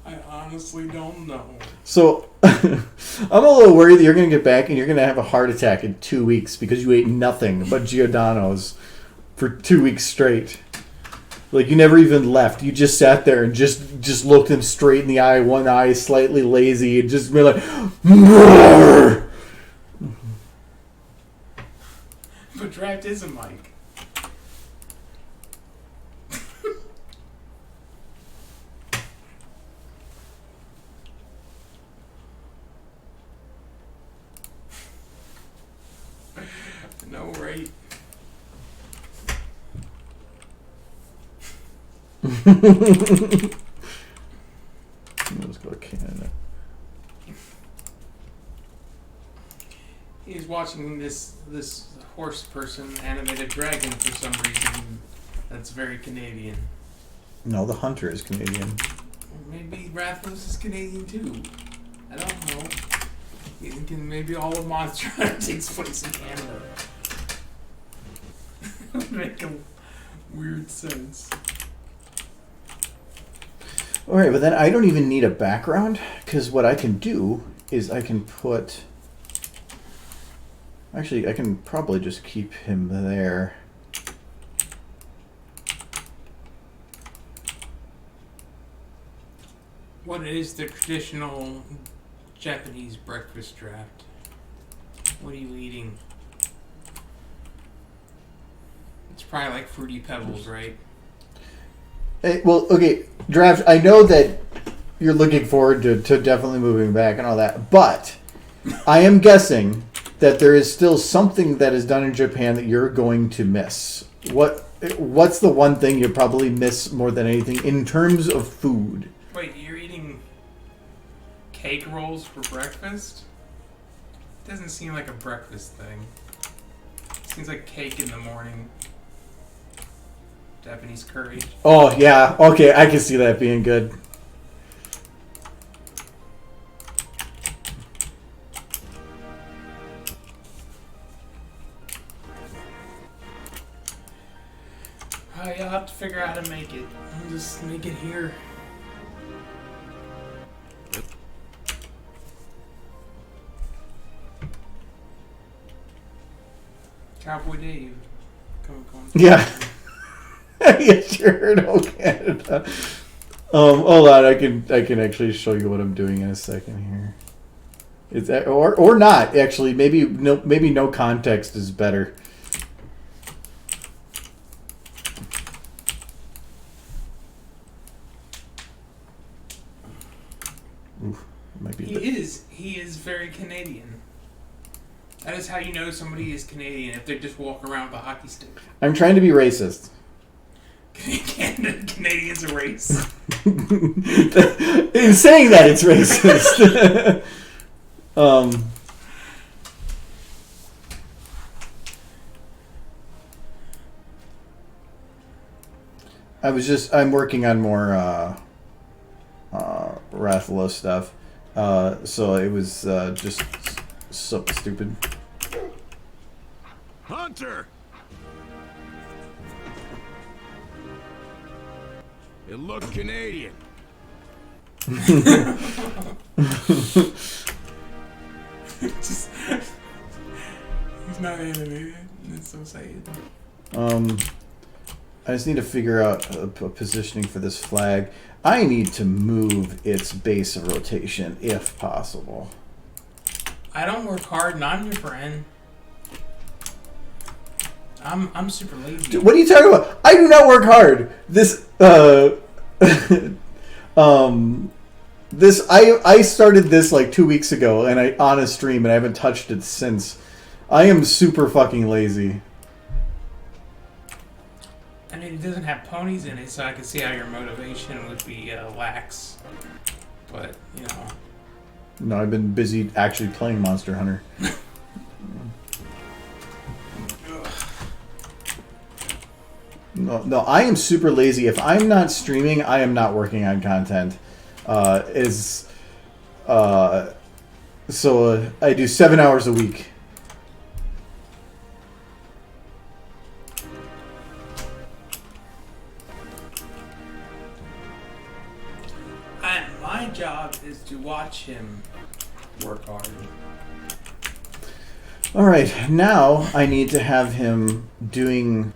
I honestly don't know. So, I'm a little worried that you're going to get back and you're going to have a heart attack in 2 weeks because you ate nothing but Giordano's for 2 weeks straight. Like, you never even left. You just sat there and just looked him straight in the eye, one eye slightly lazy, and just be like, "Roar!" But Draft is a mic. No, right? Let's go to Canada. He's watching this horse person animate a dragon for some reason. That's very Canadian. No, the hunter is Canadian. Maybe Rathos is Canadian too. I don't know. Maybe all of Monster Hunter takes place in Canada. That would make a weird sense. Alright, but then I don't even need a background, because what I can do is I can put... Actually, I can probably just keep him there. What is the traditional Japanese breakfast Draft? What are you eating? It's probably like Fruity Pebbles, right? Well, okay, Draft, I know that you're looking forward to definitely moving back and all that, but I am guessing that there is still something that is done in Japan that you're going to miss. What's the one thing you probably miss more than anything in terms of food? Wait, you're eating cake rolls for breakfast? Doesn't seem like a breakfast thing. Seems like cake in the morning. Japanese curry. Oh, yeah. Okay, I can see that being good. Oh, you'll have to figure out how to make it. I'll just make it here. Cowboy Dave. Come. Yeah. Yeah, sure. No, Canada. Hold on. I can actually show you what I'm doing in a second here. It's or not actually. Maybe no context is better. Oof, might be. He is very Canadian. That is how you know somebody is Canadian, if they just walk around with a hockey stick. I'm trying to be racist. Canadians a race. In saying that, it's racist. I'm working on more Rathalos stuff. So it was just something stupid. Hunter! You look Canadian. He's not animated. It's so sad. I just need to figure out a positioning for this flag. I need to move its base of rotation if possible. I don't work hard, and I'm your friend. I'm super lazy. Dude, what are you talking about? I do not work hard. This I started this like 2 weeks ago, and on a stream, and I haven't touched it since. I am super fucking lazy. I mean, it doesn't have ponies in it, so I can see how your motivation would be lax. But, you know. No, I've been busy actually playing Monster Hunter. No, I am super lazy. If I'm not streaming, I am not working on content. So I do 7 hours a week. My job is to watch him work hard. Alright, now I need to have him doing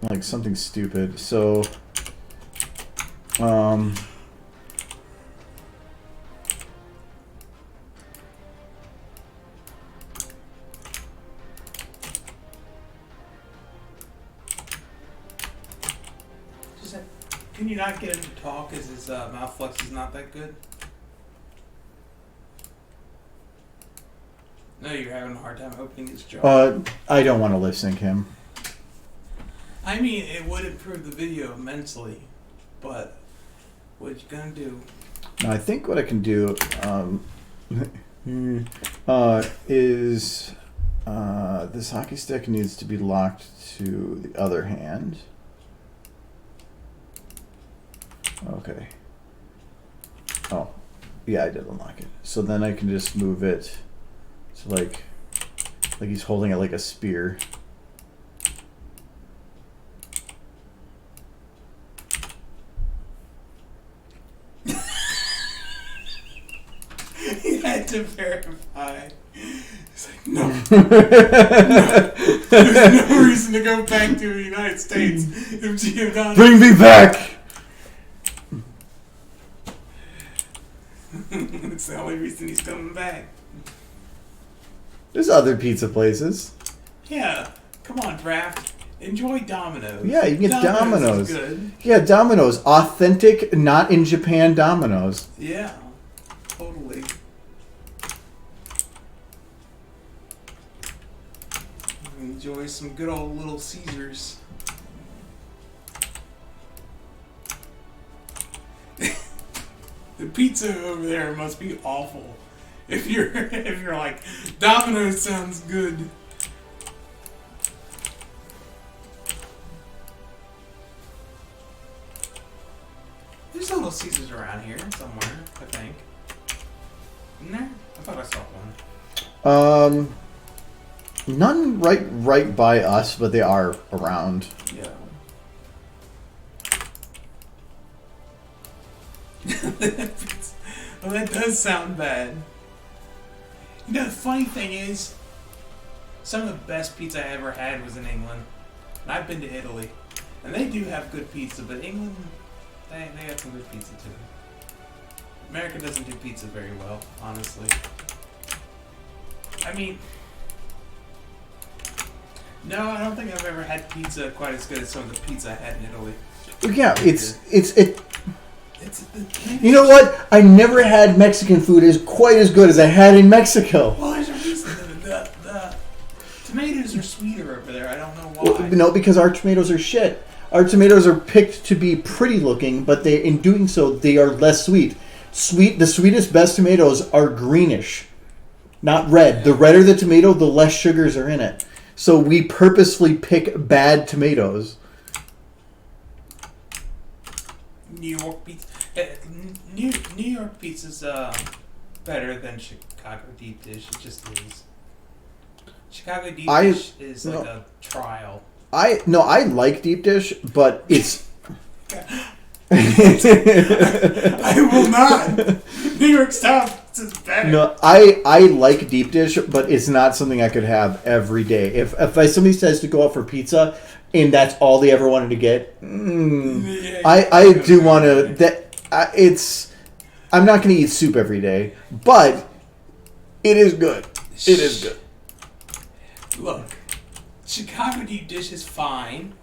like something stupid. So Can you not get him to talk as his mouth flex is not that good? No, you're having a hard time opening his jaw. I don't want to lip sync him. I mean, it would improve the video immensely, but what you gonna do? Now, I think what I can do is this hockey stick needs to be locked to the other hand. Okay. Oh, yeah, I did unlock it. So then I can just move it to like he's holding it like a spear. He had to verify. He's like, no. There's no reason to go back to the United States. Bring me back! It's the only reason he's coming back. There's other pizza places. Yeah, come on, Draft. Enjoy Domino's. Yeah, you can get Domino's. Is good. Yeah, Domino's. Authentic, not in Japan Domino's. Yeah, totally. Enjoy some good old Little Caesars. The pizza over there must be awful. If you're like, Domino's sounds good. There's a Little Caesars around here somewhere, I think. Isn't there? I thought I saw one. None right by us, but they are around. Yeah. Well, that does sound bad. You know, the funny thing is, some of the best pizza I ever had was in England. And I've been to Italy. And they do have good pizza, but England, they have some good pizza too. America doesn't do pizza very well, honestly. I mean, no, I don't think I've ever had pizza quite as good as some of the pizza I had in Italy. Yeah, It's You know what? I never had Mexican food as quite as good as I had in Mexico. Well, there's a reason. The tomatoes are sweeter over there. I don't know why. Well, no, because our tomatoes are shit. Our tomatoes are picked to be pretty looking, but in doing so, they are less sweet. The sweetest, best tomatoes are greenish, not red. The redder the tomato, the less sugars are in it. So we purposefully pick bad tomatoes. New York pizza. New York pizza's better than Chicago deep dish. It just is. Chicago deep dish is like a trial. I like deep dish, but it's. I will not. New York style is better. No, I like deep dish, but it's not something I could have every day. If somebody says to go out for pizza, and that's all they ever wanted to get, I do want to. I'm not going to eat soup every day, but it is good. It is good. Look, Chicago deep dish is fine,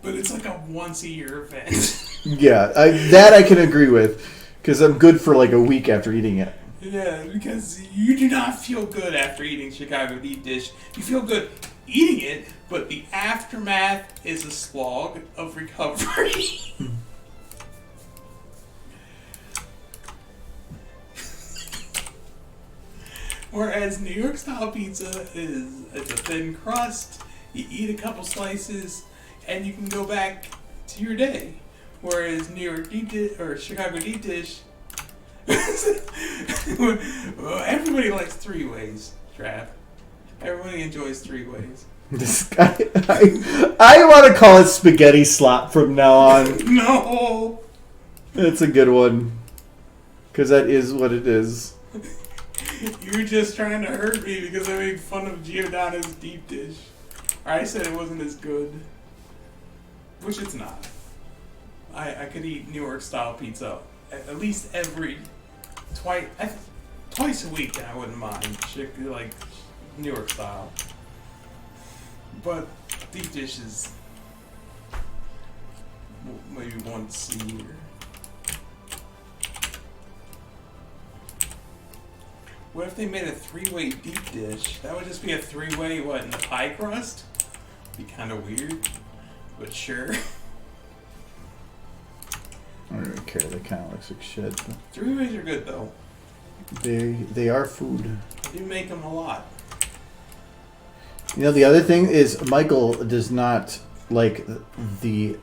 but it's like a once-a-year event. Yeah, that I can agree with, because I'm good for like a week after eating it. Yeah, because you do not feel good after eating Chicago deep dish. You feel good eating it, but the aftermath is a slog of recovery. Whereas New York style pizza it's a thin crust. You eat a couple slices, and you can go back to your day. Whereas New York deep dish or Chicago deep dish, well, everybody likes 3 ways. Trav. Everybody enjoys 3 ways. This guy, I want to call it spaghetti slop from now on. No. That's a good one, because that is what it is. You were just trying to hurt me because I made fun of Giordano's deep dish. Or I said it wasn't as good. Which it's not. I could eat New York style pizza at least twice a week, and I wouldn't mind. Like New York style. But deep dish is maybe once a year. What if they made a 3-way deep dish? That would just be a 3-way, what, in the pie crust? Be kind of weird, but sure. I don't really care. They kind of looks like shit. 3-ways are good, though. They are food. I do make them a lot. You know, the other thing is Michael does not like the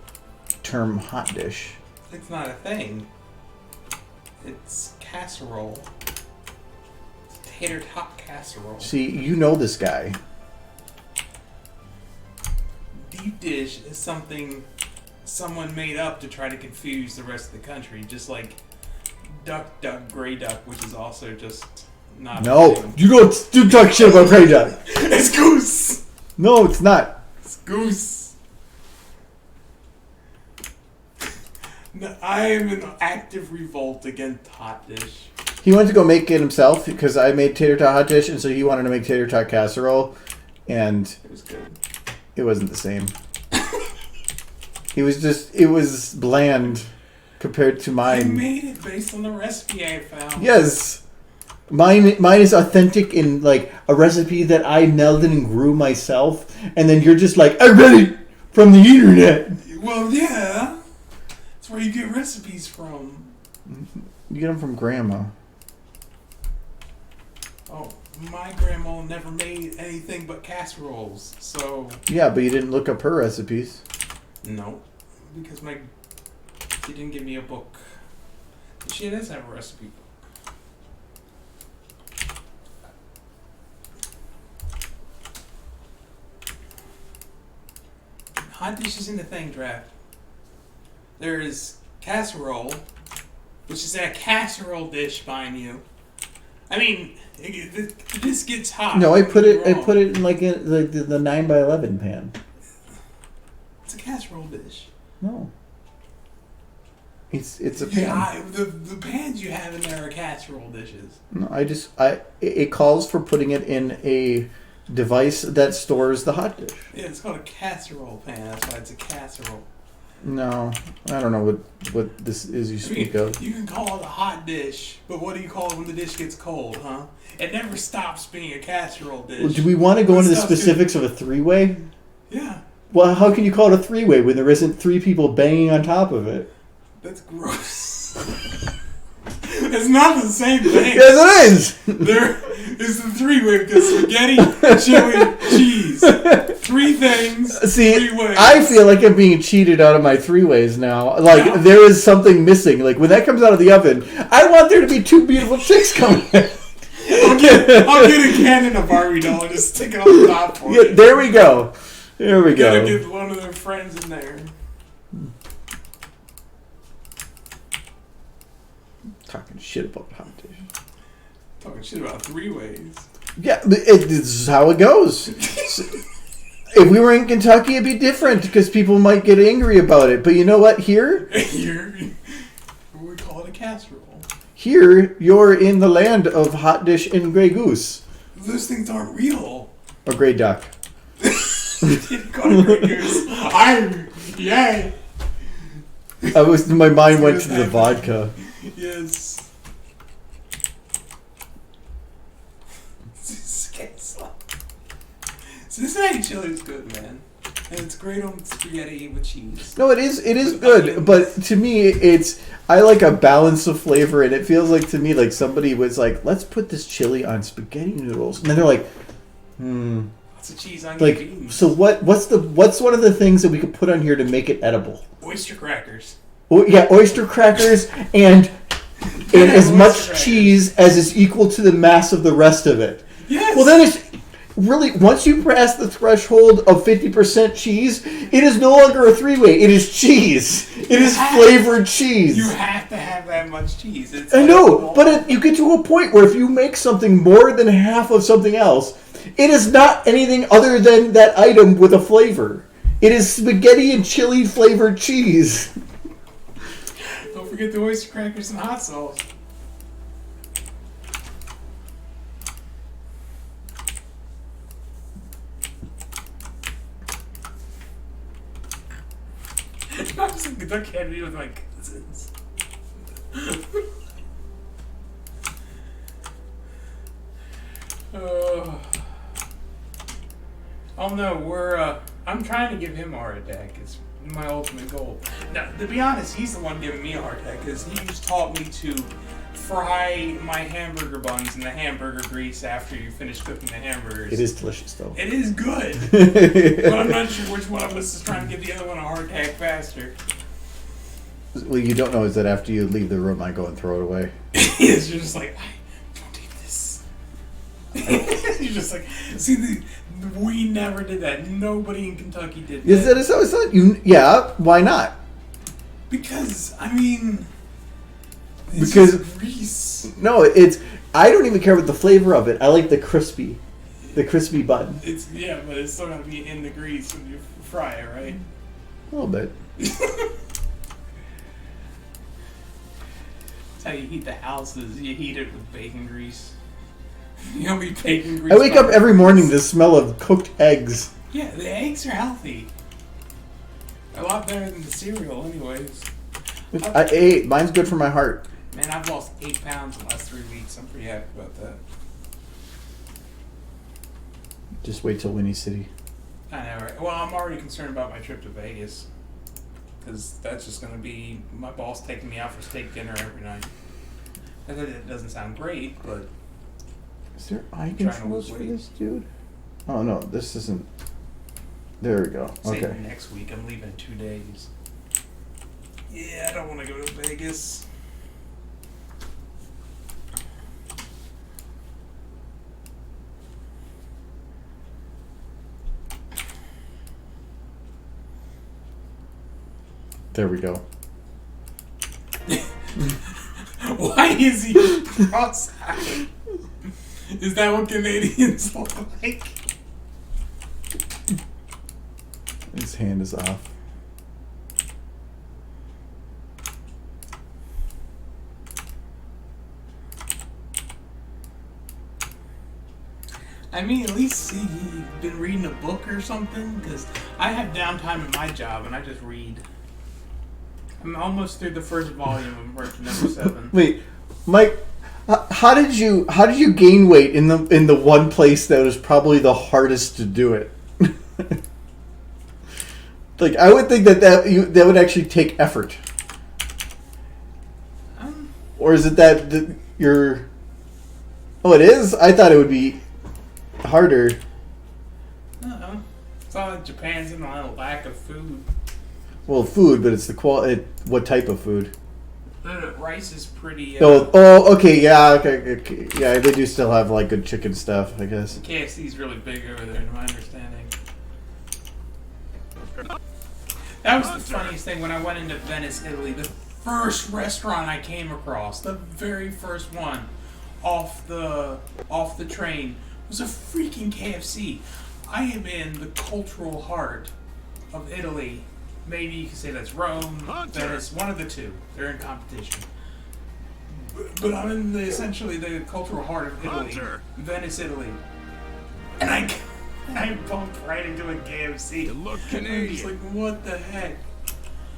term hot dish. It's not a thing. It's casserole. Tater tot casserole. See, you know this guy. Deep dish is something someone made up to try to confuse the rest of the country, just like duck, duck, gray duck, which is also just not. No, you don't talk shit about gray duck. It's goose. No, it's not. It's goose. No, I am in active revolt against hot dish. He went to go make it himself because I made tater tot hot dish, and so he wanted to make tater tot casserole, and It was good. it wasn't the same. It was bland compared to I mine. made it based on the recipe I found. Yes. Mine is authentic in like a recipe that I melded and grew myself, and then you're just like, I read it from the internet. Well, yeah. That's where you get recipes from. You get them from grandma. Oh, my grandma never made anything but casseroles, so... Yeah, but you didn't look up her recipes. No, because she didn't give me a book. She does have a recipe book. Hot dish isn't a thing, Draft. There is casserole, which is a casserole dish, mind you. I mean, this gets hot. No, I put it in like the 9x11 pan. It's a casserole dish. No. It's a pan. Yeah, the pans you have in there are casserole dishes. No, it calls for putting it in a device that stores the hot dish. Yeah, it's called a casserole pan. That's why it's a casserole. No, I don't know what this is you speak of. You can call it a hot dish, but what do you call it when the dish gets cold, huh? It never stops being a casserole dish. Well, do we want to go into the specifics of a three-way? Yeah. Well, how can you call it a three-way when there isn't three people banging on top of it? That's gross. It's not the same thing. Yes, it is. There is the three-way because spaghetti, chili, cheese. Three things. See, 3 ways. I feel like I'm being cheated out of my three-ways now. Like, Yeah. there is something missing. Like, when that comes out of the oven, I want there to be two beautiful chicks coming in. I'll get a cannon of Barbie doll and just stick it on the top for Yeah, you. there we go. There we Gotta go. get one of their friends in there. Talking shit about hot dish. Talking shit about three ways. Yeah, this is how it goes. If we were in Kentucky, it'd be different because people might get angry about it. But you know what? Here, We call it a casserole. here, you're in the land of hot dish and Grey Goose. Those things aren't real. Or Grey Duck. You call it Grey Goose. Yay. My mind went to the vodka. Yes. So this egg chili is good, man. And it's great on spaghetti with cheese. No, it is good, but to me, I like a balance of flavor, and it feels like to me like somebody was like, let's put this chili on spaghetti noodles, and then they're like, Lots of cheese on like, beans. so what's one of the things that we could put on here to make it edible? Oyster crackers. Well, yeah, oyster crackers and as much cheese as is equal to the mass of the rest of it. Yes. Well, then it's really, once you pass the threshold of 50% cheese, it is no longer a three-way. It is cheese. It is flavored cheese. You have to have that much cheese. It's I know, but you get to a point where if you make something more than half of something else, it is not anything other than that item with a flavor. It is spaghetti and chili flavored cheese. Don't forget the oyster crackers and hot sauce. I was in Kentucky Candy with my cousins. Oh no, I'm trying to give him a heart attack. It's my ultimate goal. Now, to be honest, he's the one giving me a heart attack because he just taught me to fry my hamburger buns in the hamburger grease after you finish cooking the hamburgers. It is delicious, though. It is good. But I'm not sure which one of us is trying to give the other one a heart attack faster. What you don't know is that after you leave the room, I go and throw it away. It's just like, don't eat this. You're just like, see, we never did that. Nobody in Kentucky did that. Is that so? It's not you? Yeah. Why not? Because I mean, it's Because- just grease. No, I don't even care about the flavor of it. I like the crispy bun. It's but it's still gotta be in the grease when you fry it, right? A little bit. That's how you heat the houses. You heat it with bacon grease. You know, bacon grease. I wake up every morning to the smell of cooked eggs. Yeah, the eggs are healthy. A lot better than the cereal, anyways. I ate. Mine's good for my heart. Man, I've lost 8 pounds in the last 3 weeks. I'm pretty happy about that. Just wait till Winnie City. I know, right? Well, I'm already concerned about my trip to Vegas. Because that's just going to be my boss taking me out for steak dinner every night. And it doesn't sound great, but... Is there eye Trying to controls lose for weight. this dude? Oh no, this isn't. There we go. Save Okay. next week. I'm leaving in 2 days. Yeah, I don't want to go to Vegas. There we go. Why is he cross-eyed? Is that what Canadians look like? His hand is off. I mean, at least you've been reading a book or something, because I have downtime at my job and I just read. I'm almost through the first volume of Merchant number 7. Wait, Mike, how did you gain weight in the one place that was probably the hardest to do it? Like, I would think that would actually take effort. Or is it that you're... Oh, it is? I thought it would be harder. It's all like Japan's in a lack of food. Well, food, but it's the quality. What type of food? The rice is pretty... okay, yeah, okay. Yeah, they do still have, like, good chicken stuff, I guess. KFC's really big over there, in my understanding. That was the funniest thing when I went into Venice, Italy. The first restaurant I came across, the very first one, off the train, was a freaking KFC. I am in the cultural heart of Italy. Maybe you could say that's Rome, Venice, one of the two. They're in competition. But I'm in essentially the cultural heart of Italy, Venice, Italy. And I bumped right into a KFC. You look I'm Canadian. just like, what the heck?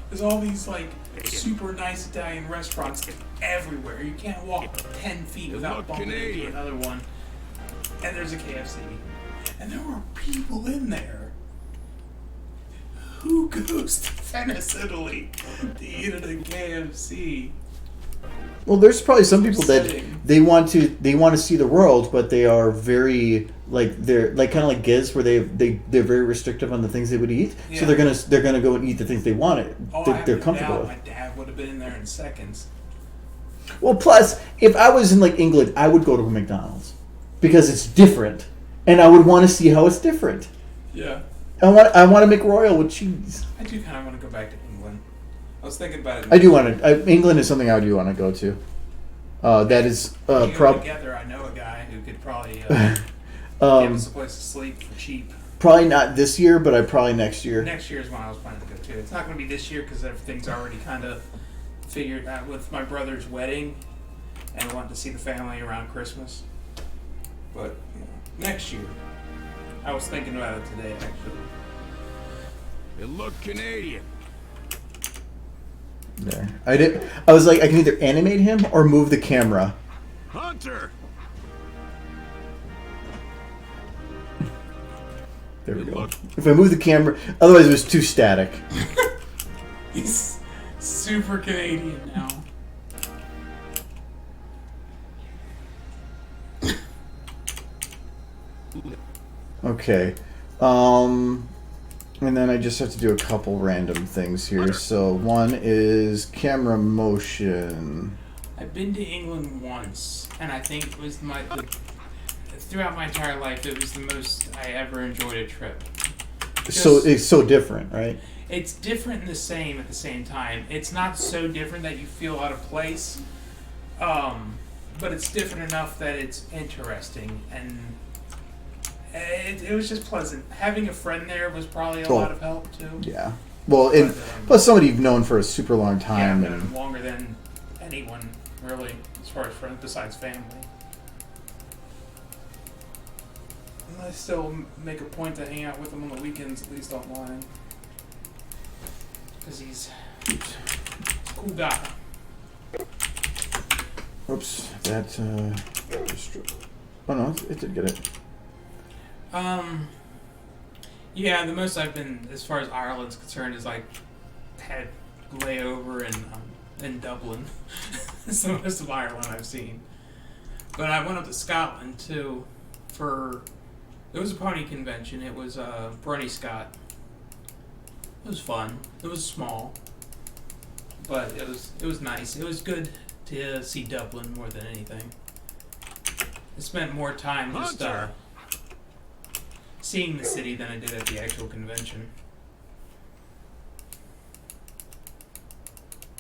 There's all these like super nice Italian restaurants everywhere. You can't walk 10 feet without bumping into another one. And there's a KFC. And there were people in there. Who goes to Venice, Italy to eat at a KFC? Well, there's probably some people that Upsetting. they want to see the world, but they are very they're kind of like Giz, where they're very restrictive on the things they would eat. Yeah. So they're gonna go and eat the things they want. Oh, I have They're no comfortable doubt with. my dad would have been in there in seconds. Well, plus, if I was in like England, I would go to a McDonald's because it's different, and I would want to see how it's different. Yeah. I want to McRoyal with cheese. I do kind of want to go back to England. I was thinking about it. I do want to. England is something I do want to go to. That is We go probably together. I know a guy who could probably give us a place to sleep for cheap. probably not this year, but probably next year. Next year is when I was planning to go too. It's not going to be this year because everything's already kind of figured out with my brother's wedding, and I want to see the family around Christmas. But next year, I was thinking about it today actually. You look Canadian. There, I was like, I can either animate him or move the camera. Hunter. There we You go. look- If I move the camera, otherwise it was too static. He's super Canadian now. Okay. And then I just have to do a couple random things here. So one is camera motion. I've been to England once, and I think it was throughout my entire life, it was the most I ever enjoyed a trip. So it's so different, right? It's different and the same at the same time. It's not so different that you feel out of place, but it's different enough that it's interesting, and it was just pleasant. Having a friend there was probably a lot of help too. Yeah. Well, and plus somebody you've known for a super long Yeah, time. I've known And him longer than anyone really, as far as friends besides family. And I still make a point to hang out with him on the weekends, at least online, because he's a cool guy. oops, that. Oh no, it did get it. Yeah, the most I've been, as far as Ireland's concerned, is like had layover in Dublin. It's the most of Ireland I've seen. But I went up to Scotland too it was a pony convention. It was Brunny Scott. It was fun. It was small, but it was nice. It was good to see Dublin more than anything. I spent more time just Hunter. seeing the city than I did at the actual convention.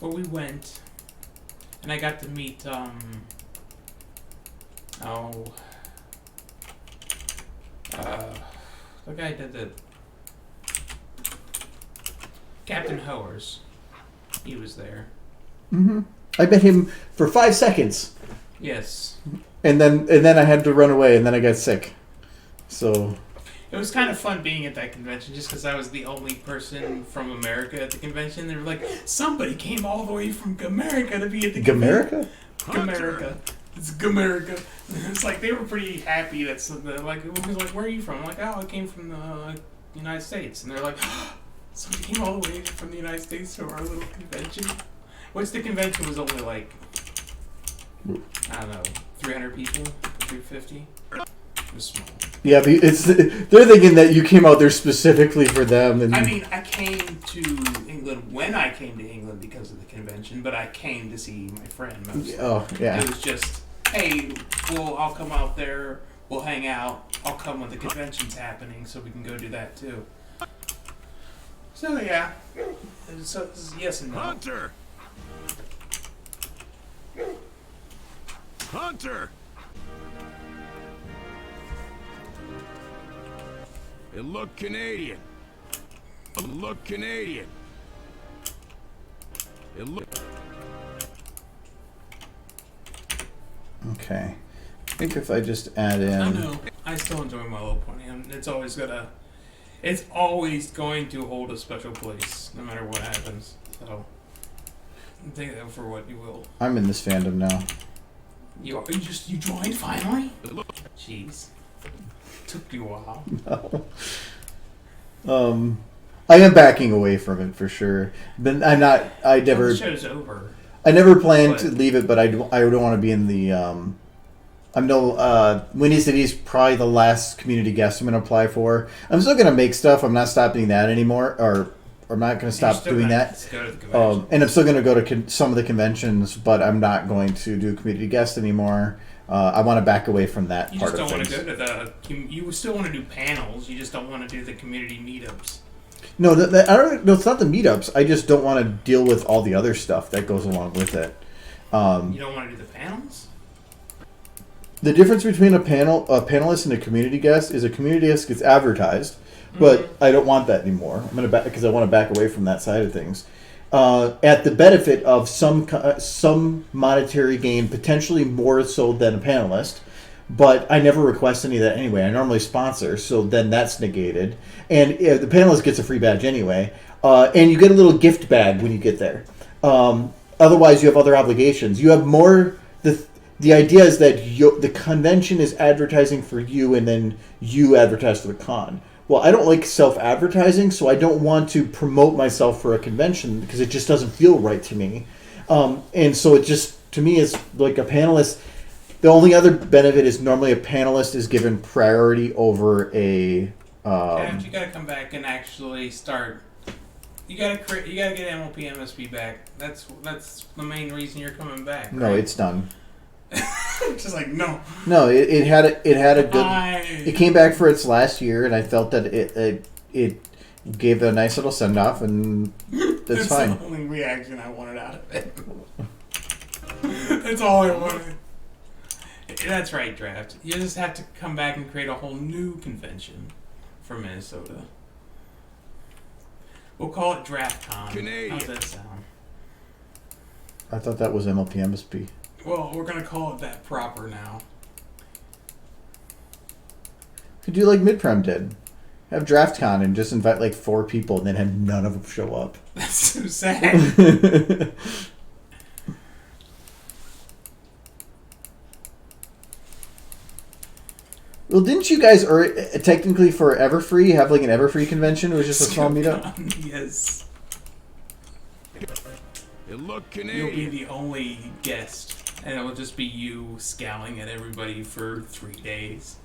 But we went, and I got to meet the guy did the Captain Hoers. He was there. Mm-hmm. I met him for 5 seconds, Yes. and then I had to run away, and then I got sick. So It was kind of fun being at that convention just because I was the only person from America at the convention. They were like, somebody came all the way from America to be at the convention. Gamerica? America. It's America. It's like they were pretty happy that like it was like, where are you from? I'm like, oh, I came from the United States, and they're like, somebody came all the way from the United States to our little convention. Which the convention was only like, I don't know, 300 people, 350. It was small. Yeah, but they're thinking that you came out there specifically for them. And I mean, I came to England when I came to England because of the convention, but I came to see my friend mostly. Oh, yeah. It was just, hey, I'll come out there, we'll hang out, I'll come when the convention's happening so we can go do that too. So, yeah. So, yes and no. Hunter! Hunter! It looked Canadian. It looked Canadian. It looked... Okay. I think if I just add in... I know. I still enjoy My Little Pony. It's always going to hold a special place, no matter what happens. So, take that for what you will. I'm in this fandom now. You joined finally? Jeez. Took you a while. No. I am backing away from it for sure. But I'm not. I never. The show's over. I never planned to leave it, but I don't want to be in the. I'm no. Winnie City's probably the last community guest I'm going to apply for. I'm still going to make stuff. I'm not stopping that anymore, or I'm not going to stop doing that. Go to the convention. And I'm still going to go to some of the conventions, but I'm not going to do community guest anymore. I want to back away from that You part just of don't things. want to go to the. You still want to do panels. You just don't want to do the community meetups. No, I don't. No, it's not the meetups. I just don't want to deal with all the other stuff that goes along with it. You don't want to do the panels. The difference between a panelist, and a community guest is a community guest gets advertised, but I don't want that anymore. I'm gonna because I want to back away from that side of things. At the benefit of some monetary gain, potentially more so than a panelist. But I never request any of that anyway. I normally sponsor, so then that's negated. And the panelist gets a free badge anyway. And you get a little gift bag when you get there. Otherwise, you have other obligations. You have more... The idea is that the convention is advertising for you, and then you advertise for the con. Well, I don't like self-advertising, so I don't want to promote myself for a convention because it just doesn't feel right to me. And so it just, to me, is like a panelist... The only other benefit is normally a panelist is given priority over a. You gotta come back and actually start. You gotta get MLP MSP back. That's the main reason you're coming back. No, right? it's done. Just like no. No, it had a good. It came back for its last year, and I felt that it gave a nice little send off, and that's fine. That's the only reaction I wanted out of it. That's all I wanted. That's right, Draft. You just have to come back and create a whole new convention for Minnesota. We'll call it DraftCon. Canadian. How's that sound? I thought that was MLP MSP. Well, we're going to call it that proper now. Could do like Midprem did. Have DraftCon and just invite like 4 people and then have none of them show up. That's so sad. Well, didn't you guys technically for Everfree have like an Everfree convention? It was just a small meetup. Yes. It looked You'll be Canadian. the only guest, and it will just be you scowling at everybody for 3 days.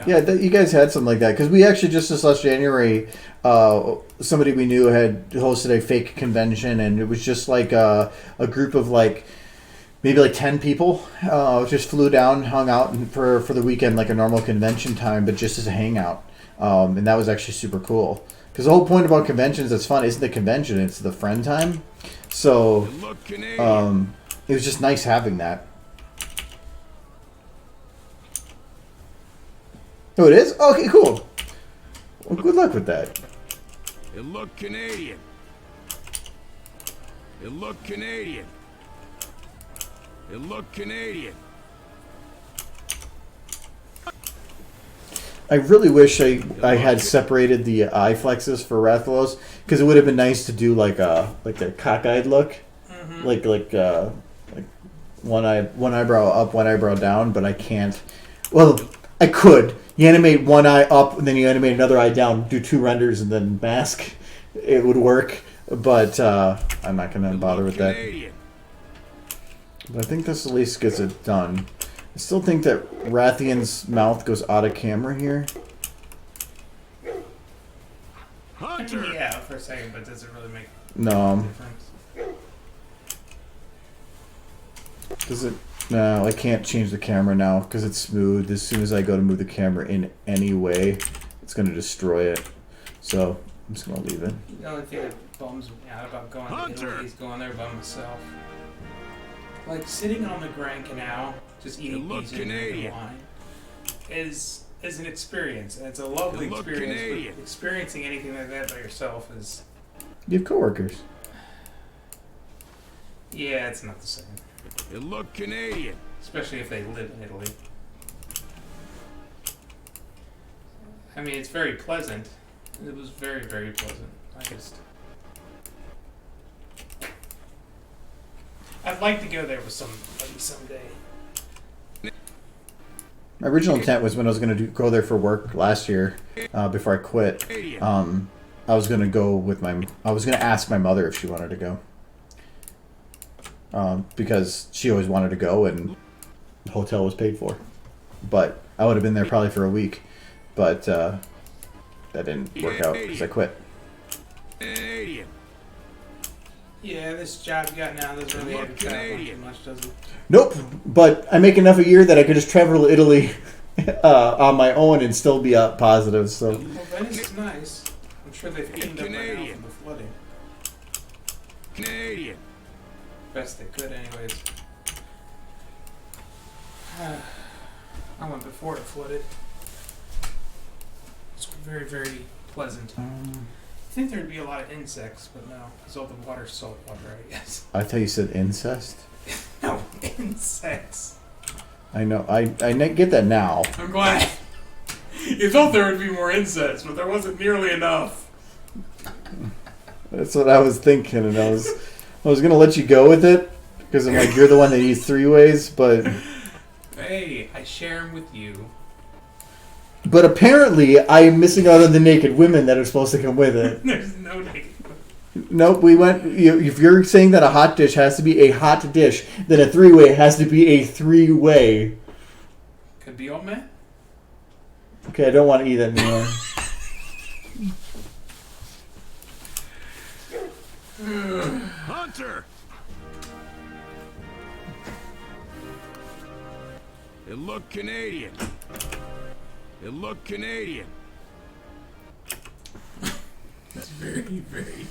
Yeah, you guys had something like that because we actually just this last January, somebody we knew had hosted a fake convention, and it was just like a group of like. Maybe like 10 people just flew down, hung out for the weekend like a normal convention time, but just as a hangout. And that was actually super cool. Because the whole point about conventions that's fun isn't the convention, it's the friend time. So It looked Canadian. it was just nice having that. Oh, it is? Okay, cool. Well, good luck with that. It looked Canadian. It looked Canadian. It looked Canadian. I really wish I had separated the eye flexes for Rathalos, because it would have been nice to do like a cockeyed look, like one eyebrow up, one eyebrow down. But I can't. Well, I could. You animate one eye up, and then you animate another eye down. Do 2 renders, and then mask. It would work, but I'm not gonna bother with that. But I think this at least gets it done. I still think that Rathian's mouth goes out of camera here. Hunter. Yeah, for a second, but does it really make No. a difference? Does it? No, I can't change the camera now because it's smooth. As soon as I go to move the camera in any way, it's going to destroy it. So I'm just going to leave it. The only thing that bums me out about going to Italy is going there by myself. Like sitting on the Grand Canal, just eating pizza and drinking wine, is an experience, and it's a lovely experience. But experiencing anything like that by yourself is. You have coworkers. Yeah, it's not the same. You look Canadian. Especially if they live in Italy. I mean, it's very pleasant. It was very, very pleasant. I'd like to go there with somebody someday. My original intent was when I was going to go there for work last year, before I quit. I was going to go with I was going to ask my mother if she wanted to go. Because she always wanted to go and the hotel was paid for. But I would have been there probably for a week. But that didn't work out because I quit. Yeah, this job you got now doesn't really have to travel too much, does it? Nope. But I make enough a year that I could just travel to Italy on my own and still be positive. So. Well, Venice is nice. I'm sure they've cleaned up right now from the flooding. Canadian. Best they could, anyways. I went before it flooded. It's very, very pleasant. I think there'd be a lot of insects, but no, because all the water's salt water, I guess. I thought you said incest. No, insects. I know. I get that now. I'm glad. You thought there would be more insects, but there wasn't nearly enough. That's what I was thinking, and I was gonna let you go with it because I'm like, you're the one that eats 3 ways, but. Hey, I share them with you. But apparently, I am missing out on the naked women that are supposed to come with it. There's no naked. Nope, we went. If you're saying that a hot dish has to be a hot dish, then a 3-way has to be a 3-way. Could be all men. Okay, I don't want to eat that anymore. Hunter. You look Canadian. You look Canadian. That's very, very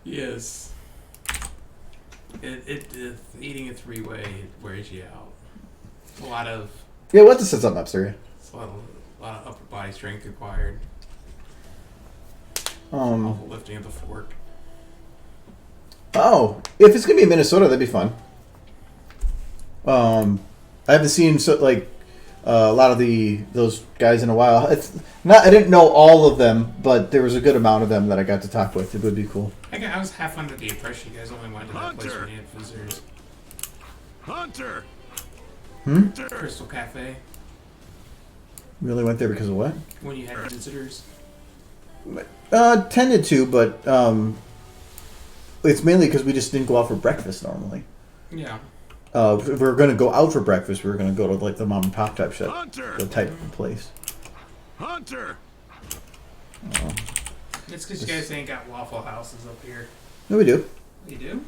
Yes. Eating a 3-way, it wears you out. A lot of... Yeah, we'll have to set something up, sir. It's a lot of upper body strength required. Awful Lifting of the fork. Oh, if it's gonna be in Minnesota, that'd be fun. I haven't seen a lot of those guys in a while. It's not. I didn't know all of them, but there was a good amount of them that I got to talk with. It would be cool. I was half under the impression you guys only went to that place when you had visitors. Hunter. Crystal Cafe. Really went there because of what? When you had visitors. Tended to, but it's mainly because we just didn't go out for breakfast normally. Yeah. If we were going to go out for breakfast, we were going to go to like the mom and pop type shop, Hunter. the type of place. Hunter. It's because you guys ain't got Waffle Houses up here. No, we do. You do?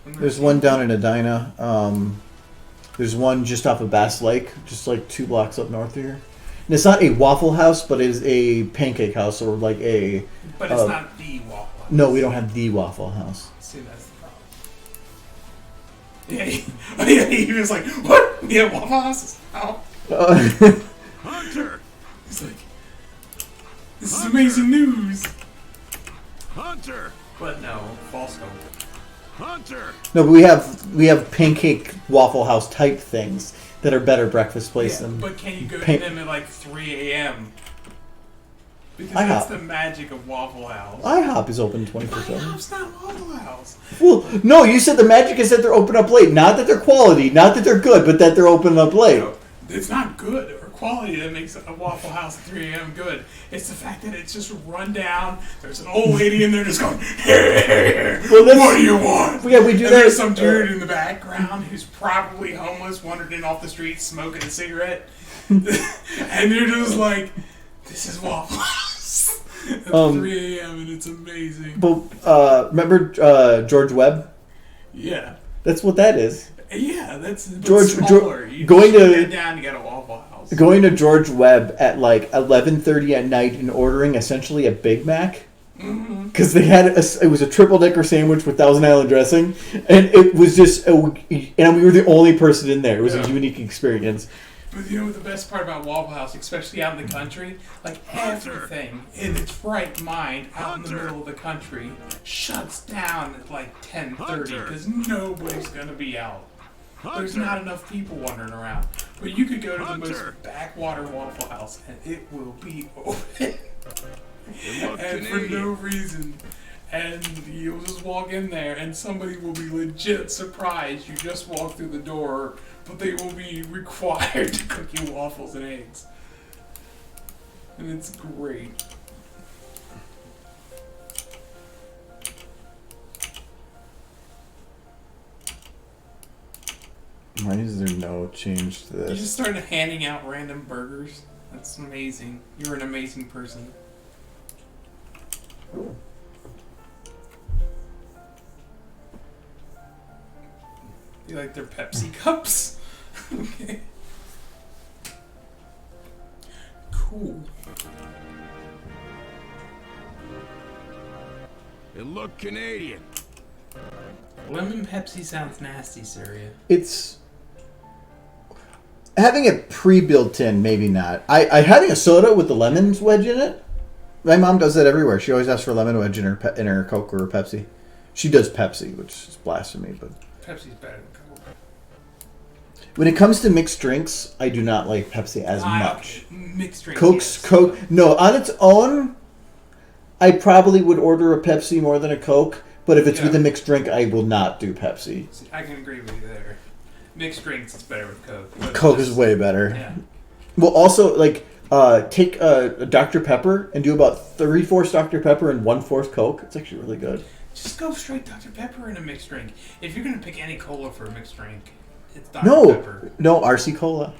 There's one down in Edina. There's one just off of Bass Lake, just like 2 blocks up north here. And it's not a Waffle House, but it is a pancake house, or like a... But it's not the Waffle House. No, we don't have the Waffle House. See, that's the problem. Yeah, he was like, what? We have Waffle Houses? How? Hunter. He's like, this is amazing news. Hunter. But no, false hope. Hunter. No, but we have pancake Waffle House type things that are better breakfast places Yeah, than. but can you go to Paint- them at like 3 a.m.? Because IHOP. that's the magic of Waffle House. IHOP is open 24/7. IHOP's not Waffle House. Well, no, you said the magic is that they're open up late. Not that they're quality, not that they're good, but that they're open up late. No, it's not good or quality that makes a Waffle House at 3 a.m. good. It's the fact that it's just run down. There's an old lady in there just going, Well, that's- what do you want? Yeah, we do And that. there's some dude in the background who's probably homeless, wandering off the street, smoking a cigarette. And you're just like, this is Waffle House. At 3 a.m. and it's amazing. But remember George Webb? Yeah. That's what that is. Yeah, that's George- smaller. You going shut to- that down, you got a Waffle House. Going to George Webb at like 11:30 at night and ordering essentially a Big Mac. Because they had it was a triple decker sandwich with Thousand Island dressing, and it was just and we were the only person in there. It was a unique experience. But you know what the best part about Waffle House, especially out in the country? Like everything in its right mind out in the middle of the country shuts down at like 10:30 because nobody's going to be out. There's not enough people wandering around. But you could go to the most backwater Waffle House and it will be open. And for no reason. And you'll just walk in there and somebody will be legit surprised you just walked through the door, but they will be required to cook you waffles and eggs. And it's great. Why is there no change to You this? just started handing out random burgers. That's amazing. You're an amazing person. You like their Pepsi cups? Okay. Cool. It looked Canadian. Lemon Pepsi sounds nasty, Syria. It's having it pre-built in, maybe not. I having a soda with the lemons wedge in it. My mom does that everywhere. She always asks for a lemon wedge in her Coke or her Pepsi. She does Pepsi, which is blasphemy, but Pepsi's better than Coke. when it comes to mixed drinks, I do not like Pepsi as much. Okay. Mixed drinks. Coke's yes. Coke. No, on its own, I probably would order a Pepsi more than a Coke. But if it's with a mixed drink, I will not do Pepsi. I can agree with you there. Mixed drinks is better with Coke. But Coke is way better. Yeah. Well, also, like, take a Dr. Pepper and do about 3/4 Dr. Pepper and 1/4 Coke. It's actually really good. Just go straight Dr. Pepper in a mixed drink. If you're going to pick any cola for a mixed drink, it's Dr. Pepper. No, RC Cola.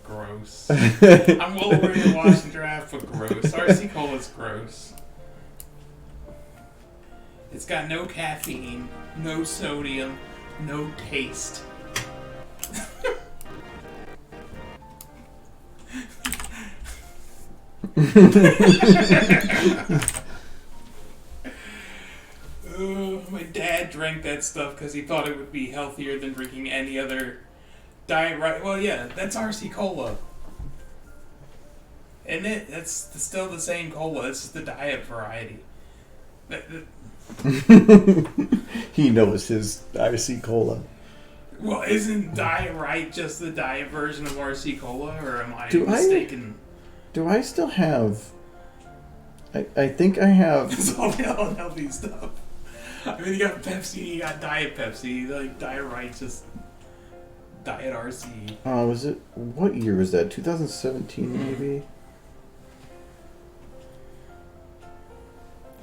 Gross. I'm well aware to watch the draft, but gross. RC Cola's gross. It's got no caffeine, no sodium, no taste. My dad drank that stuff because he thought it would be healthier than drinking any other diet. Right? Well, yeah, that's RC Cola. Isn't it? That's still the same cola. It's just the diet variety. He knows his RC Cola. Well, isn't Diet Right just the diet version of RC Cola, or am I Do I- mistaken? Do I still have... I think I have... It's all the unhealthy stuff. I mean, you got Pepsi, you got Diet Pepsi, like Diet Right, just Diet RC. was it... What year was that? 2017, maybe?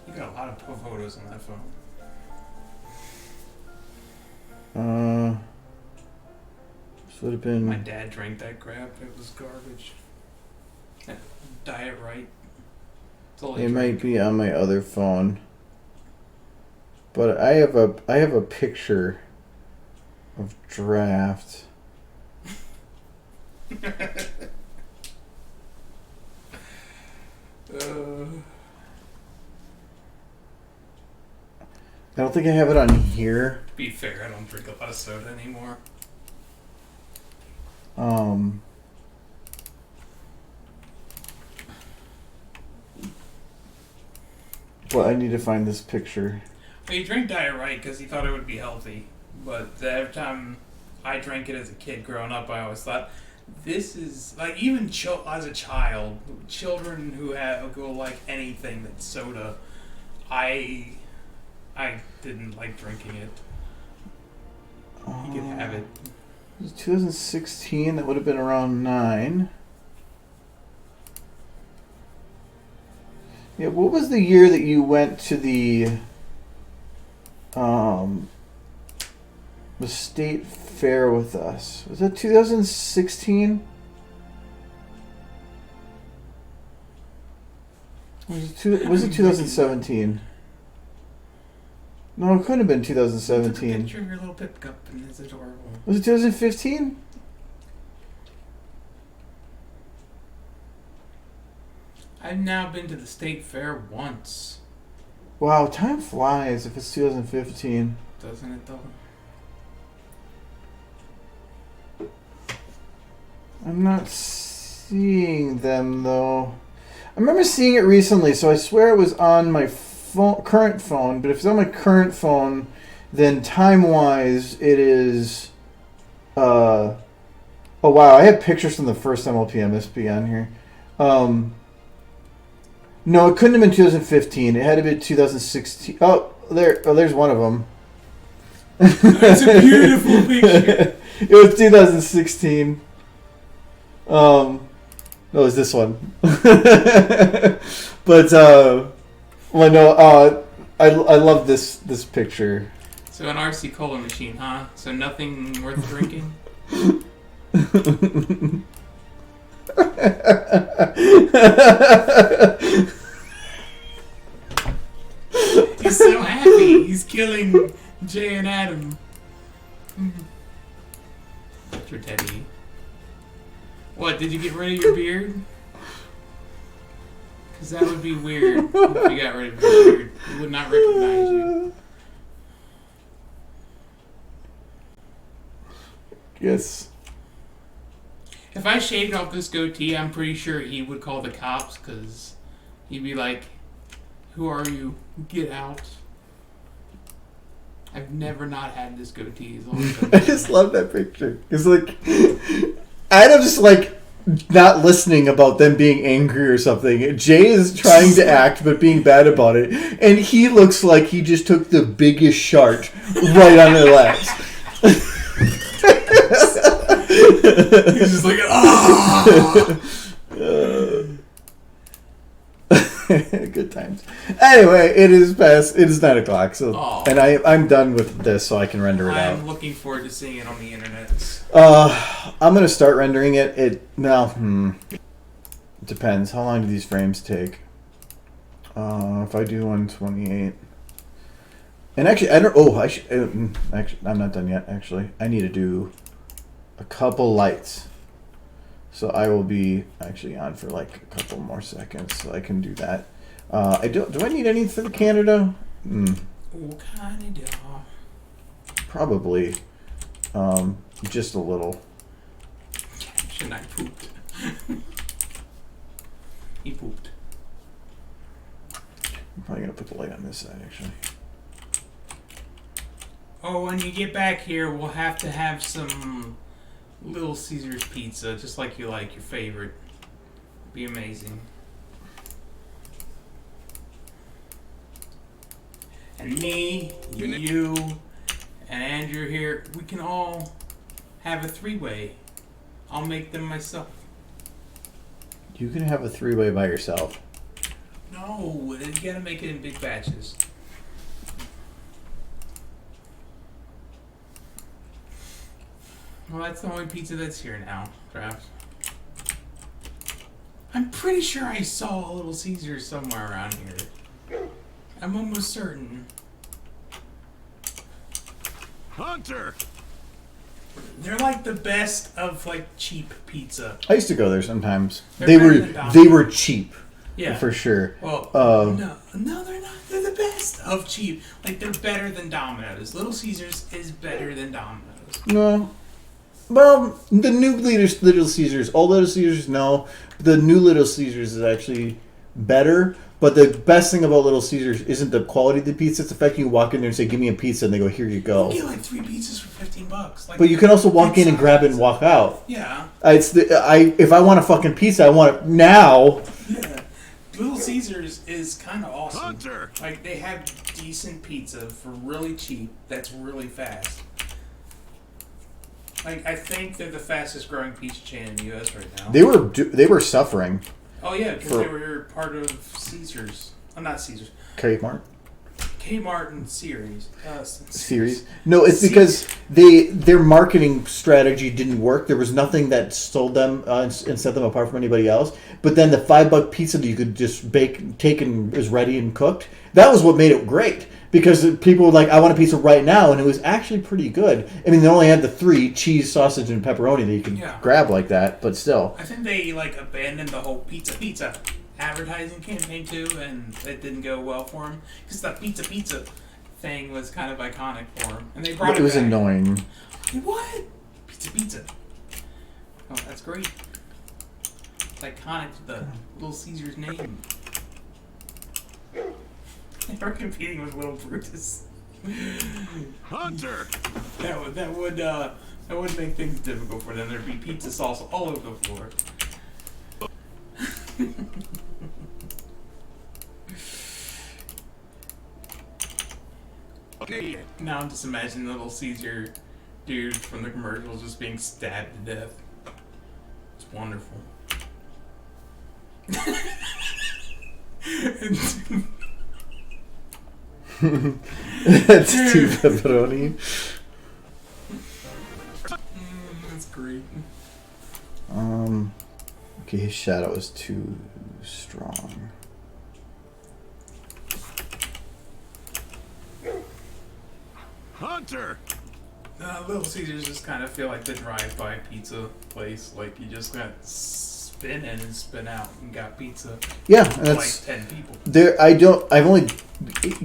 You got a lot of photos on that phone. This would have been... My dad drank that crap. It was garbage. Diet Right. It's all he It drank. might be on my other phone. But I have a picture of draft. I don't think I have it on here. Be fair, I don't drink a lot of soda anymore. But I need to find this picture. Well, he drank Diet Right because he thought it would be healthy. But every time I drank it as a kid growing up. I always thought this is like even as a child, children who go like anything that's soda. I didn't like drinking it. You could have it. 2016. That would have been around 9. Yeah. What was the year that you went to the state fair with us? Was that 2016? Was it 2017? No, it couldn't have been I took a 2017. picture of your little pickup, and it's adorable. Was it 2015? I've now been to the state fair once. Wow, time flies if it's 2015. Doesn't it though? I'm not seeing them though. I remember seeing it recently, so I swear it was on my current phone. But if it's on my current phone, then time-wise, it is. Oh wow, I have pictures from the first MLP MSP on here. No, it couldn't have been 2015. It had to be 2016. Oh, there's one of them. That's a beautiful picture. It was 2016. No, it was this one. But well, no, I love this picture. So an RC Cola machine, huh? So nothing worth drinking. He's so happy. He's killing Jay and Adam. That's your Teddy. What, did you get rid of your beard? Because that would be weird if you got rid of your beard. We would not recognize you. Yes. If I shaved off this goatee, I'm pretty sure he would call the cops because he'd be like, "Who are you? Get out." I've never not had this goatee as long as I just love that picture. It's like, Adam's just like not listening about them being angry or something. Jay is trying to act but being bad about it, and he looks like he just took the biggest shart right on their laps. He's just like, ah. Good times. Anyway, it is 9 o'clock, so and I'm done with this, so I can render it out. I'm looking forward to seeing it on the internet. I'm gonna start rendering it. It depends. How long do these frames take? If I do 128, and actually, I don't. Oh, I should. Actually, I'm not done yet. Actually, I need to do a couple lights. So I will be actually on for like a couple more seconds, so I can do that. Do I need anything for the Canada? Canada. Probably. Just a little. Caption, I pooped. He pooped. I'm probably gonna put the light on this side actually. Oh, when you get back here, we'll have to have some Little Caesars pizza, just like you like, your favorite. Be amazing. And me, you, and Andrew here, we can all have a 3-way. I'll make them myself. You can have a 3-way by yourself. No, you gotta make it in big batches. Well, that's the only pizza that's here now, perhaps. I'm pretty sure I saw a Little Caesars somewhere around here. I'm almost certain. Hunter! They're like the best of like cheap pizza. I used to go there sometimes. They're They better than Domino's. they were cheap. Yeah. For sure. Well, no, they're not. They're the best of cheap. Like, they're better than Domino's. Little Caesars is better than Domino's. No. Well, the new Little Caesars, old Little Caesars, no. The new Little Caesars is actually better. But the best thing about Little Caesars isn't the quality of the pizza. It's the fact you can walk in there and say, "Give me a pizza," and they go, "Here you go." You get like 3 pizzas for $15. Like, But you can also walk in and grab it and walk out. Yeah. If I want a fucking pizza, I want it now. Yeah. Little Caesars is kind of awesome. Hunter! Like, they have decent pizza for really cheap. That's really fast. Like, I think they're the fastest growing pizza chain in the U.S. right now. They were suffering. Oh yeah, because they were part of Caesars. Not Caesars. Kmart. Kmart and Series. Series. No, it's because their marketing strategy didn't work. There was nothing that sold them and set them apart from anybody else. But then the $5 pizza that you could just take and is ready and cooked. That was what made it great. Because people were like, I want a pizza right now, and it was actually pretty good. I mean, they only had the 3, cheese, sausage, and pepperoni that you could grab like that, but still. I think they abandoned the whole pizza advertising campaign too, and it didn't go well for them because the pizza thing was kind of iconic for them, and they brought it was back. Annoying. What? Pizza. Oh, that's great. It's iconic to the Little Caesars name. We're competing with Little Brutus. Hunter! That would make things difficult for them. There'd be pizza sauce all over the floor. Canadian. Now I'm just imagining Little Caesar dude from the commercials just being stabbed to death. It's wonderful. That's 2 pepperoni. That's great. Okay, his shadow is too strong. Hunter! Little Caesars just kind of feel like the drive-by pizza place. Like you just got spin in and spin out and got pizza. Yeah, for that's like 10 people. I've only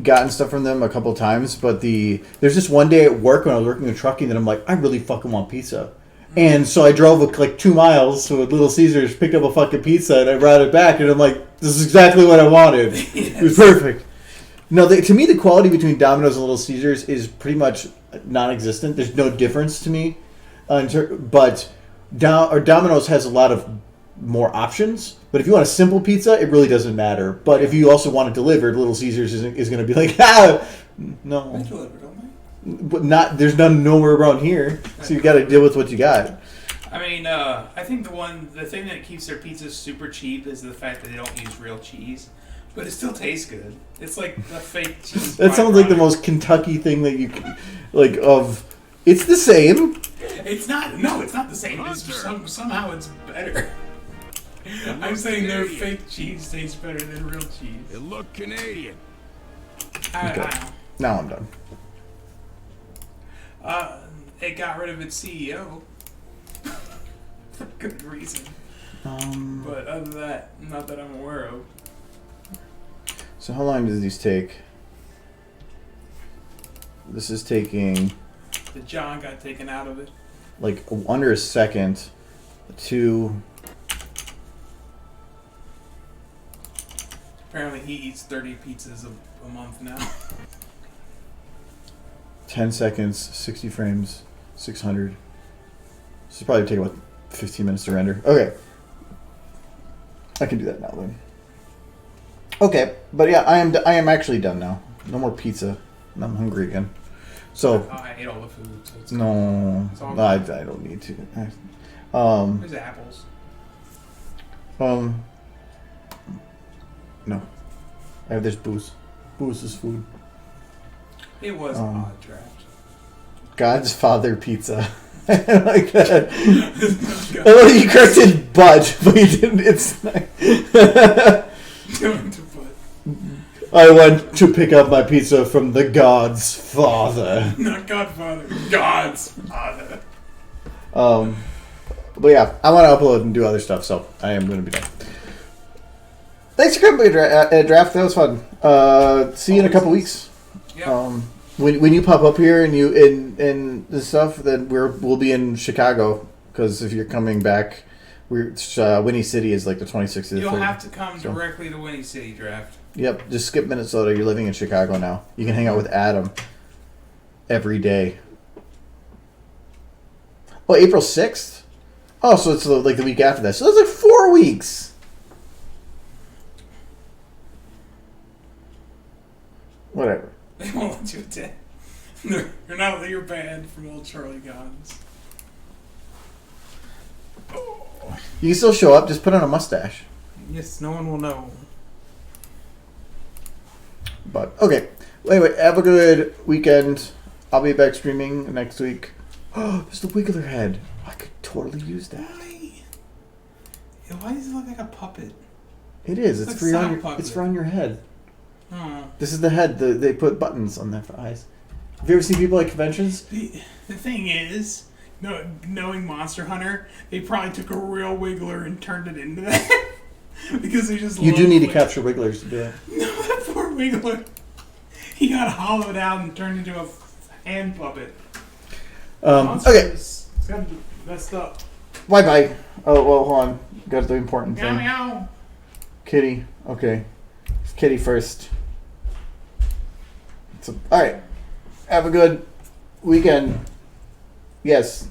gotten stuff from them a couple times, but there's just one day at work when I was working in trucking that I'm like, I really fucking want pizza. And so I drove like 2 miles to Little Caesars, picked up a fucking pizza, and I brought it back, and I'm like, this is exactly what I wanted. Yes. It was perfect. No, to me, the quality between Domino's and Little Caesars is pretty much non-existent. There's no difference to me. But Domino's has a lot of more options. But if you want a simple pizza, it really doesn't matter. But if you also want it delivered, Little Caesars is going to be like, no. They deliver, don't they? But there's nowhere around here. So you got to deal with what you got. I mean, I think the thing that keeps their pizzas super cheap is the fact that they don't use real cheese. But it still tastes good. It's like the fake cheese. That sounds like the most Kentucky thing that you can, like, it's the same. It's not. No, it's not the same. Somehow it's better. I'm saying their fake cheese tastes better than real cheese. It looked Canadian. I Now I'm done. It got rid of its CEO. For good reason. But other than that, not that I'm aware of. So how long does these take? This is taking The John got taken out of it. like under a second. 2. Apparently he eats 30 pizzas a month now. 10 seconds, 60 frames, 600. This will probably take about 15 minutes to render. Okay. I can do that now then. Okay, but yeah, I am actually done now. No more pizza. I'm hungry again. So I ate all the food, so it's no, it's all I good. don't need to. There's apples. No. There's booze. Booze is food. It was an odd draft. God's Father Pizza. I like that. Oh, you corrected but you didn't. It's not. I went to pick up my pizza from the God's Father. Not Godfather. God's Father. But yeah, I want to upload and do other stuff, so I am going to be done. Thanks for coming by draft. That was fun. See you in a couple weeks. Yeah. When you pop up here and you and the stuff, then we'll be in Chicago, because if you're coming back Winnie City is like the 26th. You'll have to come directly to Winnie City draft. Yep, just skip Minnesota. You're living in Chicago now. You can hang out with Adam every day. Oh, April 6th? Oh, so it's like the week after that. So that's like 4 weeks. Whatever. They won't let you attend. You're not. You're banned from old Charlie Gons. You can still show up. Just put on a mustache. Yes, no one will know. But okay. Anyway, have a good weekend. I'll be back streaming next week. Oh, there's the Wiggler head. I could totally use that. Why does it look like a puppet? It is. It's like for on sock your. It's for on your head. Oh. This is the head. They put buttons on their eyes. Have you ever seen people at conventions? The thing is, knowing Monster Hunter, they probably took a real Wiggler and turned it into that. Because they just. You do need to capture Wigglers to do it. No, that poor Wiggler. He got hollowed out and turned into a hand puppet. Okay. It's got messed up. Bye bye. Oh well, hold on. Got to do the important Meow thing. meow. Kitty. Okay. It's Kitty first. All right. Have a good weekend. Yes.